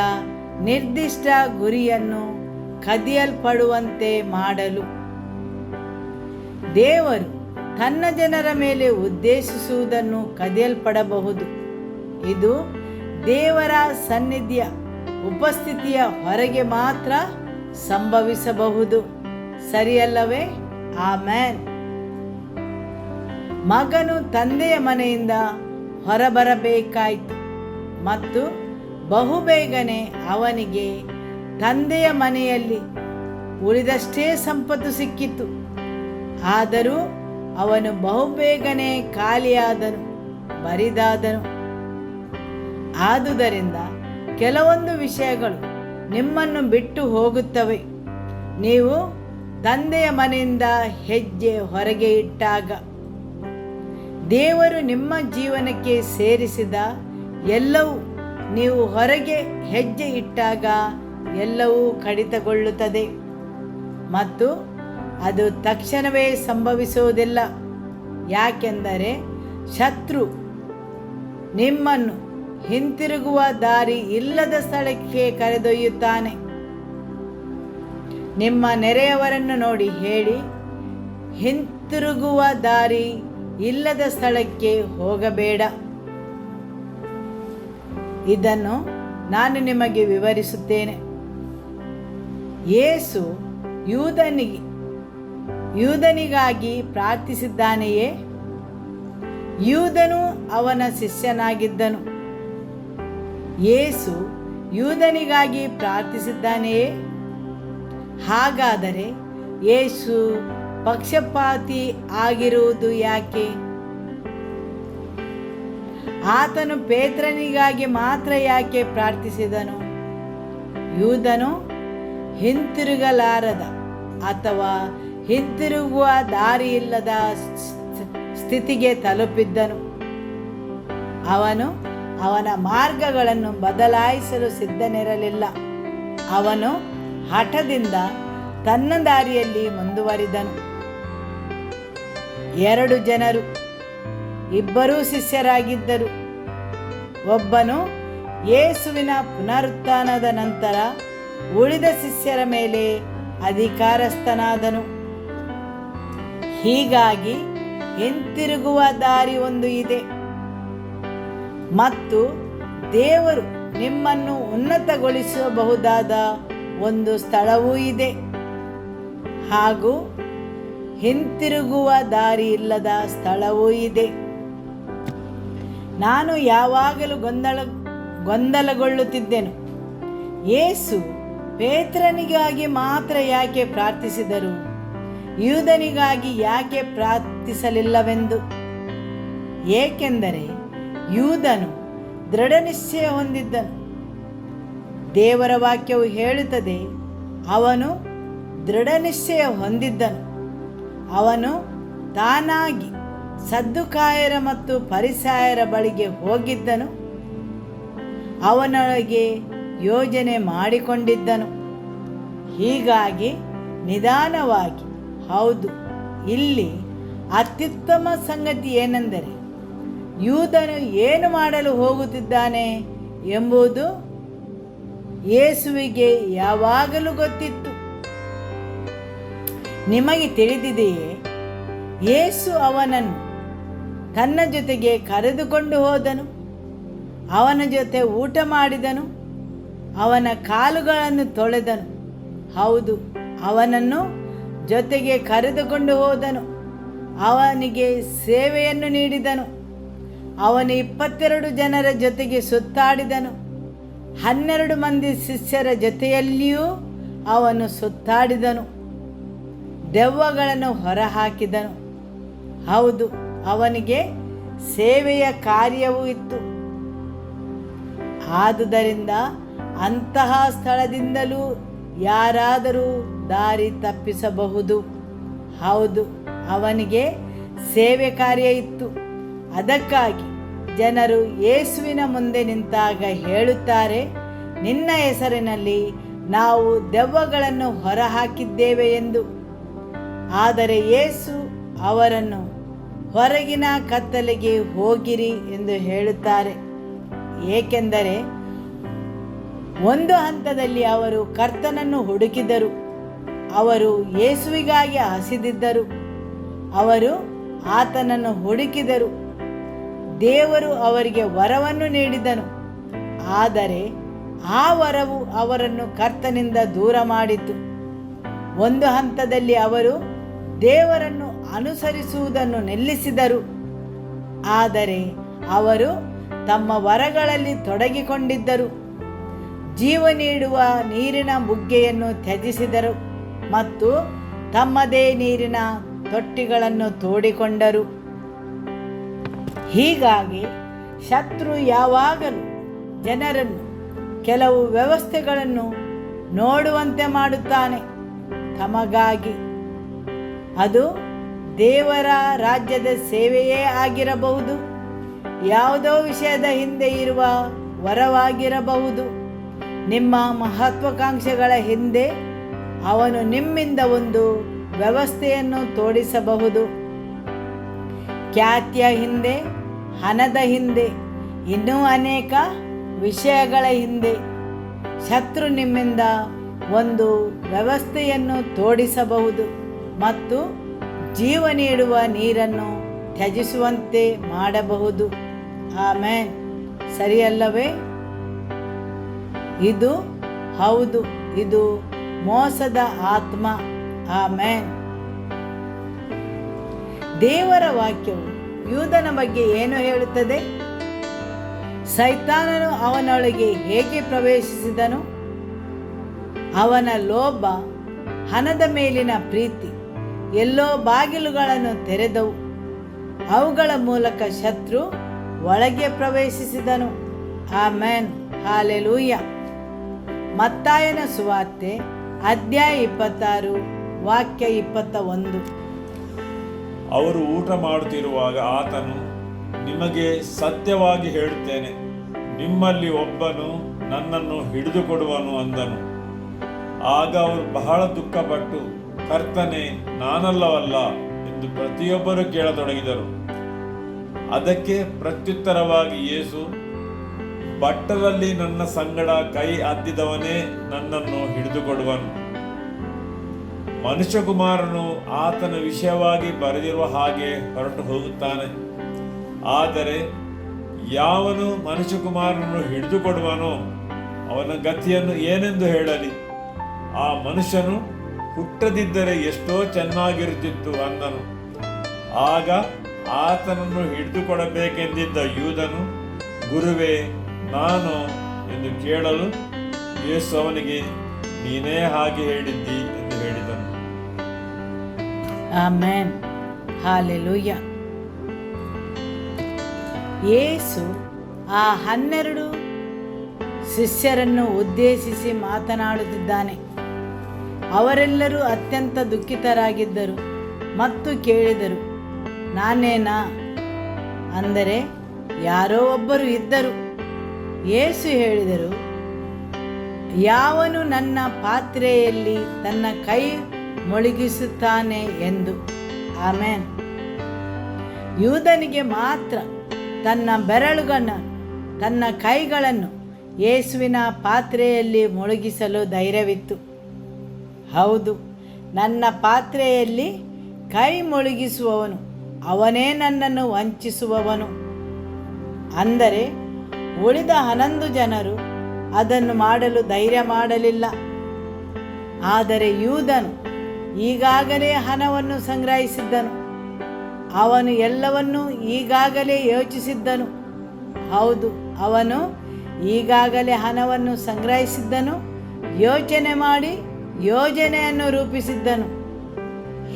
ನಿರ್ದಿಷ್ಟ ಗುರಿಯನ್ನು ಕದಿಯಲ್ಪಡುವಂತೆ ಮಾಡಲು. ದೇವರು ತನ್ನ ಜನರ ಮೇಲೆ ಉದ್ದೇಶಿಸುವುದನ್ನು ಕದಿಯಲ್ಪಡಬಹುದು. ಇದು ದೇವರ ಸನ್ನಿಧಿಯ ಉಪಸ್ಥಿತಿಯ ಹೊರಗೆ ಮಾತ್ರ ಸಂಭವಿಸಬಹುದು, ಸರಿಯಲ್ಲವೇ? ಆಮೆನ್. ಮಗನು ತಂದೆಯ ಮನೆಯಿಂದ ಹೊರಬರಬೇಕಾಯಿತು ಮತ್ತು ಬಹುಬೇಗನೆ ಅವನಿಗೆ ತಂದೆಯ ಮನೆಯಲ್ಲಿ ಉಳಿದಷ್ಟೇ ಸಂಪತ್ತು ಸಿಕ್ಕಿತು. ಆದರೂ ಅವನು ಬಹುಬೇಗನೆ ಖಾಲಿಯಾದನು, ಬರಿದಾದನು. ಆದುದರಿಂದ ಕೆಲವೊಂದು ವಿಷಯಗಳು ನಿಮ್ಮನ್ನು ಬಿಟ್ಟು ಹೋಗುತ್ತವೆ. ನೀವು ತಂದೆಯ ಮನೆಯಿಂದ ಹೆಜ್ಜೆ ಹೊರಗೆ ಇಟ್ಟಾಗ ದೇವರು ನಿಮ್ಮ ಜೀವನಕ್ಕೆ ಸೇರಿಸಿದ ಎಲ್ಲವೂ ನೀವು ಹೊರಗೆ ಹೆಜ್ಜೆ ಇಟ್ಟಾಗ ಎಲ್ಲವೂ ಕಡಿತಗೊಳ್ಳುತ್ತದೆ ಮತ್ತು ಅದು ತಕ್ಷಣವೇ ಸಂಭವಿಸುವುದಿಲ್ಲ. ಯಾಕೆಂದರೆ ಶತ್ರು ನಿಮ್ಮನ್ನು ಹಿಂತಿರುಗುವ ದಾರಿ ಇಲ್ಲದ ಸ್ಥಳಕ್ಕೆ ಕರೆದೊಯ್ಯುತ್ತಾನೆ. ನಿಮ್ಮ ನೆರೆಯವರನ್ನು ನೋಡಿ ಹೇಳಿ, ಹಿಂತಿರುಗುವ ದಾರಿ ಇಲ್ಲದ ಸ್ಥಳಕ್ಕೆ ಹೋಗಬೇಡ. ಇದನ್ನು ನಾನು ನಿಮಗೆ ವಿವರಿಸುತ್ತೇನೆ. ಯೇಸು ಯೂದನಿಗಾಗಿ ಪ್ರಾರ್ಥಿಸಿದ್ದಾನೆಯೇ? ಯೂದನು ಅವನ ಶಿಷ್ಯನಾಗಿದ್ದನು. ಯೇಸು ಯೂದನಿಗಾಗಿ ಪ್ರಾರ್ಥಿಸಿದ್ದಾನೆಯೇ? ಹಾಗಾದರೆ ಯೇಸು ಪಕ್ಷಪಾತಿ ಆಗಿರುವುದು ಯಾಕೆ? ಆತನು ಪೇತ್ರನಿಗಾಗಿ ಮಾತ್ರ ಯಾಕೆ ಪ್ರಾರ್ಥಿಸಿದನು? ಯೂದನು ಹಿಂತಿರುಗಲಾರದ ಅಥವಾ ಹಿಂತಿರುಗುವ ದಾರಿಯಿಲ್ಲದ ಸ್ಥಿತಿಗೆ ತಲುಪಿದ್ದನು. ಅವನು ಅವನ ಮಾರ್ಗಗಳನ್ನು ಬದಲಾಯಿಸಲು ಸಿದ್ಧನಿರಲಿಲ್ಲ. ಅವನು ಹಠದಿಂದ ತನ್ನ ದಾರಿಯಲ್ಲಿ ಮುಂದುವರಿದನು. 2 ಜನರು, ಇಬ್ಬರೂ ಶಿಷ್ಯರಾಗಿದ್ದರು. ಒಬ್ಬನು ಯೇಸುವಿನ ಪುನರುತ್ಥಾನದ ನಂತರ ಉಳಿದ ಶಿಷ್ಯರ ಮೇಲೆ ಅಧಿಕಾರಸ್ಥನಾದನು. ಹೀಗಾಗಿ ಹಿಂತಿರುಗುವ ದಾರಿ ಒಂದು ಇದೆ ಮತ್ತು ದೇವರು ನಿಮ್ಮನ್ನು ಉನ್ನತಗೊಳಿಸಬಹುದಾದ ಒಂದು ಸ್ಥಳವೂ ಇದೆ. ಹಾಗೂ ಹಿಂತಿರುಗುವ ದಾರಿ ಇಲ್ಲದ ಸ್ಥಳವೂ ಇದೆ. ನಾನು ಯಾವಾಗಲೂ ಗೊಂದಲಗೊಳ್ಳುತ್ತಿದ್ದೆನು. ಯೇಸು ಪೇತ್ರನಿಗಾಗಿ ಮಾತ್ರ ಯಾಕೆ ಪ್ರಾರ್ಥಿಸಿದರು, ಯೂದನಿಗಾಗಿ ಯಾಕೆ ಪ್ರಾರ್ಥಿಸಲಿಲ್ಲವೆಂದು? ಏಕೆಂದರೆ ಯೂದನು ದೃಢನಿಶ್ಚಯ ಹೊಂದಿದ್ದನು. ದೇವರ ವಾಕ್ಯವು ಹೇಳುತ್ತದೆ, ಅವನು ದೃಢನಿಶ್ಚಯ ಹೊಂದಿದ್ದನು. ಅವನು ತಾನಾಗಿ ಸದ್ದುಕಾಯರ ಮತ್ತು ಫರಿಸಾಯರ ಬಳಿಗೆ ಹೋಗಿದ್ದನು. ಅವನೊಳಗೆ ಯೋಜನೆ ಮಾಡಿಕೊಂಡಿದ್ದನು. ಹೀಗಾಗಿ ನಿಧಾನವಾಗಿ, ಹೌದು, ಇಲ್ಲಿ ಅತ್ಯುತ್ತಮ ಸಂಗತಿ ಏನೆಂದರೆ ಯೂದನು ಏನು ಮಾಡಲು ಹೋಗುತ್ತಿದ್ದಾನೆ ಎಂಬುದು ಯೇಸುವಿಗೆ ಯಾವಾಗಲೂ ಗೊತ್ತಿತ್ತು. ನಿಮಗೆ ತಿಳಿದಿದೆಯೇ? ಯೇಸು ಅವನನ್ನು ತನ್ನ ಜೊತೆಗೆ ಕರೆದುಕೊಂಡು ಹೋದನು. ಅವನ ಜೊತೆ ಊಟ ಮಾಡಿದನು. ಅವನ ಕಾಲುಗಳನ್ನು ತೊಳೆದನು. ಹೌದು, ಅವನನ್ನು ಜೊತೆಗೆ ಕರೆದುಕೊಂಡು ಹೋದನು. ಅವನಿಗೆ ಸೇವೆಯನ್ನು ನೀಡಿದನು. ಅವನು 22 ಜನರ ಜೊತೆಗೆ ಸುತ್ತಾಡಿದನು. 12 ಮಂದಿ ಶಿಷ್ಯರ ಜೊತೆಯಲ್ಲಿಯೂ ಅವನು ಸುತ್ತಾಡಿದನು. ದೆವ್ವಗಳನ್ನು ಹೊರಹಾಕಿದನು. ಹೌದು, ಅವನಿಗೆ ಸೇವೆಯ ಕಾರ್ಯವೂ ಇತ್ತು. ಆದುದರಿಂದ ಅಂತಹ ಸ್ಥಳದಿಂದಲೂ ಯಾರಾದರೂ ದಾರಿ ತಪ್ಪಿಸಬಹುದು. ಹೌದು, ಅವನಿಗೆ ಸೇವೆ ಕಾರ್ಯ ಇತ್ತು. ಅದಕ್ಕಾಗಿ ಜನರು ಯೇಸುವಿನ ಮುಂದೆ ನಿಂತಾಗ ಹೇಳುತ್ತಾರೆ, ನಿನ್ನ ಹೆಸರಿನಲ್ಲಿ ನಾವು ದೆವ್ವಗಳನ್ನು ಹೊರಹಾಕಿದ್ದೇವೆ ಎಂದು. ಆದರೆ ಯೇಸು ಅವರನ್ನು ಹೊರಗಿನ ಕತ್ತಲೆಗೆ ಹೋಗಿರಿ ಎಂದು ಹೇಳುತ್ತಾರೆ. ಏಕೆಂದರೆ ಒಂದು ಹಂತದಲ್ಲಿ ಅವರು ಕರ್ತನನ್ನು ಹುಡುಕಿದರು. ಅವರು ಯೇಸುವಿಗಾಗಿ ಹಸಿದಿದ್ದರು. ಅವರು ಆತನನ್ನು ಹುಡುಕಿದರು. ದೇವರು ಅವರಿಗೆ ವರವನ್ನು ನೀಡಿದನು. ಆದರೆ ಆ ವರವು ಅವರನ್ನು ಕರ್ತನಿಂದ ದೂರ ಮಾಡಿತು. ಒಂದು ಹಂತದಲ್ಲಿ ಅವರು ದೇವರನ್ನು ಅನುಸರಿಸುವುದನ್ನು ನಿಲ್ಲಿಸಿದರು. ಆದರೆ ಅವರು ತಮ್ಮ ವರಗಳಲ್ಲಿ ತೊಡಗಿಕೊಂಡಿದ್ದರು. ಜೀವ ನೀಡುವ ನೀರಿನ ಬುಗ್ಗೆಯನ್ನು ತ್ಯಜಿಸಿದರು ಮತ್ತು ತಮ್ಮದೇ ನೀರಿನ ತೊಟ್ಟಿಗಳನ್ನು ತೋಡಿಕೊಂಡರು. ಹೀಗಾಗಿ ಶತ್ರು ಯಾವಾಗಲೂ ಜನರನ್ನು ಕೆಲವು ವ್ಯವಸ್ಥೆಗಳನ್ನು ನೋಡುವಂತೆ ಮಾಡುತ್ತಾನೆ ತಮಗಾಗಿ. ಅದು ದೇವರ ರಾಜ್ಯದ ಸೇವೆಯೇ ಆಗಿರಬಹುದು, ಯಾವುದೋ ವಿಷಯದ ಹಿಂದೆ ಇರುವ ವರವಾಗಿರಬಹುದು. ನಿಮ್ಮ ಮಹತ್ವಾಕಾಂಕ್ಷೆಗಳ ಹಿಂದೆ ಅವನು ನಿಮ್ಮಿಂದ ಒಂದು ವ್ಯವಸ್ಥೆಯನ್ನು ತೋಡಿಸಬಹುದು. ಖ್ಯಾತಿಯ ಹಿಂದೆ, ಹಣದ ಹಿಂದೆ, ಇನ್ನೂ ಅನೇಕ ವಿಷಯಗಳ ಹಿಂದೆ ಶತ್ರು ನಿಮ್ಮಿಂದ ಒಂದು ವ್ಯವಸ್ಥೆಯನ್ನು ತೋಡಿಸಬಹುದು ಮತ್ತು ಜೀವ ನೀಡುವ ನೀರನ್ನು ತ್ಯಜಿಸುವಂತೆ ಮಾಡಬಹುದು. ಆಮೇನ್. ಸರಿಯಲ್ಲವೇ? ಹೌದು, ಇದು ಮೋಸದ ಆತ್ಮ. ಆಮೇನ್. ದೇವರ ವಾಕ್ಯವು ಯೂದನ ಬಗ್ಗೆ ಏನು ಹೇಳುತ್ತದೆ? ಸೈತಾನನು ಅವನೊಳಗೆ ಹೇಗೆ ಪ್ರವೇಶಿಸಿದನು? ಅವನ ಲೋಭ, ಹಣದ ಮೇಲಿನ ಪ್ರೀತಿ ಎಲ್ಲೋ ಬಾಗಿಲುಗಳನ್ನು ತೆರೆದವು. ಅವುಗಳ ಮೂಲಕ ಶತ್ರು ಒಳಗೆ ಪ್ರವೇಶಿಸಿದನು. ಆಮೇನ್. ಹಾಲೆಲೂಯ. ಮತ್ತಾಯನ ಸುವಾರ್ತೆ ಅಧ್ಯಾಯ 26 ವಾಕ್ಯ 21. ಅವರು ಊಟ ಮಾಡುತ್ತಿರುವಾಗ ಆತನು, ನಿಮಗೆ ಸತ್ಯವಾಗಿ ಹೇಳುತ್ತೇನೆ, ನಿಮ್ಮಲ್ಲಿ ಒಬ್ಬನು ನನ್ನನ್ನು ಹಿಡಿದುಕೊಡುವನು ಅಂದನು. ಆಗ ಅವರು ಬಹಳ ದುಃಖಪಟ್ಟು, ಕರ್ತನೇ, ನಾನಲ್ಲವಲ್ಲ ಎಂದು ಪ್ರತಿಯೊಬ್ಬರು ಕೇಳತೊಡಗಿದರು. ಅದಕ್ಕೆ ಪ್ರತ್ಯುತ್ತರವಾಗಿ ಯೇಸು, ಬಟ್ಟಲಲ್ಲಿ ನನ್ನ ಸಂಗಡ ಕೈ ಅದ್ದಿದವನೇ ನನ್ನನ್ನು ಹಿಡಿದುಕೊಡುವನು. ಮನುಷ್ಯಕುಮಾರನು ಆತನ ವಿಷಯವಾಗಿ ಬರೆದಿರುವ ಹಾಗೆ ಹೊರಟು ಹೋಗುತ್ತಾನೆ. ಆದರೆ ಯಾವನು ಮನುಷ್ಯಕುಮಾರನನ್ನು ಹಿಡಿದುಕೊಡುವನೋ ಅವನ ಗತಿಯನ್ನು ಏನೆಂದು ಹೇಳಲಿ? ಆ ಮನುಷ್ಯನು ಹುಟ್ಟದಿದ್ದರೆ ಎಷ್ಟೋ ಚೆನ್ನಾಗಿರುತ್ತಿತ್ತು ಅಂದನು. ಆಗ ಆತನನ್ನು ಹಿಡಿದುಕೊಡಬೇಕೆಂದಿದ್ದ ಯೂದನು, ಗುರುವೇ, ನಾನು ಎಂದು ಕೇಳಲು ಯೇಸು ಅವನಿಗೆ, ನೀನೇ ಹಾಗೆ ಹೇಳಿದ್ದಿ ಎಂದು ಹೇಳಿದನು. ಆಮೆನ್. ಹಾಲೆಲೂಯ. ಯೇಸು ಆ 12 ಶಿಷ್ಯರನ್ನು ಉದ್ದೇಶಿಸಿ ಮಾತನಾಡುತ್ತಿದ್ದಾನೆ. ಅವರೆಲ್ಲರೂ ಅತ್ಯಂತ ದುಃಖಿತರಾಗಿದ್ದರು ಮತ್ತು ಕೇಳಿದರು, ನಾನೇನಾ? ಅಂದರೆ ಯಾರೋ ಒಬ್ಬರು ಇದ್ದರು. ಯೇಸು ಹೇಳಿದರು, ಯಾವನು ನನ್ನ ಪಾತ್ರೆಯಲ್ಲಿ ತನ್ನ ಕೈ ಮುಳುಗಿಸುತ್ತಾನೆ ಎಂದು. ಆಮೇನ್. ಯೂದನಿಗೆ ಮಾತ್ರ ತನ್ನ ಬೆರಳುಗಳನ್ನು, ತನ್ನ ಕೈಗಳನ್ನು ಯೇಸುವಿನ ಪಾತ್ರೆಯಲ್ಲಿ ಮುಳುಗಿಸಲು ಧೈರ್ಯವಿತ್ತು. ಹೌದು, ನನ್ನ ಪಾತ್ರೆಯಲ್ಲಿ ಕೈ ಮುಳುಗಿಸುವವನು ಅವನೇ ನನ್ನನ್ನು ವಂಚಿಸುವವನು. ಅಂದರೆ ಉಳಿದ 11 ಜನರು ಅದನ್ನು ಮಾಡಲು ಧೈರ್ಯ ಮಾಡಲಿಲ್ಲ. ಆದರೆ ಯೂದನು ಈಗಾಗಲೇ ಹಣವನ್ನು ಸಂಗ್ರಹಿಸಿದ್ದನು. ಅವನು ಎಲ್ಲವನ್ನೂ ಈಗಾಗಲೇ ಯೋಚಿಸಿದ್ದನು. ಹೌದು, ಅವನು ಈಗಾಗಲೇ ಹಣವನ್ನು ಸಂಗ್ರಹಿಸಿದ್ದನು, ಯೋಚನೆ ಮಾಡಿ ಯೋಜನೆಯನ್ನು ರೂಪಿಸಿದ್ದನು.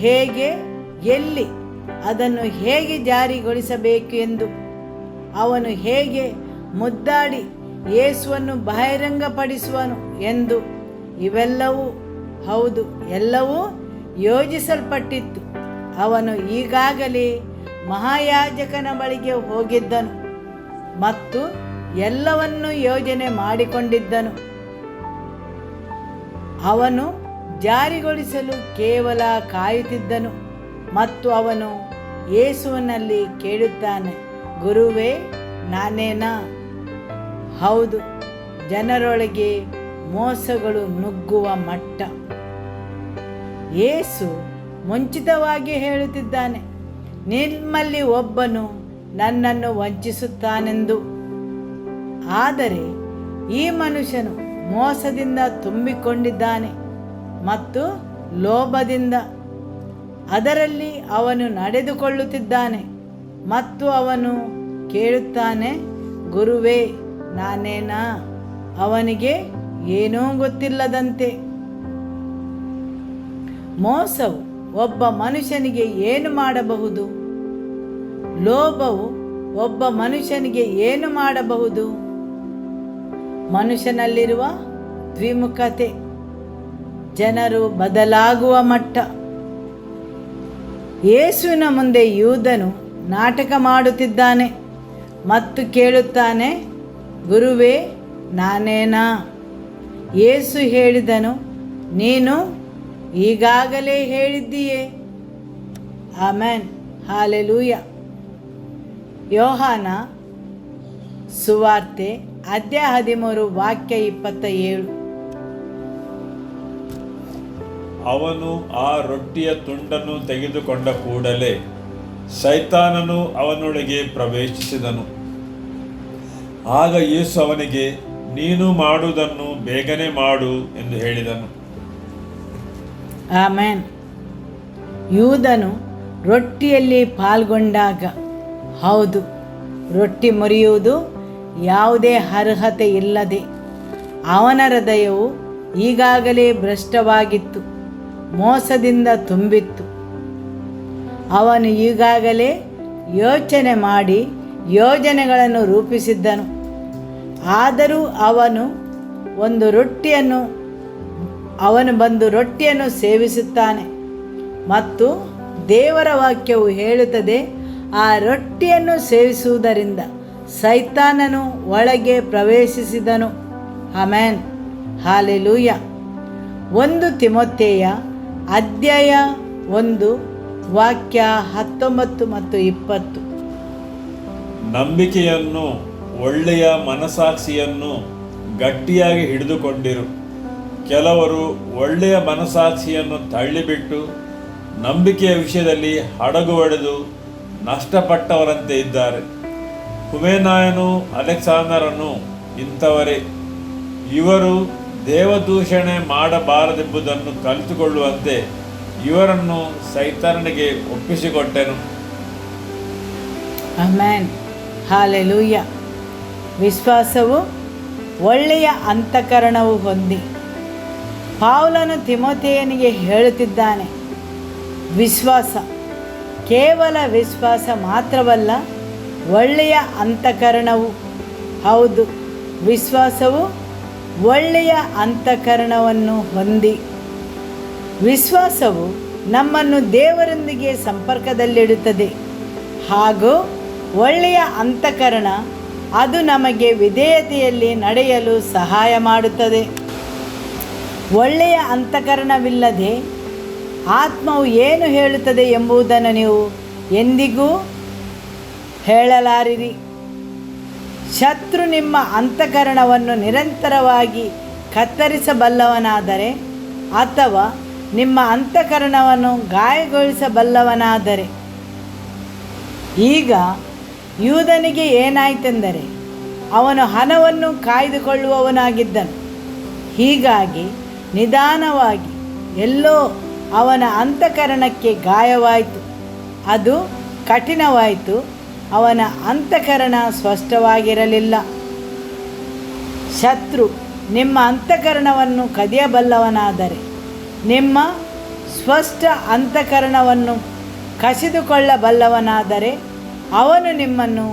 ಹೇಗೆ, ಎಲ್ಲಿ, ಅದನ್ನು ಹೇಗೆ ಜಾರಿಗೊಳಿಸಬೇಕು ಎಂದು. ಅವನು ಹೇಗೆ ಮುದ್ದಾಡಿ ಯೇಸುವನ್ನು ಬಹಿರಂಗಪಡಿಸುವನು ಎಂದು. ಇವೆಲ್ಲವೂ, ಹೌದು, ಎಲ್ಲವೂ ಯೋಜಿಸಲ್ಪಟ್ಟಿತ್ತು. ಅವನು ಈಗಾಗಲೇ ಮಹಾಯಾಜಕನ ಬಳಿಗೆ ಹೋಗಿದ್ದನು ಮತ್ತು ಎಲ್ಲವನ್ನೂ ಯೋಜನೆ ಮಾಡಿಕೊಂಡಿದ್ದನು. ಅವನು ಜಾರಿಗೊಳಿಸಲು ಕೇವಲ ಕಾಯುತ್ತಿದ್ದನು ಮತ್ತು ಅವನು ಯೇಸುವಿನಲ್ಲಿ ಕೇಳುತ್ತಾನೆ, ಗುರುವೇ, ನಾನೇನಾ? ಹೌದು, ಜನರೊಳಗೆ ಮೋಸಗಳು ನುಗ್ಗುವ ಮಟ್ಟ. ಯೇಸು ಮುಂಚಿತವಾಗಿ ಹೇಳುತ್ತಿದ್ದಾನೆ, ನಿಮ್ಮಲ್ಲಿ ಒಬ್ಬನು ನನ್ನನ್ನು ವಂಚಿಸುತ್ತಾನೆಂದು. ಆದರೆ ಈ ಮನುಷ್ಯನು ಮೋಸದಿಂದ ತುಂಬಿಕೊಂಡಿದ್ದಾನೆ ಮತ್ತು ಲೋಭದಿಂದ ಅದರಲ್ಲಿ ಅವನು ನಡೆದುಕೊಳ್ಳುತ್ತಿದ್ದಾನೆ ಮತ್ತು ಅವನು ಕೇಳುತ್ತಾನೆ, ಗುರುವೇ, ನಾನೇನಾ? ಅವನಿಗೆ ಏನೂ ಗೊತ್ತಿಲ್ಲದಂತೆ. ಮೋಸವು ಒಬ್ಬ ಮನುಷ್ಯನಿಗೆ ಏನು ಮಾಡಬಹುದು? ಲೋಭವು ಒಬ್ಬ ಮನುಷ್ಯನಿಗೆ ಏನು ಮಾಡಬಹುದು? ಮನುಷ್ಯನಲ್ಲಿರುವ ದ್ವಿಮುಖತೆ, ಜನರು ಬದಲಾಗುವ ಮಟ್ಟ. ಯೇಸುವಿನ ಮುಂದೆ ಯೂದನು ನಾಟಕ ಮಾಡುತ್ತಿದ್ದಾನೆ. ಮತ್ತು ಕೇಳುತ್ತಾನೆ, ಗುರುವೇ, ನಾನೇನಾ? ಯೇಸು ಹೇಳಿದನು, ನೀನು ಈಗಾಗಲೇ ಹೇಳಿದ್ದೀಯೇ. ಆಮೆನ್. ಹಾಲೆಲೂಯ. ಯೋಹಾನ ಸುವಾರ್ತೆ ಅಧ್ಯಾಯ 13 ವಾಕ್ಯ 27. ಅವನು ಆ ರೊಟ್ಟಿಯ ತುಂಡನ್ನು ತೆಗೆದುಕೊಂಡ ಕೂಡಲೇ ಸೈತಾನನು ಅವನೊಳಗೆ ಪ್ರವೇಶಿಸಿದನು. ಆಗ ಯೇಸು ಅವನಿಗೆ, ನೀನು ಮಾಡುವುದನ್ನು ಬೇಗನೆ ಮಾಡು ಎಂದು ಹೇಳಿದನು. ಆಮೆನ್. ಯೂದನು ರೊಟ್ಟಿಯಲ್ಲಿ ಪಾಲ್ಗೊಂಡಾಗ, ಹೌದು, ರೊಟ್ಟಿ ಮುರಿಯುವುದು ಯಾವುದೇ ಅರ್ಹತೆ ಇಲ್ಲದೆ ಅವನ ಹೃದಯವು ಈಗಾಗಲೇ ಭ್ರಷ್ಟವಾಗಿತ್ತು, ಮೋಸದಿಂದ ತುಂಬಿತ್ತು. ಅವನು ಈಗಾಗಲೇ ಯೋಚನೆ ಮಾಡಿ ಯೋಜನೆಗಳನ್ನು ರೂಪಿಸಿದ್ದನು. ಆದರೂ ಅವನು ಬಂದು ರೊಟ್ಟಿಯನ್ನು ಸೇವಿಸುತ್ತಾನೆ ಮತ್ತು ದೇವರ ವಾಕ್ಯವು ಹೇಳುತ್ತದೆ, ಆ ರೊಟ್ಟಿಯನ್ನು ಸೇವಿಸುವುದರಿಂದ ಸೈತಾನನು ಒಳಗೆ ಪ್ರವೇಶಿಸಿದನು. ಆಮೆನ್. ಹಾಲೆಲೂಯ. 1 ತಿಮೊಥೆಯ ಅಧ್ಯಾಯ 1 ವಾಕ್ಯ 19 ಮತ್ತು 20. ನಂಬಿಕೆಯನ್ನು, ಒಳ್ಳೆಯ ಮನಸಾಕ್ಷಿಯನ್ನು ಗಟ್ಟಿಯಾಗಿ ಹಿಡಿದುಕೊಂಡಿರು. ಕೆಲವರು ಒಳ್ಳೆಯ ಮನಸಾಕ್ಷಿಯನ್ನು ತಳ್ಳಿಬಿಟ್ಟು ನಂಬಿಕೆಯ ವಿಷಯದಲ್ಲಿ ಹಡಗು ಹೊಡೆದು ನಷ್ಟಪಟ್ಟವರಂತೆ ಇದ್ದಾರೆ. ಹುಮೆನಾಯನು, ಅಲೆಕ್ಸಾಂದರನು ಇಂಥವರೇ. ಇವರು ದೇವದೂಷಣೆ ಮಾಡಬಾರದೆಂಬುದನ್ನು ಕಲಿತುಕೊಳ್ಳುವಂತೆ ಇವರನ್ನು ಸೈತಾನನಿಗೆ ಒಪ್ಪಿಸಿಕೊಟ್ಟೆನು. ಆಮೆನ್. ಹಾಲೆಲೂಯ. ವಿಶ್ವಾಸವು ಒಳ್ಳೆಯ ಅಂತಃಕರಣವು ಹೊಂದಿ. ಪೌಲನು ತಿಮೊಥೆಯನಿಗೆ ಹೇಳುತ್ತಿದ್ದಾನೆ, ವಿಶ್ವಾಸ ಕೇವಲ ವಿಶ್ವಾಸ ಮಾತ್ರವಲ್ಲ, ಒಳ್ಳೆಯ ಅಂತಃಕರಣವು. ಹೌದು, ವಿಶ್ವಾಸವು ಒಳ್ಳೆಯ ಅಂತಃಕರಣವನ್ನು ಹೊಂದಿ. ವಿಶ್ವಾಸವು ನಮ್ಮನ್ನು ದೇವರೊಂದಿಗೆ ಸಂಪರ್ಕದಲ್ಲಿಡುತ್ತದೆ. ಹಾಗೂ ಒಳ್ಳೆಯ ಅಂತಃಕರಣ ಅದು ನಮಗೆ ವಿಧೇಯತೆಯಲ್ಲಿ ನಡೆಯಲು ಸಹಾಯ ಮಾಡುತ್ತದೆ. ಒಳ್ಳೆಯ ಅಂತಃಕರಣವಿಲ್ಲದೆ ಆತ್ಮವು ಏನು ಹೇಳುತ್ತದೆ ಎಂಬುದನ್ನು ನೀವು ಎಂದಿಗೂ ಹೇಳಲಾರಿರಿ. ಶತ್ರು ನಿಮ್ಮ ಅಂತಃಕರಣವನ್ನು ನಿರಂತರವಾಗಿ ಕತ್ತರಿಸಬಲ್ಲವನಾದರೆ ಅಥವಾ ನಿಮ್ಮ ಅಂತಃಕರಣವನ್ನು ಗಾಯಗೊಳಿಸಬಲ್ಲವನಾದರೆ, ಈಗ ಯೂದನಿಗೆ ಏನಾಯಿತೆಂದರೆ ಅವನು ಹಣವನ್ನು ಕಾಯ್ದುಕೊಳ್ಳುವವನಾಗಿದ್ದನು. ಹೀಗಾಗಿ ನಿಧಾನವಾಗಿ ಎಲ್ಲೋ ಅವನ ಅಂತಃಕರಣಕ್ಕೆ ಗಾಯವಾಯಿತು, ಅದು ಕಠಿಣವಾಯಿತು. ಅವನ ಅಂತಃಕರಣ ಸ್ಪಷ್ಟವಾಗಿರಲಿಲ್ಲ. ಶತ್ರು ನಿಮ್ಮ ಅಂತಃಕರಣವನ್ನು ಕದಿಯಬಲ್ಲವನಾದರೆ, ನಿಮ್ಮ ಸ್ಪಷ್ಟ ಅಂತಃಕರಣವನ್ನು ಕಸಿದುಕೊಳ್ಳಬಲ್ಲವನಾದರೆ ಅವನು ನಿಮ್ಮನ್ನು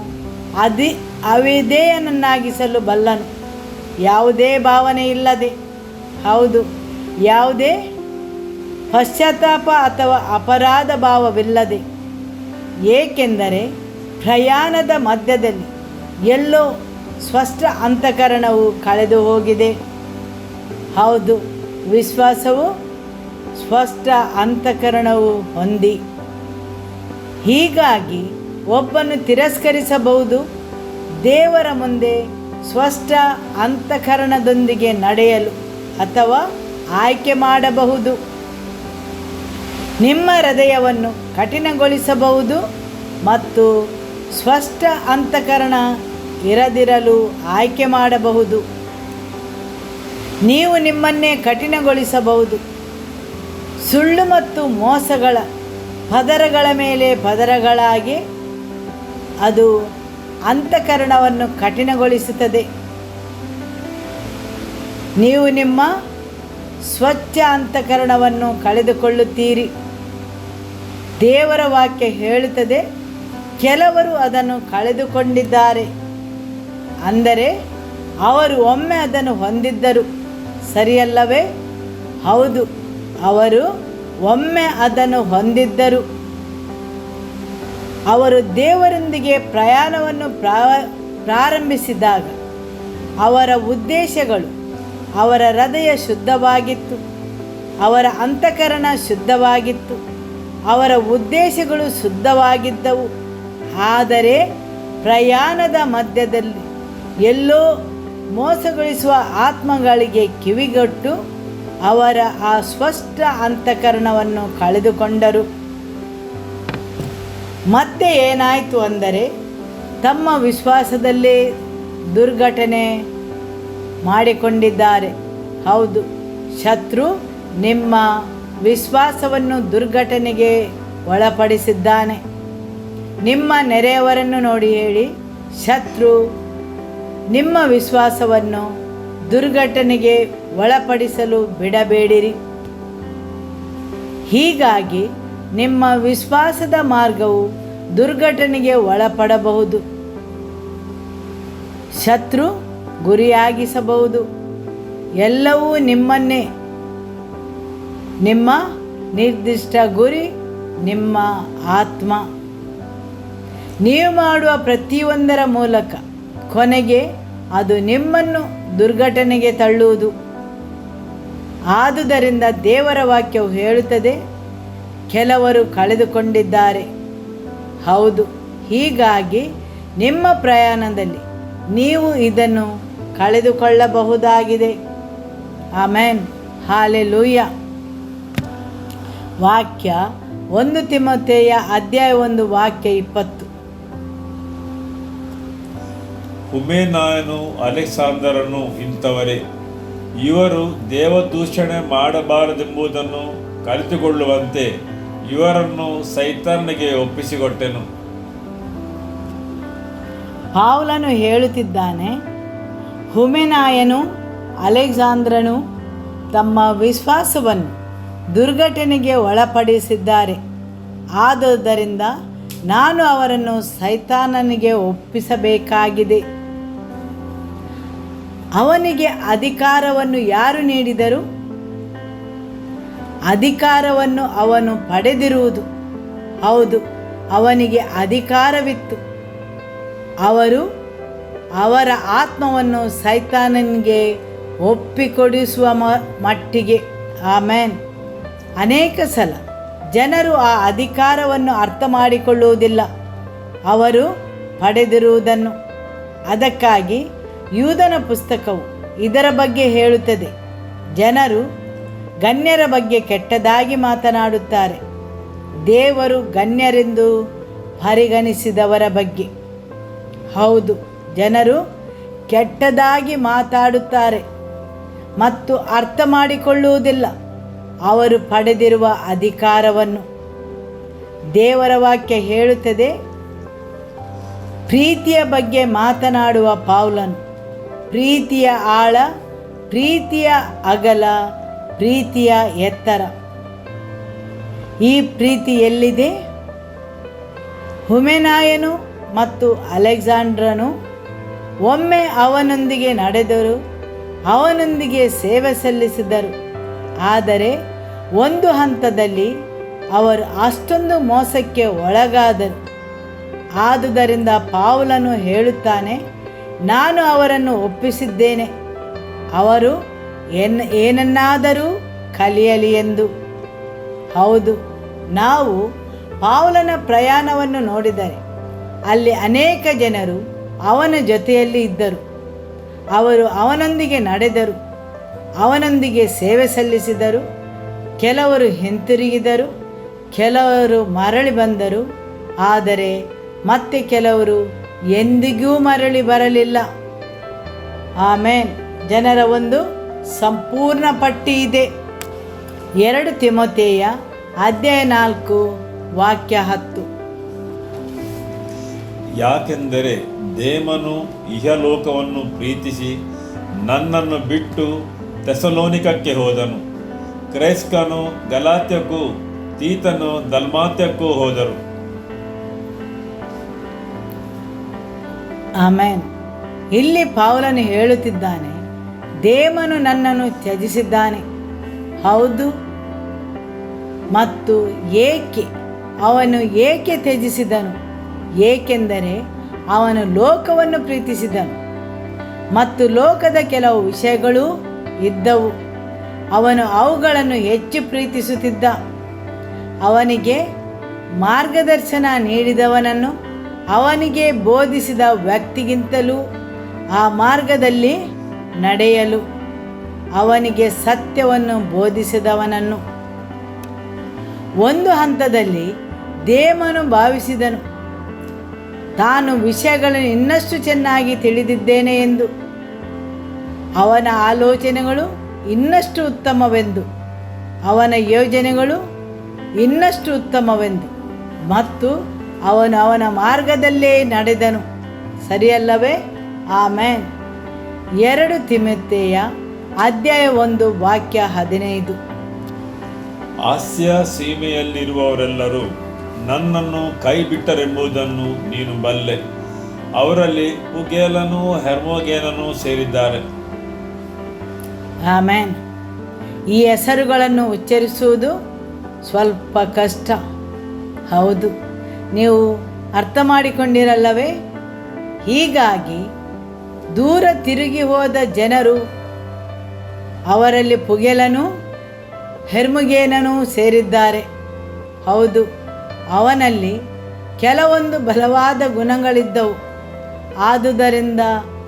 ಅವಿಧೇಯನನ್ನಾಗಿಸಲು ಬಲ್ಲನು. ಯಾವುದೇ ಭಾವನೆ ಇಲ್ಲದೆ, ಹೌದು, ಯಾವುದೇ ಪಶ್ಚಾತ್ತಾಪ ಅಥವಾ ಅಪರಾಧ ಭಾವವಿಲ್ಲದೆ. ಏಕೆಂದರೆ ಪ್ರಯಾಣದ ಮಧ್ಯದಲ್ಲಿ ಎಲ್ಲೋ ಸ್ಪಷ್ಟ ಅಂತಃಕರಣವು ಕಳೆದು ಹೋಗಿದೆ. ಹೌದು, ವಿಶ್ವಾಸವು ಸ್ಪಷ್ಟ ಅಂತಃಕರಣವು ಹೊಂದಿ. ಹೀಗಾಗಿ ಒಬ್ಬನು ತಿರಸ್ಕರಿಸಬಹುದು, ದೇವರ ಮುಂದೆ ಸ್ಪಷ್ಟ ಅಂತಃಕರಣದೊಂದಿಗೆ ನಡೆಯಲು ಅಥವಾ ಆಯ್ಕೆ ಮಾಡಬಹುದು. ನಿಮ್ಮ ಹೃದಯವನ್ನು ಕಠಿಣಗೊಳಿಸಬಹುದು ಮತ್ತು ಸ್ಪಷ್ಟ ಅಂತಃಕರಣ ಇರದಿರಲು ಆಯ್ಕೆ ಮಾಡಬಹುದು. ನೀವು ನಿಮ್ಮನ್ನೇ ಕಠಿಣಗೊಳಿಸಬಹುದು. ಸುಳ್ಳು ಮತ್ತು ಮೋಸಗಳ ಪದರಗಳ ಮೇಲೆ ಪದರಗಳಾಗಿ ಅದು ಅಂತಃಕರಣವನ್ನು ಕಠಿಣಗೊಳಿಸುತ್ತದೆ. ನೀವು ನಿಮ್ಮ ಸ್ವಚ್ಛ ಅಂತಃಕರಣವನ್ನು ಕಳೆದುಕೊಳ್ಳುತ್ತೀರಿ. ದೇವರ ವಾಕ್ಯ ಹೇಳುತ್ತದೆ, ಕೆಲವರು ಅದನ್ನು ಕಳೆದುಕೊಂಡಿದ್ದಾರೆ. ಅಂದರೆ ಅವರು ಒಮ್ಮೆ ಅದನ್ನು ಹೊಂದಿದ್ದರು, ಸರಿಯಲ್ಲವೇ? ಹೌದು, ಅವರು ಒಮ್ಮೆ ಅದನ್ನು ಹೊಂದಿದ್ದರು. ಅವರು ದೇವರೊಂದಿಗೆ ಪ್ರಯಾಣವನ್ನು ಪ್ರಾರಂಭಿಸಿದಾಗ ಅವರ ಉದ್ದೇಶಗಳು, ಅವರ ಹೃದಯ ಶುದ್ಧವಾಗಿತ್ತು, ಅವರ ಅಂತಃಕರಣ ಶುದ್ಧವಾಗಿತ್ತು, ಅವರ ಉದ್ದೇಶಗಳು ಶುದ್ಧವಾಗಿದ್ದವು. ಆದರೆ ಪ್ರಯಾಣದ ಮಧ್ಯದಲ್ಲಿ ಎಲ್ಲೋ ಮೋಸಗೊಳಿಸುವ ಆತ್ಮಗಳಿಗೆ ಕಿವಿಗೊಟ್ಟು ಅವರ ಆ ಸ್ಪಷ್ಟ ಅಂತಃಕರಣವನ್ನು ಕಳೆದುಕೊಂಡರು. ಮತ್ತೆ ಏನಾಯಿತು ಅಂದರೆ, ತಮ್ಮ ವಿಶ್ವಾಸದಲ್ಲೇ ದುರ್ಘಟನೆ ಮಾಡಿಕೊಂಡಿದ್ದಾರೆ. ಹೌದು, ಶತ್ರು ನಿಮ್ಮ ವಿಶ್ವಾಸವನ್ನು ದುರ್ಘಟನೆಗೆ ಒಳಪಡಿಸಿದ್ದಾನೆ. ನಿಮ್ಮ ನೆರೆಯವರನ್ನು ನೋಡಿ ಹೇಳಿ, ಶತ್ರು ನಿಮ್ಮ ವಿಶ್ವಾಸವನ್ನು ದುರ್ಘಟನೆಗೆ ಒಳಪಡಿಸಲು ಬಿಡಬೇಡಿರಿ. ಹೀಗಾಗಿ ನಿಮ್ಮ ವಿಶ್ವಾಸದ ಮಾರ್ಗವು ದುರ್ಘಟನೆಗೆ ಒಳಪಡಬಹುದು. ಶತ್ರು ಗುರಿಯಾಗಿಸಬಹುದು. ಎಲ್ಲವೂ ನಿಮ್ಮನ್ನೇ. ನಿಮ್ಮ ನಿರ್ದಿಷ್ಟ ಗುರಿ ನಿಮ್ಮ ಆತ್ಮ. ನೀವು ಮಾಡುವ ಪ್ರತಿಯೊಂದರ ಮೂಲಕ ಕೊನೆಗೆ ಅದು ನಿಮ್ಮನ್ನು ದುರ್ಘಟನೆಗೆ ತಳ್ಳುವುದು. ಆದುದರಿಂದ ದೇವರ ವಾಕ್ಯವು ಹೇಳುತ್ತದೆ, ಕೆಲವರು ಕಳೆದುಕೊಂಡಿದ್ದಾರೆ. ಹೌದು, ಹೀಗಾಗಿ ನಿಮ್ಮ ಪ್ರಯಾಣದಲ್ಲಿ ನೀವು ಇದನ್ನು ಕಳೆದುಕೊಳ್ಳಬಹುದಾಗಿದೆ. Amen, hallelujah. ವಾಕ್ಯ 1 ತಿಮೊಥೆಯ ಅಧ್ಯಾಯ 1 ವಾಕ್ಯ 20. ಹುಮೆನಾಯನು ಅಲೆಕ್ಸಾಂದರನು ಇಂಥವರೇ. ಇವರು ದೇವದೂಷಣೆ ಮಾಡಬಾರದೆಂಬುದನ್ನು ಕಲಿತುಕೊಳ್ಳುವಂತೆ ಇವರನ್ನು ಸೈತಾನನಿಗೆ ಒಪ್ಪಿಸಿಕೊಟ್ಟೆನು. ಪೌಲನು ಹೇಳುತ್ತಿದ್ದಾನೆ, ಹುಮೆನಾಯನು ಅಲೆಕ್ಸಾಂದ್ರನು ತಮ್ಮ ವಿಶ್ವಾಸವನ್ನು ದುರ್ಘಟನೆಗೆ ಒಳಪಡಿಸಿದ್ದಾರೆ. ಆದುದರಿಂದ ನಾನು ಅವರನ್ನು ಸೈತಾನನಿಗೆ ಒಪ್ಪಿಸಬೇಕಾಗಿದೆ. ಅವನಿಗೆ ಅಧಿಕಾರವನ್ನು ಯಾರು ನೀಡಿದರು? ಅಧಿಕಾರವನ್ನು ಅವನು ಪಡೆದಿರುವುದು. ಹೌದು, ಅವನಿಗೆ ಅಧಿಕಾರವಿತ್ತು. ಅವರು ಅವರ ಆತ್ಮವನ್ನು ಸೈತಾನನಿಗೆ ಒಪ್ಪಿಕೊಡಿಸುವ ಮಟ್ಟಿಗೆ. ಆಮೆನ್. ಅನೇಕ ಸಲ ಜನರು ಆ ಅಧಿಕಾರವನ್ನು ಅರ್ಥ ಮಾಡಿಕೊಳ್ಳುವುದಿಲ್ಲ, ಅವರು ಪಡೆದಿರುವುದನ್ನು. ಅದಕ್ಕಾಗಿ ಯೂದನ ಪುಸ್ತಕವು ಇದರ ಬಗ್ಗೆ ಹೇಳುತ್ತದೆ. ಜನರು ಗಣ್ಯರ ಬಗ್ಗೆ ಕೆಟ್ಟದಾಗಿ ಮಾತನಾಡುತ್ತಾರೆ, ದೇವರು ಗಣ್ಯರೆಂದು ಪರಿಗಣಿಸಿದವರ ಬಗ್ಗೆ. ಹೌದು, ಜನರು ಕೆಟ್ಟದಾಗಿ ಮಾತಾಡುತ್ತಾರೆ ಮತ್ತು ಅರ್ಥ ಮಾಡಿಕೊಳ್ಳುವುದಿಲ್ಲ ಅವರು ಪಡೆದಿರುವ ಅಧಿಕಾರವನ್ನು. ದೇವರ ವಾಕ್ಯ ಹೇಳುತ್ತದೆ, ಪ್ರೀತಿಯ ಬಗ್ಗೆ ಮಾತನಾಡುವ ಪೌಲನು ಪ್ರೀತಿಯ ಆಳ, ಪ್ರೀತಿಯ ಅಗಲ, ಪ್ರೀತಿಯ ಎತ್ತರ. ಈ ಪ್ರೀತಿ ಎಲ್ಲಿದೆ? ಹುಮೆನಾಯನು ಮತ್ತು ಅಲೆಕ್ಸಾಂಡ್ರನು ಒಮ್ಮೆ ಅವನೊಂದಿಗೆ ನಡೆದರು, ಅವನೊಂದಿಗೆ ಸೇವೆ ಸಲ್ಲಿಸಿದರು. ಆದರೆ ಒಂದು ಹಂತದಲ್ಲಿ ಅವರು ಅಷ್ಟೊಂದು ಮೋಸಕ್ಕೆ ಒಳಗಾದರು. ಆದುದರಿಂದ ಪೌಲನು ಹೇಳುತ್ತಾನೆ, ನಾನು ಅವರನ್ನು ಒಪ್ಪಿಸಿದ್ದೇನೆ, ಅವರು ಏನನ್ನಾದರೂ ಕಲಿಯಲಿ ಎಂದು. ಹೌದು, ನಾವು ಪೌಲನ ಪ್ರಯಾಣವನ್ನು ನೋಡಿದರೆ ಅಲ್ಲಿ ಅನೇಕ ಜನರು ಅವನ ಜೊತೆಯಲ್ಲಿ ಇದ್ದರು. ಅವರು ಅವನೊಂದಿಗೆ ನಡೆದರು, ಅವನೊಂದಿಗೆ ಸೇವೆ ಸಲ್ಲಿಸಿದರು. ಕೆಲವರು ಹಿಂತಿರುಗಿದರು, ಕೆಲವರು ಮರಳಿ ಬಂದರು, ಆದರೆ ಮತ್ತೆ ಕೆಲವರು ಎಂದಿಗೂ ಮರಳಿ ಬರಲಿಲ್ಲ. ಆಮೇನ್. ಜನರ ಒಂದು ಸಂಪೂರ್ಣ ಪಟ್ಟಿ ಇದೆ. 2 ತಿಮೊಥೆಯ ಅಧ್ಯಾಯ 4 ವಾಕ್ಯ 10. ಯಾಕೆಂದರೆ ದೇಮನು ಇಹಲೋಕವನ್ನು ಪ್ರೀತಿಸಿ ನನ್ನನ್ನು ಬಿಟ್ಟು ಥೆಸಲೋನಿಕಕ್ಕೆ ಹೋದನು. ಕ್ರೈಸ್ಕನು ಗಲಾತ್ಯಕ್ಕೂ, ತೀತನು ದಲ್ಮಾತ್ಯಕ್ಕೂ ಹೋದರು. ಆಮೇನ್. ಇಲ್ಲಿ ಪೌಲನು ಹೇಳುತ್ತಿದ್ದಾನೆ, ದೇಮನು ನನ್ನನ್ನು ತ್ಯಜಿಸಿದ್ದಾನೆ. ಹೌದು, ಮತ್ತು ಏಕೆ? ಅವನು ಏಕೆ ತ್ಯಜಿಸಿದನು? ಏಕೆಂದರೆ ಅವನು ಲೋಕವನ್ನು ಪ್ರೀತಿಸಿದನು ಮತ್ತು ಲೋಕದ ಕೆಲವು ವಿಷಯಗಳೂ ಇದ್ದವು. ಅವನು ಅವುಗಳನ್ನು ಹೆಚ್ಚು ಪ್ರೀತಿಸುತ್ತಿದ್ದ. ಅವನಿಗೆ ಮಾರ್ಗದರ್ಶನ ನೀಡಿದವನನ್ನು ಅವನಿಗೆ ಬೋಧಿಸಿದ ವ್ಯಕ್ತಿಗಿಂತಲೂ ಆ ಮಾರ್ಗದಲ್ಲಿ ನಡೆಯಲು ಅವನಿಗೆ ಸತ್ಯವನ್ನು ಬೋಧಿಸಿದವನನ್ನು ಒಂದು ಹಂತದಲ್ಲಿ ದೇವನು ಭಾವಿಸಿದನು, ತಾನು ವಿಷಯಗಳನ್ನು ಇನ್ನಷ್ಟು ಚೆನ್ನಾಗಿ ತಿಳಿದಿದ್ದೇನೆ ಎಂದು. ಅವನ ಆಲೋಚನೆಗಳು ಇನ್ನಷ್ಟು ಉತ್ತಮವೆಂದು, ಅವನ ಯೋಜನೆಗಳು ಇನ್ನಷ್ಟು ಉತ್ತಮವೆಂದು, ಮತ್ತು ಅವನು ಅವನ ಮಾರ್ಗದಲ್ಲೇ ನಡೆದನು. ಸರಿಯಲ್ಲವೇ? ಆಮೆನ್. 2 ತಿಮೊಥೆಯ ಅಧ್ಯಾಯ 1 ವಾಕ್ಯ 15. ಆಸ್ಯ ಸೀಮೆಯಲ್ಲಿರುವವರೆಲ್ಲರೂ ನನ್ನನ್ನು ಕೈ ಬಿಟ್ಟರೆಂಬುದನ್ನು ನೀನು ಬಲ್ಲೆ. ಅವರಲ್ಲಿ ಉಗೇಲನೂ ಹೆರ್ಮೋಗೇನನೂ ಸೇರಿದ್ದಾರೆ. ಆಮೆನ್. ಈ ಹೆಸರುಗಳನ್ನು ಉಚ್ಚರಿಸುವುದು ಸ್ವಲ್ಪ ಕಷ್ಟ. ಹೌದು, ನೀವು ಅರ್ಥ ಮಾಡಿಕೊಂಡಿರಲ್ಲವೇ? ಹೀಗಾಗಿ ದೂರ ತಿರುಗಿ ಹೋದ ಜನರು, ಅವರಲ್ಲಿ ಪುಗೆಲನೂ ಹೆರ್ಮುಗೇನನೂ ಸೇರಿದ್ದಾರೆ. ಹೌದು, ಅವನಲ್ಲಿ ಕೆಲವೊಂದು ಬಲವಾದ ಗುಣಗಳಿದ್ದವು. ಆದುದರಿಂದ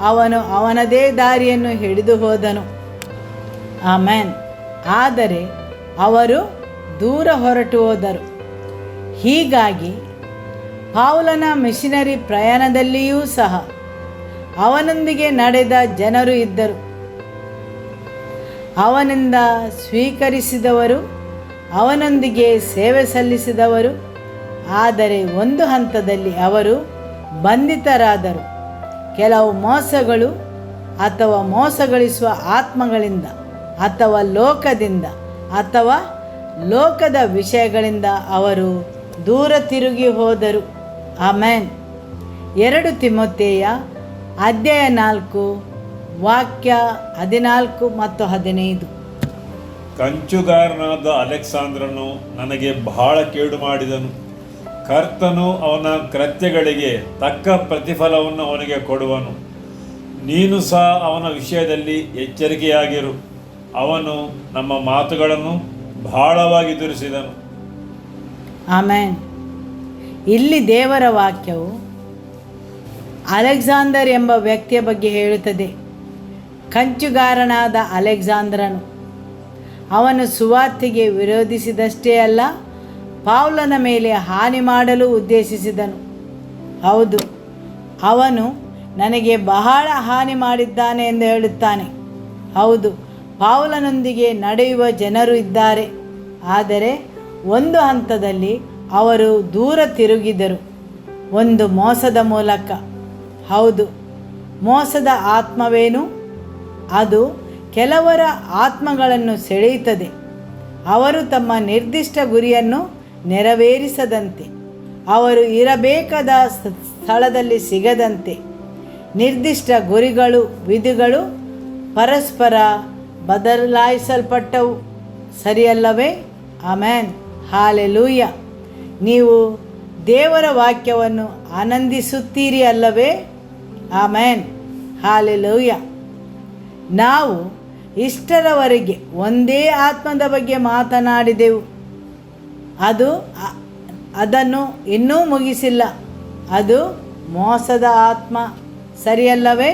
ಅವನು ಅವನದೇ ದಾರಿಯನ್ನು ಹಿಡಿದು ಹೋದನು. ಆಮೆನ್. ಆದರೆ ಅವರು ದೂರ ಹೊರಟು ಹೋದರು. ಹೀಗಾಗಿ ಪೌಲನ ಮಿಷನರಿ ಪ್ರಯಾಣದಲ್ಲಿಯೂ ಸಹ ಅವನೊಂದಿಗೆ ನಡೆದ ಜನರು ಇದ್ದರು. ಅವನಿಂದ ಸ್ವೀಕರಿಸಿದವರು, ಅವನೊಂದಿಗೆ ಸೇವೆ ಸಲ್ಲಿಸಿದವರು. ಆದರೆ ಒಂದು ಹಂತದಲ್ಲಿ ಅವರು ಬಂಧಿತರಾದರು. ಕೆಲವು ಮೋಸಗಳು ಅಥವಾ ಮೋಸಗೊಳಿಸುವ ಆತ್ಮಗಳಿಂದ ಅಥವಾ ಲೋಕದಿಂದ ಅಥವಾ ಲೋಕದ ವಿಷಯಗಳಿಂದ ಅವರು ದೂರ ತಿರುಗಿ ಹೋದರು. ಆಮೆನ್. 2 ತಿಮೊಥೆಯ ಅಧ್ಯಾಯ 4 ವಾಕ್ಯ 14 ಮತ್ತು 15. ಕಂಚುಗಾರನಾದ ಅಲೆಕ್ಸಾಂದ್ರನು ನನಗೆ ಬಹಳ ಕೇಡು ಮಾಡಿದನು. ಕರ್ತನು ಅವನ ಕೃತ್ಯಗಳಿಗೆ ತಕ್ಕ ಪ್ರತಿಫಲವನ್ನು ಅವನಿಗೆ ಕೊಡುವನು. ನೀನು ಸಹ ಅವನ ವಿಷಯದಲ್ಲಿ ಎಚ್ಚರಿಕೆಯಾಗಿರು. ಅವನು ನಮ್ಮ ಮಾತುಗಳನ್ನು ಬಹಳವಾಗಿ ದುರಿಸಿದನು. ಆಮೆನ್. ಇಲ್ಲಿ ದೇವರ ವಾಕ್ಯವು ಅಲೆಕ್ಸಾಂದರ್ ಎಂಬ ವ್ಯಕ್ತಿಯ ಬಗ್ಗೆ ಹೇಳುತ್ತದೆ. ಕಂಚುಗಾರನಾದ ಅಲೆಕ್ಸಾಂದ್ರನು ಅವನು ಸುವಾರ್ತೆಗೆ ವಿರೋಧಿಸಿದಷ್ಟೇ ಅಲ್ಲ, ಪೌಲನ ಮೇಲೆ ಹಾನಿ ಮಾಡಲು ಉದ್ದೇಶಿಸಿದನು. ಹೌದು, ಅವನು ನನಗೆ ಬಹಳ ಹಾನಿ ಮಾಡಿದ್ದಾನೆ ಎಂದು ಹೇಳುತ್ತಾನೆ. ಹೌದು, ಪೌಲನೊಂದಿಗೆ ನಡೆಯುವ ಜನರು ಇದ್ದಾರೆ. ಆದರೆ ಒಂದು ಹಂತದಲ್ಲಿ ಅವರು ದೂರ ತಿರುಗಿದರು, ಒಂದು ಮೋಸದ ಮೂಲಕ. ಹೌದು, ಮೋಸದ ಆತ್ಮವೇನು? ಅದು ಕೆಲವರ ಆತ್ಮಗಳನ್ನು ಸೆಳೆಯುತ್ತದೆ. ಅವರು ತಮ್ಮ ನಿರ್ದಿಷ್ಟ ಗುರಿಯನ್ನು ನೆರವೇರಿಸದಂತೆ, ಅವರು ಇರಬೇಕಾದ ಸ್ಥಳದಲ್ಲಿ ಸಿಗದಂತೆ, ನಿರ್ದಿಷ್ಟ ಗುರಿಗಳು ವಿಧಿಗಳು ಪರಸ್ಪರ ಬದಲಾಯಿಸಲ್ಪಟ್ಟವು. ಸರಿಯಲ್ಲವೇ? ಆಮೆನ್. ಹಾಲೆಲೂಯ. ನೀವು ದೇವರ ವಾಕ್ಯವನ್ನು ಆನಂದಿಸುತ್ತೀರಿ ಅಲ್ಲವೇ? ಆಮೆನ್. ಹಾಲೆಲೂಯ. ನಾವು ಇಷ್ಟರವರೆಗೆ ಒಂದೇ ಆತ್ಮದ ಬಗ್ಗೆ ಮಾತನಾಡಿದೆವು. ಅದನ್ನು ಇನ್ನೂ ಮುಗಿಸಿಲ್ಲ. ಅದು ಮೋಸದ ಆತ್ಮ. ಸರಿಯಲ್ಲವೇ?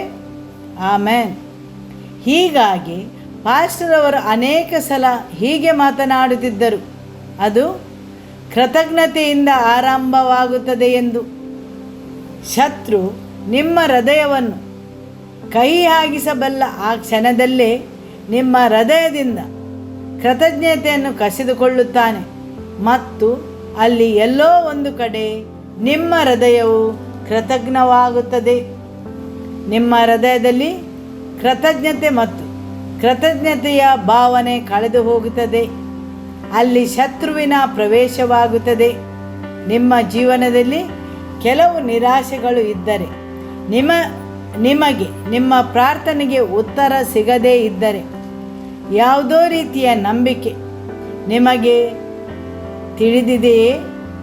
ಆಮೆನ್. ಹೀಗಾಗಿ ಪಾಸ್ಟರ್ ಅವರು ಅನೇಕ ಸಲ ಹೀಗೆ ಮಾತನಾಡುತ್ತಿದ್ದರು, ಅದು ಕೃತಜ್ಞತೆಯಿಂದ ಆರಂಭವಾಗುತ್ತದೆ ಎಂದು. ಶತ್ರು ನಿಮ್ಮ ಹೃದಯವನ್ನು ಕಹಿ ಆಗಿಸಬಲ್ಲ ಆ ಕ್ಷಣದಲ್ಲೇ ನಿಮ್ಮ ಹೃದಯದಿಂದ ಕೃತಜ್ಞತೆಯನ್ನು ಕಸಿದುಕೊಳ್ಳುತ್ತಾನೆ ಮತ್ತು ಅಲ್ಲಿ ಎಲ್ಲೋ ಒಂದು ಕಡೆ ನಿಮ್ಮ ಹೃದಯವು ಕೃತಜ್ಞವಾಗುತ್ತದೆ. ನಿಮ್ಮ ಹೃದಯದಲ್ಲಿ ಕೃತಜ್ಞತೆ ಮತ್ತು ಕೃತಜ್ಞತೆಯ ಭಾವನೆ ಕಳೆದು ಹೋಗುತ್ತದೆ. ಅಲ್ಲಿ ಶತ್ರುವಿನ ಪ್ರವೇಶವಾಗುತ್ತದೆ. ನಿಮ್ಮ ಜೀವನದಲ್ಲಿ ಕೆಲವು ನಿರಾಶೆಗಳು ಇದ್ದರೆ, ನಿಮಗೆ ನಿಮ್ಮ ಪ್ರಾರ್ಥನೆಗೆ ಉತ್ತರ ಸಿಗದೇ ಇದ್ದರೆ, ಯಾವುದೋ ರೀತಿಯ ನಂಬಿಕೆ ನಿಮಗೆ ತಿಳಿದಿದೆಯೇ?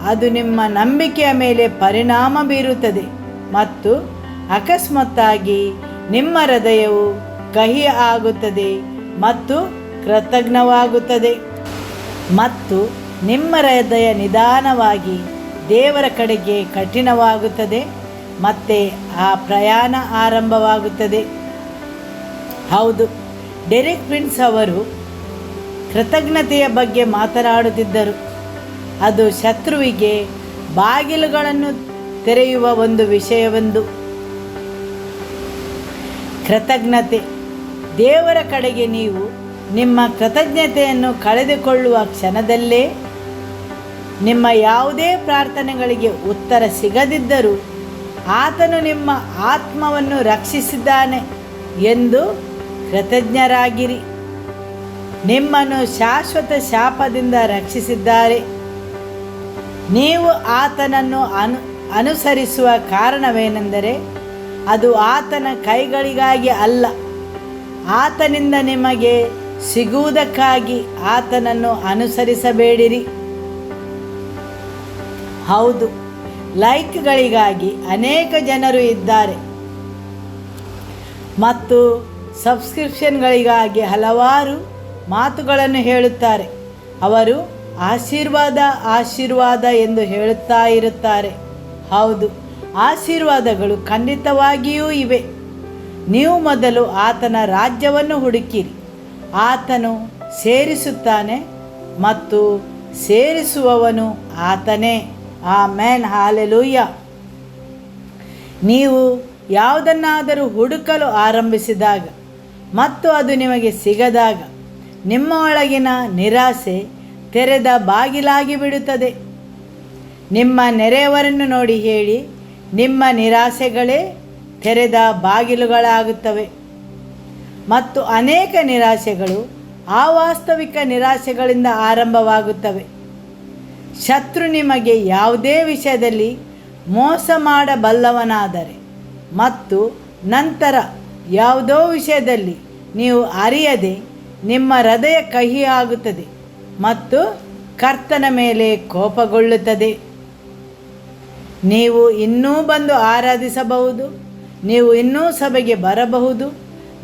ಅದು ನಿಮ್ಮ ನಂಬಿಕೆಯ ಮೇಲೆ ಪರಿಣಾಮ ಬೀರುತ್ತದೆ ಮತ್ತು ಅಕಸ್ಮಾತ್ತಾಗಿ ನಿಮ್ಮ ಹೃದಯವು ಕಹಿ ಆಗುತ್ತದೆ ಮತ್ತು ಕೃತಜ್ಞವಾಗುತ್ತದೆ ಮತ್ತು ನಿಮ್ಮ ಹೃದಯ ನಿಧಾನವಾಗಿ ದೇವರ ಕಡೆಗೆ ಕಠಿಣವಾಗುತ್ತದೆ ಮತ್ತು ಆ ಪ್ರಯಾಣ ಆರಂಭವಾಗುತ್ತದೆ. ಹೌದು, ಡೆರಿಕ್ ಪ್ರಿನ್ಸ್ ಅವರು ಕೃತಜ್ಞತೆಯ ಬಗ್ಗೆ ಮಾತನಾಡುತ್ತಿದ್ದರು. ಅದು ಶತ್ರುವಿಗೆ ಬಾಗಿಲುಗಳನ್ನು ತೆರೆಯುವ ಒಂದು ವಿಷಯವೆಂದು. ಕೃತಜ್ಞತೆ, ದೇವರ ಕಡೆಗೆ ನೀವು ನಿಮ್ಮ ಕೃತಜ್ಞತೆಯನ್ನು ಕಳೆದುಕೊಳ್ಳುವ ಕ್ಷಣದಲ್ಲೇ ನಿಮ್ಮ ಯಾವುದೇ ಪ್ರಾರ್ಥನೆಗಳಿಗೆ ಉತ್ತರ ಸಿಗದಿದ್ದರೂ ಆತನು ನಿಮ್ಮ ಆತ್ಮವನ್ನು ರಕ್ಷಿಸಿದ್ದಾನೆ ಎಂದು ಕೃತಜ್ಞರಾಗಿರಿ. ನಿಮ್ಮನ್ನು ಶಾಶ್ವತ ಶಾಪದಿಂದ ರಕ್ಷಿಸಿದ್ದಾರೆ. ನೀವು ಆತನನ್ನು ಅನುಸರಿಸುವ ಕಾರಣವೇನೆಂದರೆ ಅದು ಆತನ ಕೈಗಳಿಗಾಗಿ ಅಲ್ಲ, ಆತನಿಂದ ನಿಮಗೆ ಸಿಗುವುದಕ್ಕಾಗಿ ಆತನನ್ನು ಅನುಸರಿಸಬೇಡಿರಿ. ಹೌದು, ಲೈಕ್ಗಳಿಗಾಗಿ ಅನೇಕ ಜನರು ಇದ್ದಾರೆ ಮತ್ತು ಸಬ್ಸ್ಕ್ರಿಪ್ಷನ್ಗಳಿಗಾಗಿ ಹಲವಾರು ಮಾತುಗಳನ್ನು ಹೇಳುತ್ತಾರೆ. ಅವರು ಆಶೀರ್ವಾದ ಎಂದು ಹೇಳುತ್ತಾ ಇರುತ್ತಾರೆ. ಹೌದು, ಆಶೀರ್ವಾದಗಳು ಖಂಡಿತವಾಗಿಯೂ ಇವೆ. ನೀವು ಮೊದಲು ಆತನ ರಾಜ್ಯವನ್ನು ಹುಡುಕಿರಿ, ಆತನು ಸೇರಿಸುತ್ತಾನೆ ಮತ್ತು ಸೇರಿಸುವವನು ಆತನೇ. Amen, hallelujah. ನೀವು ಯಾವುದನ್ನಾದರೂ ಹುಡುಕಲು ಆರಂಭಿಸಿದಾಗ ಮತ್ತು ಅದು ನಿಮಗೆ ಸಿಗದಾಗ ನಿಮ್ಮ ಒಳಗಿನ ನಿರಾಸೆ ತೆರೆದ ಬಾಗಿಲಾಗಿ ಬಿಡುತ್ತದೆ. ನಿಮ್ಮ ನೆರೆಯವರನ್ನು ನೋಡಿ ಹೇಳಿ, ನಿಮ್ಮ ನಿರಾಸೆಗಳೇ ತೆರೆದ ಬಾಗಿಲುಗಳಾಗುತ್ತವೆ. ಮತ್ತು ಅನೇಕ ನಿರಾಸೆಗಳು ಅವಾಸ್ತವಿಕ ನಿರಾಸೆಗಳಿಂದ ಆರಂಭವಾಗುತ್ತವೆ. ಶತ್ರು ನಿಮಗೆ ಯಾವುದೇ ವಿಷಯದಲ್ಲಿ ಮೋಸ ಮಾಡಬಲ್ಲವನಾದರೆ ಮತ್ತು ನಂತರ ಯಾವುದೋ ವಿಷಯದಲ್ಲಿ ನೀವು ಅರಿಯದೆ ನಿಮ್ಮ ಹೃದಯ ಕಹಿಯಾಗುತ್ತದೆ ಮತ್ತು ಕರ್ತನ ಮೇಲೆ ಕೋಪಗೊಳ್ಳುತ್ತದೆ. ನೀವು ಇನ್ನೂ ಬಂದು ಆರಾಧಿಸಬಹುದು, ನೀವು ಇನ್ನೂ ಸಭೆಗೆ ಬರಬಹುದು,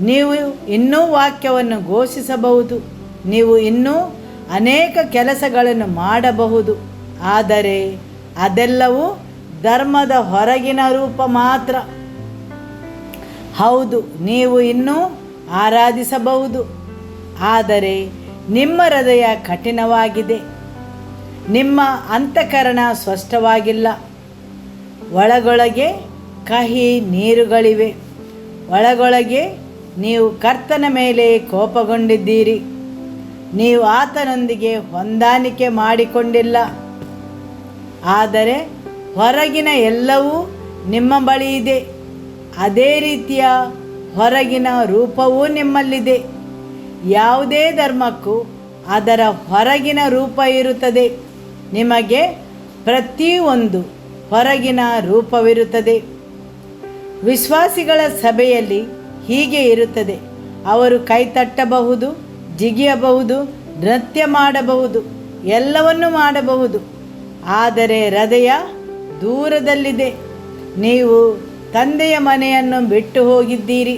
ನೀವು ಇನ್ನೂ ವಾಕ್ಯವನ್ನು ಘೋಷಿಸಬಹುದು, ನೀವು ಇನ್ನೂ ಅನೇಕ ಕೆಲಸಗಳನ್ನು ಮಾಡಬಹುದು. ಆದರೆ ಅದೆಲ್ಲವೂ ಧರ್ಮದ ಹೊರಗಿನ ರೂಪ ಮಾತ್ರ. ಹೌದು, ನೀವು ಇನ್ನೂ ಆರಾಧಿಸಬಹುದು, ಆದರೆ ನಿಮ್ಮ ಹೃದಯ ಕಠಿಣವಾಗಿದೆ, ನಿಮ್ಮ ಅಂತಃಕರಣ ಸ್ಪಷ್ಟವಾಗಿಲ್ಲ. ಒಳಗೊಳಗೆ ಕಹಿ ನೀರುಗಳಿವೆ. ಒಳಗೊಳಗೆ ನೀವು ಕರ್ತನ ಮೇಲೆ ಕೋಪಗೊಂಡಿದ್ದೀರಿ. ನೀವು ಆತನೊಂದಿಗೆ ಹೊಂದಾಣಿಕೆ ಮಾಡಿಕೊಂಡಿಲ್ಲ. ಆದರೆ ಹೊರಗಿನ ಎಲ್ಲವೂ ನಿಮ್ಮ ಬಳಿ ಇದೆ. ಅದೇ ರೀತಿಯ ಹೊರಗಿನ ರೂಪವೂ ನಿಮ್ಮಲ್ಲಿದೆ. ಯಾವುದೇ ಧರ್ಮಕ್ಕೂ ಅದರ ಹೊರಗಿನ ರೂಪ ಇರುತ್ತದೆ. ನಿಮಗೆ ಪ್ರತಿಯೊಂದು ಹೊರಗಿನ ರೂಪವಿರುತ್ತದೆ. ವಿಶ್ವಾಸಿಗಳ ಸಭೆಯಲ್ಲಿ ಹೀಗೆ ಇರುತ್ತದೆ. ಅವರು ಕೈತಟ್ಟಬಹುದು, ಜಿಗಿಯಬಹುದು, ನೃತ್ಯ ಮಾಡಬಹುದು, ಎಲ್ಲವನ್ನೂ ಮಾಡಬಹುದು, ಆದರೆ ಹೃದಯ ದೂರದಲ್ಲಿದೆ. ನೀವು ತಂದೆಯ ಮನೆಯನ್ನು ಬಿಟ್ಟು ಹೋಗಿದ್ದೀರಿ.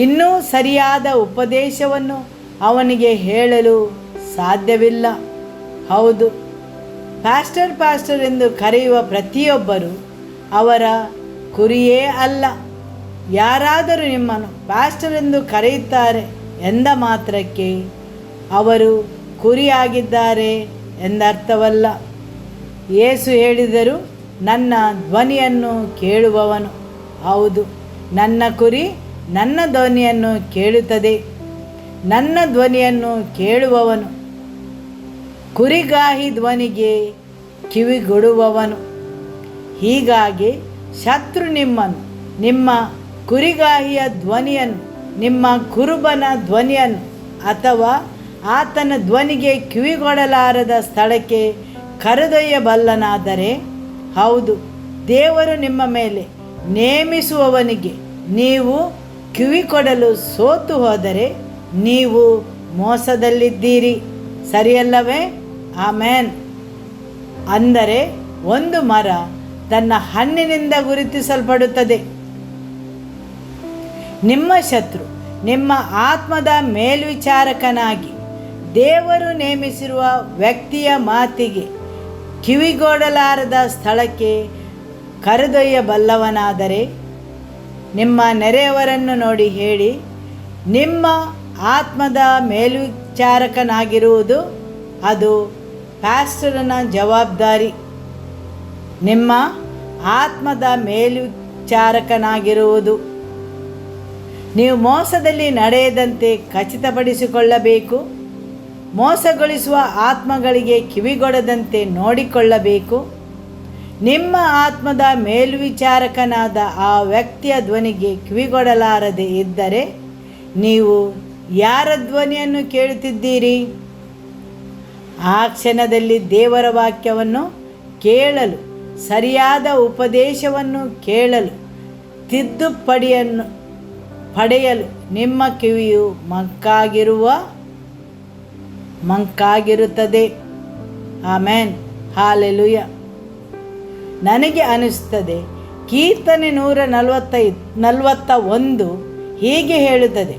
ಇನ್ನೂ ಸರಿಯಾದ ಉಪದೇಶವನ್ನು ಅವನಿಗೆ ಹೇಳಲು ಸಾಧ್ಯವಿಲ್ಲ. ಹೌದು, ಪ್ಯಾಸ್ಟರ್ ಎಂದು ಕರೆಯುವ ಪ್ರತಿಯೊಬ್ಬರು ಅವರ ಕುರಿಯೇ ಅಲ್ಲ. ಯಾರಾದರೂ ನಿಮ್ಮನ್ನು ಪ್ಯಾಸ್ಟರ್ ಎಂದು ಕರೆಯುತ್ತಾರೆ ಎಂದ ಮಾತ್ರಕ್ಕೆ ಅವರು ಕುರಿಯಾಗಿದ್ದಾರೆ ಎಂದರ್ಥವಲ್ಲ. ಯೇಸು ಹೇಳಿದರು, ನನ್ನ ಧ್ವನಿಯನ್ನು ಕೇಳುವವನು. ಹೌದು, ನನ್ನ ಕುರಿ ನನ್ನ ಧ್ವನಿಯನ್ನು ಕೇಳುತ್ತದೆ. ನನ್ನ ಧ್ವನಿಯನ್ನು ಕೇಳುವವನು ಕುರಿಗಾಹಿ ಧ್ವನಿಗೆ ಕಿವಿಗೊಡುವವನು. ಹೀಗಾಗಿ ಶತ್ರು ನಿಮ್ಮನ್ನು, ನಿಮ್ಮ ಕುರಿಗಾಹಿಯ ಧ್ವನಿಯನ್ನು, ನಿಮ್ಮ ಕುರುಬನ ಧ್ವನಿಯನ್ನು ಅಥವಾ ಆತನ ಧ್ವನಿಗೆ ಕಿವಿಗೊಡಲಾರದ ಸ್ಥಳಕ್ಕೆ ಕರೆದೊಯ್ಯಬಲ್ಲನಾದರೆ, ಹೌದು, ದೇವರು ನಿಮ್ಮ ಮೇಲೆ ನೇಮಿಸುವವನಿಗೆ ನೀವು ಕಿವಿಕೊಡಲು ಸೋತು ಹೋದರೆ ನೀವು ಮೋಸದಲ್ಲಿದ್ದೀರಿ. ಸರಿಯಲ್ಲವೇ? ಆಮೆನ್. ಅಂದರೆ ಒಂದು ಮರ ತನ್ನ ಹಣ್ಣಿನಿಂದ ಗುರುತಿಸಲ್ಪಡುತ್ತದೆ. ನಿಮ್ಮ ಶತ್ರು ನಿಮ್ಮ ಆತ್ಮದ ಮೇಲ್ವಿಚಾರಕನಾಗಿ ದೇವರು ನೇಮಿಸಿರುವ ವ್ಯಕ್ತಿಯ ಮಾತಿಗೆ ಕಿವಿಗೊಡಲಾರದ ಸ್ಥಳಕ್ಕೆ ಕರೆದೊಯ್ಯಬಲ್ಲವನಾದರೆ ನಿಮ್ಮ ನೆರೆಯವರನ್ನು ನೋಡಿ ಹೇಳಿ, ನಿಮ್ಮ ಆತ್ಮದ ಮೇಲ್ವಿಚಾರಕನಾಗಿರುವುದು ಅದು ಪ್ಯಾಸ್ಟರನ ಜವಾಬ್ದಾರಿ. ನಿಮ್ಮ ಆತ್ಮದ ಮೇಲ್ವಿಚಾರಕನಾಗಿರುವುದು. ನೀವು ಮೋಸದಲ್ಲಿ ನಡೆಯದಂತೆ ಖಚಿತಪಡಿಸಿಕೊಳ್ಳಬೇಕು. ಮೋಸಗೊಳಿಸುವ ಆತ್ಮಗಳಿಗೆ ಕಿವಿಗೊಡದಂತೆ ನೋಡಿಕೊಳ್ಳಬೇಕು. ನಿಮ್ಮ ಆತ್ಮದ ಮೇಲ್ವಿಚಾರಕನಾದ ಆ ವ್ಯಕ್ತಿಯ ಧ್ವನಿಗೆ ಕಿವಿಗೊಡಲಾರದೆ ಇದ್ದರೆ ನೀವು ಯಾರ ಧ್ವನಿಯನ್ನು ಕೇಳುತ್ತಿದ್ದೀರಿ? ಆ ಕ್ಷಣದಲ್ಲಿ ದೇವರ ವಾಕ್ಯವನ್ನು ಕೇಳಲು, ಸರಿಯಾದ ಉಪದೇಶವನ್ನು ಕೇಳಲು, ತಿದ್ದುಪಡಿಯನ್ನು ಪಡೆಯಲು ನಿಮ್ಮ ಕಿವಿಯು ಮಂಕಾಗಿರುತ್ತದೆ. Amen, hallelujah. ನನಗೆ ಅನಿಸುತ್ತದೆ ಕೀರ್ತನೆ 141 ಹೀಗೆ ಹೇಳುತ್ತದೆ,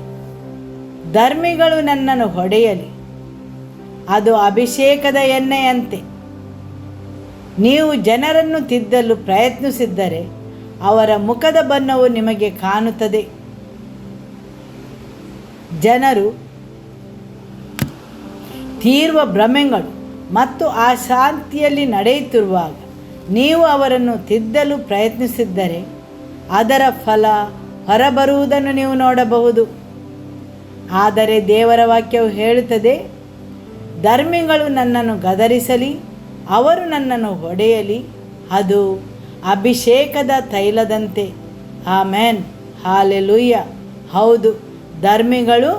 ಧರ್ಮಿಗಳು ನನ್ನನ್ನು ಹೊಡೆಯಲಿ, ಅದು ಅಭಿಷೇಕದ ಎಣ್ಣೆಯಂತೆ. ನೀವು ಜನರನ್ನು ತಿದ್ದಲು ಪ್ರಯತ್ನಿಸಿದ್ದರೆ ಅವರ ಮುಖದ ಬಣ್ಣವು ನಿಮಗೆ ಕಾಣುತ್ತದೆ. ಜನರು ತೀವ್ರ ಭ್ರಮೆಗಳು ಮತ್ತು ಅಶಾಂತಿಯಲ್ಲಿ ನಡೆಯುತ್ತಿರುವಾಗ ನೀವು ಅವರನ್ನು ತಿದ್ದಲು ಪ್ರಯತ್ನಿಸಿದ್ದರೆ ಅದರ ಫಲ ಹೊರಬರುವುದನ್ನು ನೀವು ನೋಡಬಹುದು. ಆದರೆ ದೇವರ ವಾಕ್ಯವು ಹೇಳುತ್ತದೆ, ಧರ್ಮಿಗಳು ನನ್ನನ್ನು ಗದರಿಸಲಿ, ಅವರು ನನ್ನನ್ನು ಹೊಡೆಯಲಿ, ಅದು ಅಭಿಷೇಕದ ತೈಲದಂತೆ. Amen, hallelujah. ಹೌದು, ಧರ್ಮಿಗಳು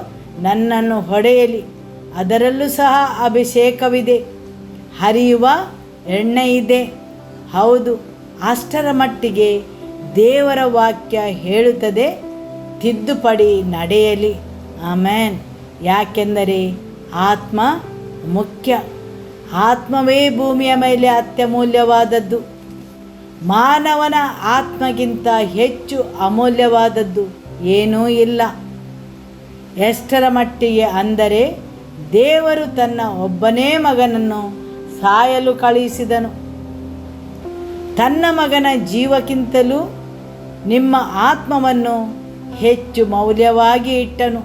ನನ್ನನ್ನು ಹೊಡೆಯಲಿ, ಅದರಲ್ಲೂ ಸಹ ಅಭಿಷೇಕವಿದೆ, ಹರಿಯುವ ಎಣ್ಣೆ ಇದೆ. ಹೌದು, ಅಷ್ಟರ ಮಟ್ಟಿಗೆ ದೇವರ ವಾಕ್ಯ ಹೇಳುತ್ತದೆ, ತಿದ್ದುಪಡಿ ನಡೆಯಲಿ. ಆಮೆನ್. ಯಾಕೆಂದರೆ ಆತ್ಮ ಮುಖ್ಯ. ಆತ್ಮವೇ ಭೂಮಿಯ ಮೇಲೆ ಅತ್ಯಮೂಲ್ಯವಾದದ್ದು. ಮಾನವನ ಆತ್ಮಗಿಂತ ಹೆಚ್ಚು ಅಮೂಲ್ಯವಾದದ್ದು ಏನೂ ಇಲ್ಲ. ಎಷ್ಟರ ಮಟ್ಟಿಗೆ ಅಂದರೆ ದೇವರು ತನ್ನ ಒಬ್ಬನೇ ಮಗನನ್ನು ಸಾಯಲು ಕಳುಹಿಸಿದನು. ತನ್ನ ಮಗನ ಜೀವಕ್ಕಿಂತಲೂ ನಿಮ್ಮ ಆತ್ಮವನ್ನು ಹೆಚ್ಚು ಮೌಲ್ಯವಾಗಿ ಇಟ್ಟನು.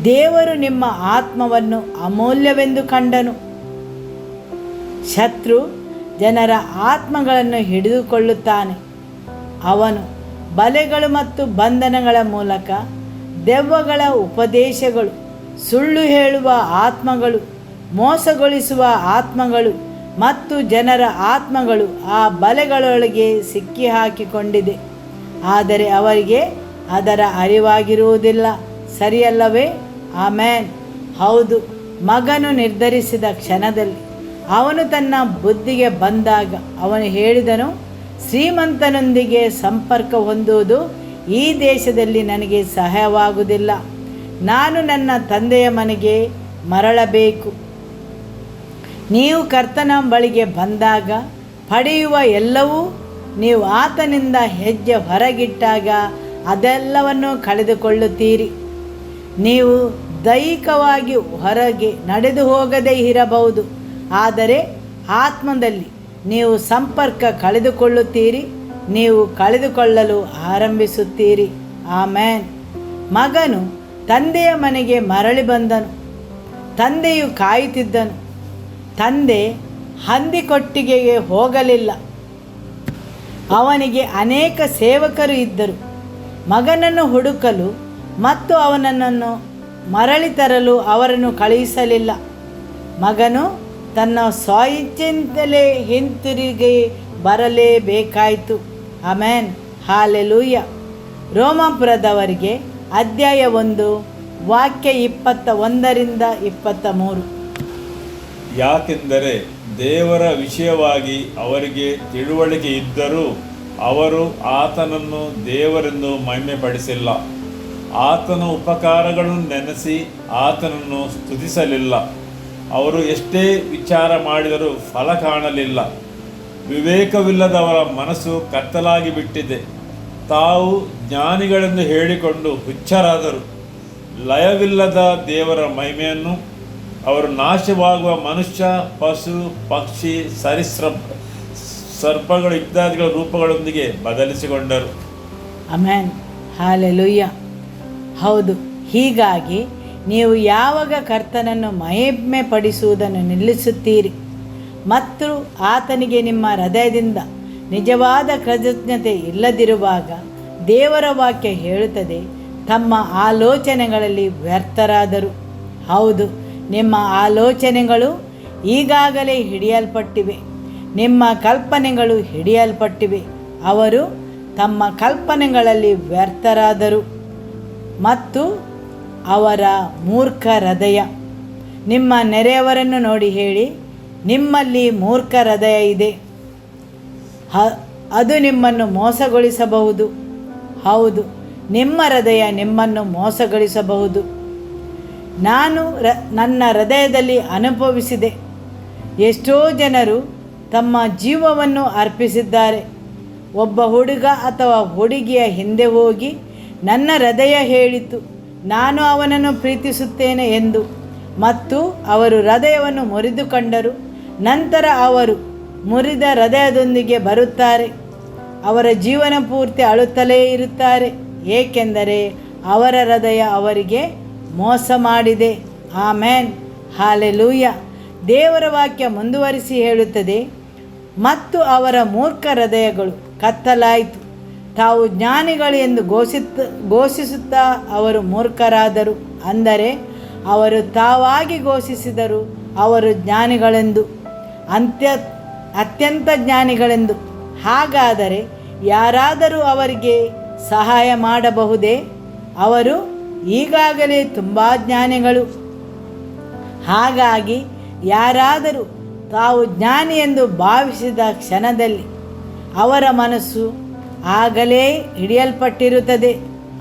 ದೇವರು ನಿಮ್ಮ ಆತ್ಮವನ್ನು ಅಮೂಲ್ಯವೆಂದು ಕಂಡನು. ಶತ್ರು ಜನರ ಆತ್ಮಗಳನ್ನು ಹಿಡಿದುಕೊಳ್ಳುತ್ತಾನೆ. ಅವನು ಬಲೆಗಳು ಮತ್ತು ಬಂಧನಗಳ ಮೂಲಕ, ದೆವ್ವಗಳ ಉಪದೇಶಗಳು, ಸುಳ್ಳು ಹೇಳುವ ಆತ್ಮಗಳು, ಮೋಸಗೊಳಿಸುವ ಆತ್ಮಗಳು ಮತ್ತು ಜನರ ಆತ್ಮಗಳು ಆ ಬಲೆಗಳೊಳಗೆ ಸಿಕ್ಕಿ ಹಾಕಿಕೊಂಡಿದೆ. ಆದರೆ ಅವರಿಗೆ ಅದರ ಅರಿವಾಗಿರುವುದಿಲ್ಲ. ಸರಿಯಲ್ಲವೇ? ಆಮೆನ್. ಹೌದು, ಮಗನು ನಿರ್ಧರಿಸಿದ ಕ್ಷಣದಲ್ಲಿ ಅವನು ತನ್ನ ಬುದ್ಧಿಗೆ ಬಂದಾಗ ಅವನು ಹೇಳಿದನು, ಶ್ರೀಮಂತನೊಂದಿಗೆ ಸಂಪರ್ಕ ಹೊಂದುವುದು ಈ ದೇಶದಲ್ಲಿ ನನಗೆ ಸಹಾಯವಾಗುವುದಿಲ್ಲ. ನಾನು ನನ್ನ ತಂದೆಯ ಮನೆಗೆ ಮರಳಬೇಕು. ನೀವು ಕರ್ತನ ಬಳಿಗೆ ಬಂದಾಗ ಪಡೆಯುವ ಎಲ್ಲವೂ ನೀವು ಆತನಿಂದ ಹೆಜ್ಜೆ ಹೊರಗಿಟ್ಟಾಗ ಅದೆಲ್ಲವನ್ನು ಕಳೆದುಕೊಳ್ಳುತ್ತೀರಿ. ನೀವು ದೈಹಿಕವಾಗಿ ಹೊರಗೆ ನಡೆದು ಹೋಗದೇ ಇರಬಹುದು, ಆದರೆ ಆತ್ಮದಲ್ಲಿ ನೀವು ಸಂಪರ್ಕ ಕಳೆದುಕೊಳ್ಳುತ್ತೀರಿ. ನೀವು ಕಳೆದುಕೊಳ್ಳಲು ಆರಂಭಿಸುತ್ತೀರಿ. ಆಮೆನ್. ಮಗನು ತಂದೆಯ ಮನೆಗೆ ಮರಳಿ ಬಂದನು. ತಂದೆಯು ಕಾಯುತ್ತಿದ್ದನು. ತಂದೆ ಹಂದಿಕೊಟ್ಟಿಗೆಗೆ ಹೋಗಲಿಲ್ಲ. ಅವನಿಗೆ ಅನೇಕ ಸೇವಕರು ಇದ್ದರು, ಮಗನನ್ನು ಹುಡುಕಲು ಮತ್ತು ಅವನನ್ನು ಮರಳಿ ತರಲು ಅವರನ್ನು ಕಳುಹಿಸಲಿಲ್ಲ. ಮಗನು ತನ್ನ ಸ್ವಇಚ್ಛೆಯಿಂದಲೇ ಹಿಂತಿರುಗಿ ಬರಲೇಬೇಕಾಯಿತು. Amen, hallelujah. ರೋಮಾಪುರದವರಿಗೆ ಅಧ್ಯಾಯ 1 ವಾಕ್ಯ 21-23. ಯಾಕೆಂದರೆ ದೇವರ ವಿಷಯವಾಗಿ ಅವರಿಗೆ ತಿಳುವಳಿಕೆ ಇದ್ದರೂ ಅವರು ಆತನನ್ನು ದೇವರೆಂದು ಮಹಿಮೆಪಡಿಸಿಲ್ಲ. ಆತನ ಉಪಕಾರಗಳನ್ನು ನೆನೆಸಿ ಆತನನ್ನು ಸ್ತುತಿಸಲಿಲ್ಲ. ಅವರು ಎಷ್ಟೇ ವಿಚಾರ ಮಾಡಿದರೂ ಫಲ ಕಾಣಲಿಲ್ಲ. ವಿವೇಕವಿಲ್ಲದವರ ಮನಸ್ಸು ಕತ್ತಲಾಗಿ ಬಿಟ್ಟಿದೆ. ತಾವು ಜ್ಞಾನಿಗಳೆಂದು ಹೇಳಿಕೊಂಡು ಹುಚ್ಚರಾದರು. ಲಯವಿಲ್ಲದ ದೇವರ ಮಹಿಮೆಯನ್ನು ಅವರು ನಾಶವಾಗುವ ಮನುಷ್ಯ, ಪಶು, ಪಕ್ಷಿ, ಸರ್ಪಗಳು ಇತ್ಯಾದಿಗಳ ರೂಪಗಳೊಂದಿಗೆ ಬದಲಿಸಿಕೊಂಡರು. ಆಮೆನ್. ಹಾಲೆಲೂಯ. ಹೌದು, ಹೀಗಾಗಿ ನೀವು ಯಾವಾಗ ಕರ್ತನನ್ನು ಮಹಿಮೆ ಪಡಿಸುವುದನ್ನು ನಿಲ್ಲಿಸುತ್ತೀರಿ ಮತ್ತು ಆತನಿಗೆ ನಿಮ್ಮ ಹೃದಯದಿಂದ ನಿಜವಾದ ಕೃತಜ್ಞತೆ ಇಲ್ಲದಿರುವಾಗ, ದೇವರ ವಾಕ್ಯ ಹೇಳುತ್ತದೆ, ತಮ್ಮ ಆಲೋಚನೆಗಳಲ್ಲಿ ವ್ಯರ್ಥರಾದರು. ಹೌದು, ನಿಮ್ಮ ಆಲೋಚನೆಗಳು ಈಗಾಗಲೇ ಹಿಡಿಯಲ್ಪಟ್ಟಿವೆ. ನಿಮ್ಮ ಕಲ್ಪನೆಗಳು ಹಿಡಿಯಲ್ಪಟ್ಟಿವೆ. ಅವರು ತಮ್ಮ ಕಲ್ಪನೆಗಳಲ್ಲಿ ವ್ಯರ್ಥರಾದರು ಮತ್ತು ಅವರ ಮೂರ್ಖ ಹೃದಯ. ನಿಮ್ಮ ನೆರೆಯವರನ್ನು ನೋಡಿ ಹೇಳಿ, ನಿಮ್ಮಲ್ಲಿ ಮೂರ್ಖ ಹೃದಯ ಇದೆ, ಅದು ನಿಮ್ಮನ್ನು ಮೋಸಗೊಳಿಸಬಹುದು. ಹೌದು, ನಿಮ್ಮ ಹೃದಯ ನಿಮ್ಮನ್ನು ಮೋಸಗೊಳಿಸಬಹುದು. ನಾನು ನನ್ನ ಹೃದಯದಲ್ಲಿ ಅನುಭವಿಸಿದೆ. ಎಷ್ಟೋ ಜನರು ತಮ್ಮ ಜೀವವನ್ನು ಅರ್ಪಿಸಿದ್ದಾರೆ. ಒಬ್ಬ ಹುಡುಗ ಅಥವಾ ಹುಡುಗಿಯ ಹಿಂದೆ ಹೋಗಿ, ನನ್ನ ಹೃದಯ ಹೇಳಿತು ನಾನು ಅವನನ್ನು ಪ್ರೀತಿಸುತ್ತೇನೆ ಎಂದು, ಮತ್ತು ಅವರು ಹೃದಯವನ್ನು ಮುರಿದುಕೊಂಡರು. ನಂತರ ಅವರು ಮುರಿದ ಹೃದಯದೊಂದಿಗೆ ಬರುತ್ತಾರೆ. ಅವರ ಜೀವನ ಪೂರ್ತಿ ಅಳುತ್ತಲೇ ಇರುತ್ತಾರೆ, ಏಕೆಂದರೆ ಅವರ ಹೃದಯ ಅವರಿಗೆ ಮೋಸ ಮಾಡಿದೆ. ಆಮೆನ್. ಹಾಲೆಲೂಯ. ದೇವರ ವಾಕ್ಯ ಮುಂದುವರಿಸಿ ಹೇಳುತ್ತದೆ, ಮತ್ತು ಅವರ ಮೂರ್ಖ ಹೃದಯಗಳು ಕತ್ತಲಾಯಿತು. ತಾವು ಜ್ಞಾನಿಗಳು ಎಂದು ಘೋಷಿಸುತ್ತಾ ಅವರು ಮೂರ್ಖರಾದರು. ಅಂದರೆ ಅವರು ತಾವಾಗಿ ಘೋಷಿಸಿದರು ಅವರು ಜ್ಞಾನಿಗಳೆಂದು, ಅತ್ಯಂತ ಜ್ಞಾನಿಗಳೆಂದು. ಹಾಗಾದರೆ ಯಾರಾದರೂ ಅವರಿಗೆ ಸಹಾಯ ಮಾಡಬಹುದೇ? ಅವರು ಈಗಾಗಲೇ ತುಂಬ ಜ್ಞಾನಿಗಳು. ಹಾಗಾಗಿ ಯಾರಾದರೂ ತಾವು ಜ್ಞಾನಿ ಎಂದು ಭಾವಿಸಿದ ಕ್ಷಣದಲ್ಲಿ ಅವರ ಮನಸ್ಸು ಆಗಲೇ ಹಿಡಿಯಲ್ಪಟ್ಟಿರುತ್ತದೆ.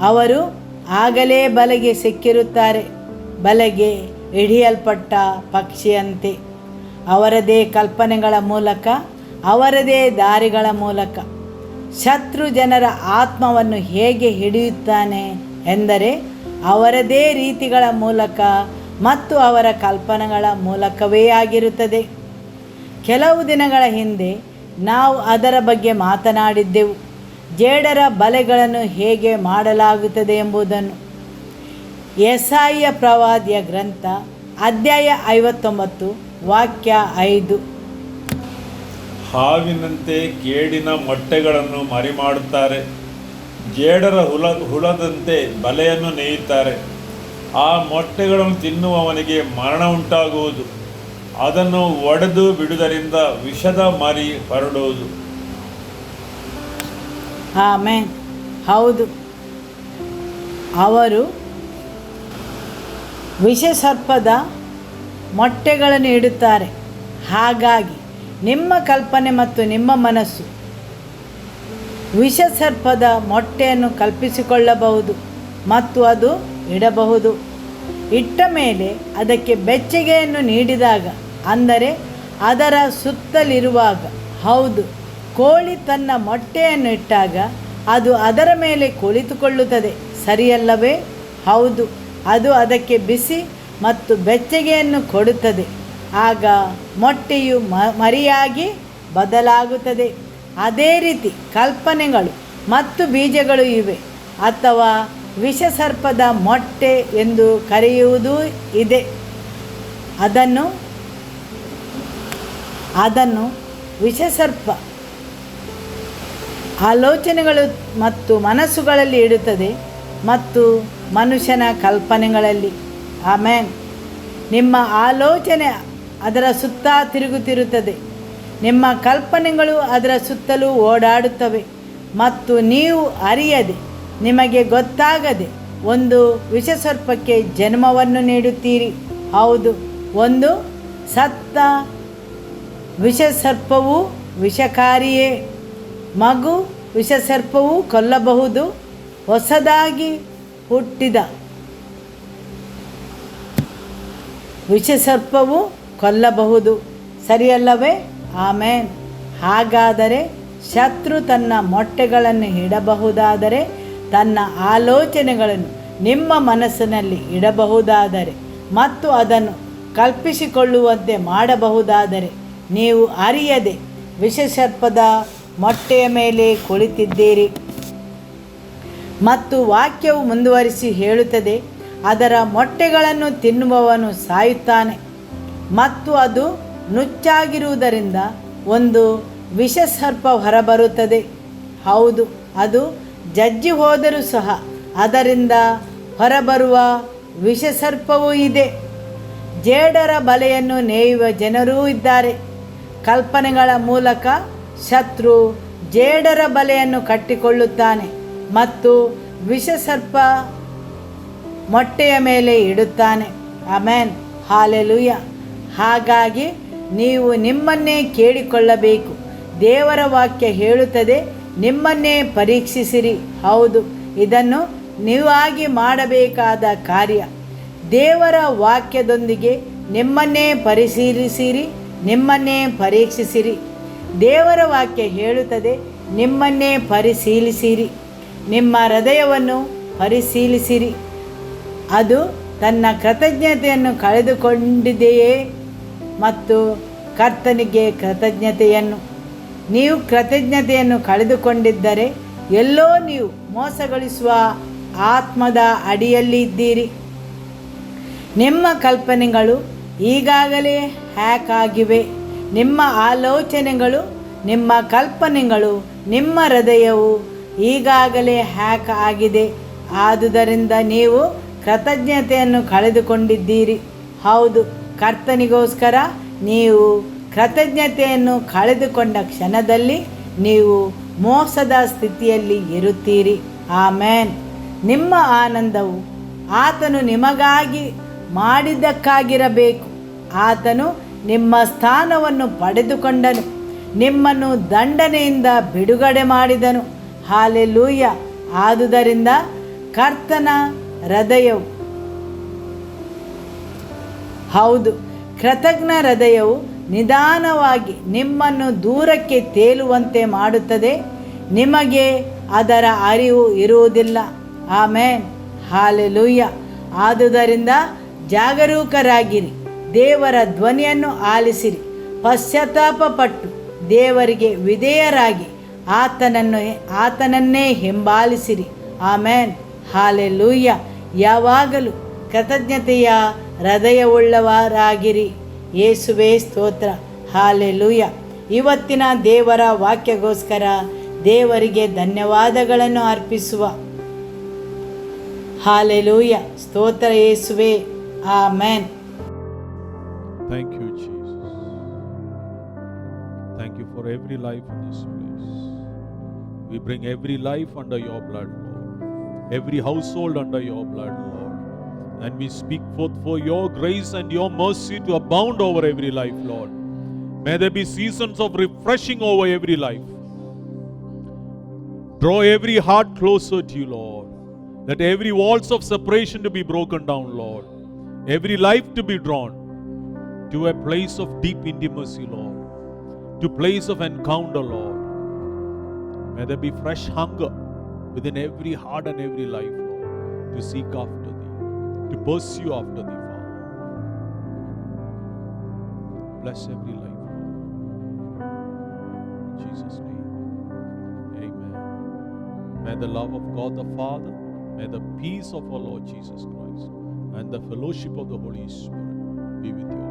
ಅವರು ಆಗಲೇ ಬಲೆಗೆ ಸಿಕ್ಕಿರುತ್ತಾರೆ, ಬಲೆಗೆ ಹಿಡಿಯಲ್ಪಟ್ಟ ಪಕ್ಷಿಯಂತೆ. ಅವರದೇ ಕಲ್ಪನೆಗಳ ಮೂಲಕ, ಅವರದೇ ದಾರಿಗಳ ಮೂಲಕ ಶತ್ರು ಜನರ ಆತ್ಮವನ್ನು ಹೇಗೆ ಹಿಡಿಯುತ್ತಾನೆ ಎಂದರೆ ಅವರದೇ ರೀತಿಗಳ ಮೂಲಕ ಮತ್ತು ಅವರ ಕಲ್ಪನೆಗಳ ಮೂಲಕವೇ ಆಗಿರುತ್ತದೆ. ಕೆಲವು ದಿನಗಳ ಹಿಂದೆ ನಾವು ಅದರ ಬಗ್ಗೆ ಮಾತನಾಡಿದ್ದೆವು, ಜೇಡರ ಬಲೆಗಳನ್ನು ಹೇಗೆ ಮಾಡಲಾಗುತ್ತದೆ ಎಂಬುದನ್ನು. ಯೆಶಾಯ ಪ್ರವಾದಿಯ ಗ್ರಂಥ ಅಧ್ಯಾಯ 59 ವಾಕ್ಯ 5. ಹಾವಿನಂತೆ ಕೇಡಿನ ಮೊಟ್ಟೆಗಳನ್ನು ಮರಿಮಾಡುತ್ತಾರೆ, ಜೇಡರ ಹುಳದಂತೆ ಬಲೆಯನ್ನು ನೇಯುತ್ತಾರೆ. ಆ ಮೊಟ್ಟೆಗಳನ್ನು ತಿನ್ನುವವನಿಗೆ ಮರಣ ಉಂಟಾಗುವುದು. ಅದನ್ನು ಒಡೆದು ಬಿಡುವುದರಿಂದ ವಿಷದ ಮರಿ ಹೊರಡುವುದು. ಆಮೆನ್. ಹೌದು, ಅವರು ವಿಷಸರ್ಪದ ಮೊಟ್ಟೆಗಳನ್ನು ಇಡುತ್ತಾರೆ. ಹಾಗಾಗಿ ನಿಮ್ಮ ಕಲ್ಪನೆ ಮತ್ತು ನಿಮ್ಮ ಮನಸ್ಸು ವಿಷಸರ್ಪದ ಮೊಟ್ಟೆಯನ್ನು ಕಲ್ಪಿಸಿಕೊಳ್ಳಬಹುದು ಮತ್ತು ಅದು ಇಡಬಹುದು. ಇಟ್ಟ ಮೇಲೆ ಅದಕ್ಕೆ ಬೆಚ್ಚಗೆಯನ್ನು ನೀಡಿದಾಗ, ಅಂದರೆ ಅದರ ಸುತ್ತಲಿರುವಾಗ, ಹೌದು, ಕೋಳಿ ತನ್ನ ಮೊಟ್ಟೆಯನ್ನು ಇಟ್ಟಾಗ ಅದು ಅದರ ಮೇಲೆ ಕುಳಿತುಕೊಳ್ಳುತ್ತದೆ, ಸರಿಯಲ್ಲವೇ? ಹೌದು, ಅದು ಅದಕ್ಕೆ ಬಿಸಿ ಮತ್ತು ಬೆಚ್ಚಗೆಯನ್ನು ಕೊಡುತ್ತದೆ. ಆಗ ಮೊಟ್ಟೆಯು ಮರಿಯಾಗಿ ಬದಲಾಗುತ್ತದೆ. ಅದೇ ರೀತಿ ಕಲ್ಪನೆಗಳು ಮತ್ತು ಬೀಜಗಳು ಇವೆ, ಅಥವಾ ವಿಷಸರ್ಪದ ಮೊಟ್ಟೆ ಎಂದು ಕರೆಯುವುದೂ ಇದೆ. ಅದನ್ನು ವಿಷಸರ್ಪ ಆಲೋಚನೆಗಳು ಮತ್ತು ಮನಸ್ಸುಗಳಲ್ಲಿ ಇಡುತ್ತದೆ ಮತ್ತು ಮನುಷ್ಯನ ಕಲ್ಪನೆಗಳಲ್ಲಿ. ಆಮೆನ್. ನಿಮ್ಮ ಆಲೋಚನೆ ಅದರ ಸುತ್ತ ತಿರುಗುತ್ತಿರುತ್ತದೆ, ನಿಮ್ಮ ಕಲ್ಪನೆಗಳು ಅದರ ಸುತ್ತಲೂ ಓಡಾಡುತ್ತವೆ ಮತ್ತು ನೀವು ಅರಿಯದೆ, ನಿಮಗೆ ಗೊತ್ತಾಗದೆ ಒಂದು ವಿಷಸರ್ಪಕ್ಕೆ ಜನ್ಮವನ್ನು ನೀಡುತ್ತೀರಿ. ಹೌದು, ಒಂದು ಸತ್ತ ವಿಷಸರ್ಪವು ವಿಷಕಾರಿಯೇ. ಮಗು ವಿಷಸರ್ಪವು ಕೊಲ್ಲಬಹುದು. ಹೊಸದಾಗಿ ಹುಟ್ಟಿದ ವಿಷಸರ್ಪವು ಕೊಲ್ಲಬಹುದು. ಸರಿಯಲ್ಲವೇ? ಆಮೇನ್. ಹಾಗಾದರೆ ಶತ್ರು ತನ್ನ ಮೊಟ್ಟೆಗಳನ್ನು ಇಡಬಹುದಾದರೆ, ತನ್ನ ಆಲೋಚನೆಗಳನ್ನು ನಿಮ್ಮ ಮನಸ್ಸಿನಲ್ಲಿ ಇಡಬಹುದಾದರೆ ಮತ್ತು ಅದನ್ನು ಕಲ್ಪಿಸಿಕೊಳ್ಳುವಂತೆ ಮಾಡಬಹುದಾದರೆ, ನೀವು ಅರಿಯದೆ ವಿಷಸರ್ಪದ ಮೊಟ್ಟೆಯ ಮೇಲೆ ಕುಳಿತಿದ್ದೀರಿ. ಮತ್ತು ವಾಕ್ಯವು ಮುಂದುವರಿಸಿ ಹೇಳುತ್ತದೆ, ಅದರ ಮೊಟ್ಟೆಗಳನ್ನು ತಿನ್ನುವವನು ಸಾಯುತ್ತಾನೆ. ಮತ್ತು ಅದು ನುಚ್ಚಾಗಿರುವುದರಿಂದ ಒಂದು ವಿಷಸರ್ಪ ಹೊರಬರುತ್ತದೆ. ಹೌದು, ಅದು ಜಜ್ಜಿ ಹೋದರೂ ಸಹ ಅದರಿಂದ ಹೊರಬರುವ ವಿಷಸರ್ಪವೂ ಇದೆ. ಜೇಡರ ಬಲೆಯನ್ನು ನೇಯುವ ಜನರೂ ಇದ್ದಾರೆ. ಕಲ್ಪನೆಗಳ ಮೂಲಕ ಶತ್ರು ಜೇಡರ ಬಲೆಯನ್ನು ಕಟ್ಟಿಕೊಳ್ಳುತ್ತಾನೆ ಮತ್ತು ವಿಷಸರ್ಪ ಮೊಟ್ಟೆಯ ಮೇಲೆ ಇಡುತ್ತಾನೆ. Amen, hallelujah. ಹಾಗಾಗಿ ನೀವು ನಿಮ್ಮನ್ನೇ ಕೇಳಿಕೊಳ್ಳಬೇಕು. ದೇವರ ವಾಕ್ಯ ಹೇಳುತ್ತದೆ, ನಿಮ್ಮನ್ನೇ ಪರೀಕ್ಷಿಸಿರಿ. ಹೌದು, ಇದನ್ನು ನೀವಾಗಿ ಮಾಡಬೇಕಾದ ಕಾರ್ಯ. ದೇವರ ವಾಕ್ಯದೊಂದಿಗೆ ನಿಮ್ಮನ್ನೇ ಪರಿಶೀಲಿಸಿರಿ, ನಿಮ್ಮನ್ನೇ ಪರೀಕ್ಷಿಸಿರಿ. ದೇವರ ವಾಕ್ಯ ಹೇಳುತ್ತದೆ, ನಿಮ್ಮನ್ನೇ ಪರಿಶೀಲಿಸಿರಿ, ನಿಮ್ಮ ಹೃದಯವನ್ನು ಪರಿಶೀಲಿಸಿರಿ. ಅದು ತನ್ನ ಕೃತಜ್ಞತೆಯನ್ನು ಕಳೆದುಕೊಂಡಿದೆಯೇ? ಮತ್ತು ಕರ್ತನಿಗೆ ಕೃತಜ್ಞತೆಯನ್ನು ನೀವು ಕೃತಜ್ಞತೆಯನ್ನು ಕಳೆದುಕೊಂಡಿದ್ದರೆ ಎಲ್ಲೋ ನೀವು ಮೋಸಗೊಳಿಸುವ ಆತ್ಮದ ಅಡಿಯಲ್ಲಿ ಇದ್ದೀರಿ. ನಿಮ್ಮ ಕಲ್ಪನೆಗಳು ಈಗಾಗಲೇ ಹ್ಯಾಕ್ ಆಗಿವೆ. ನಿಮ್ಮ ಆಲೋಚನೆಗಳು, ನಿಮ್ಮ ಕಲ್ಪನೆಗಳು, ನಿಮ್ಮ ಹೃದಯವು ಈಗಾಗಲೇ ಹ್ಯಾಕ್ ಆಗಿದೆ. ಆದುದರಿಂದ ನೀವು ಕೃತಜ್ಞತೆಯನ್ನು ಕಳೆದುಕೊಂಡಿದ್ದೀರಿ. ಹೌದು, ಕರ್ತನಿಗೋಸ್ಕರ ನೀವು ಕೃತಜ್ಞತೆಯನ್ನು ಕಳೆದುಕೊಂಡ ಕ್ಷಣದಲ್ಲಿ ನೀವು ಮೋಸದ ಸ್ಥಿತಿಯಲ್ಲಿ ಇರುತ್ತೀರಿ. ಆಮೇನ್. ನಿಮ್ಮ ಆನಂದವು ಆತನು ನಿಮಗಾಗಿ ಮಾಡಿದ್ದಕ್ಕಾಗಿರಬೇಕು. ಆತನು ನಿಮ್ಮ ಸ್ಥಾನವನ್ನು ಪಡೆದುಕೊಂಡನು, ನಿಮ್ಮನ್ನು ದಂಡನೆಯಿಂದ ಬಿಡುಗಡೆ ಮಾಡಿದನು. ಹಾಲೆಲೂಯ. ಆದುದರಿಂದ ಕರ್ತನ ಹೃದಯವು, ಹೌದು, ಕೃತಜ್ಞ ಹೃದಯವು ನಿಧಾನವಾಗಿ ನಿಮ್ಮನ್ನು ದೂರಕ್ಕೆ ತೇಲುವಂತೆ ಮಾಡುತ್ತದೆ. ನಿಮಗೆ ಅದರ ಅರಿವು ಇರುವುದಿಲ್ಲ. ಆಮೇನ್, ಹಾಲೆಲೂಯ. ಆದುದರಿಂದ ಜಾಗರೂಕರಾಗಿರಿ, ದೇವರ ಧ್ವನಿಯನ್ನು ಆಲಿಸಿರಿ, ಪಶ್ಚಾತ್ತಾಪಪಟ್ಟು ದೇವರಿಗೆ ವಿಧೇಯರಾಗಿ ಆತನನ್ನೇ ಹಿಂಬಾಲಿಸಿರಿ. ಆಮೇನ್, ಹಾಲೆಲೂಯ. ಯಾವಾಗಲೂ ಕೃತಜ್ಞತೆಯ ಹೃದಯವುಳ್ಳವರಾಗಿರಿ. ಯೇಸುವೇ ಸ್ತೋತ್ರ. ಹಾಲೆಲೂಯ. ಇವತ್ತಿನ ದೇವರ ವಾಕ್ಯಗೋಸ್ಕರ ದೇವರಿಗೆ ಧನ್ಯವಾದಗಳನ್ನು ಅರ್ಪಿಸುವ. ಹಾಲೆಲೂಯ. ಸ್ತೋತ್ರ ಯೇಸುವೇ. Amen. Thank you, Jesus. Thank you for every life in this place. We bring every life under your blood, Lord. Every household under your blood, Lord. And we speak forth for your grace and your mercy to abound over every life, Lord. May there be seasons of refreshing over every life. Draw every heart closer to you, Lord. Let every walls of separation to be broken down, Lord. Every life to be drawn to a place of deep intimacy, Lord. To place of encounter, Lord. May there be fresh hunger within every heart and every life, Lord, to seek after thee, to pursue after thee, Father. Bless every life, Lord. In Jesus' name, amen. May the love of God the Father, may the peace of our Lord Jesus Christ, and the fellowship of the Holy Spirit be with you.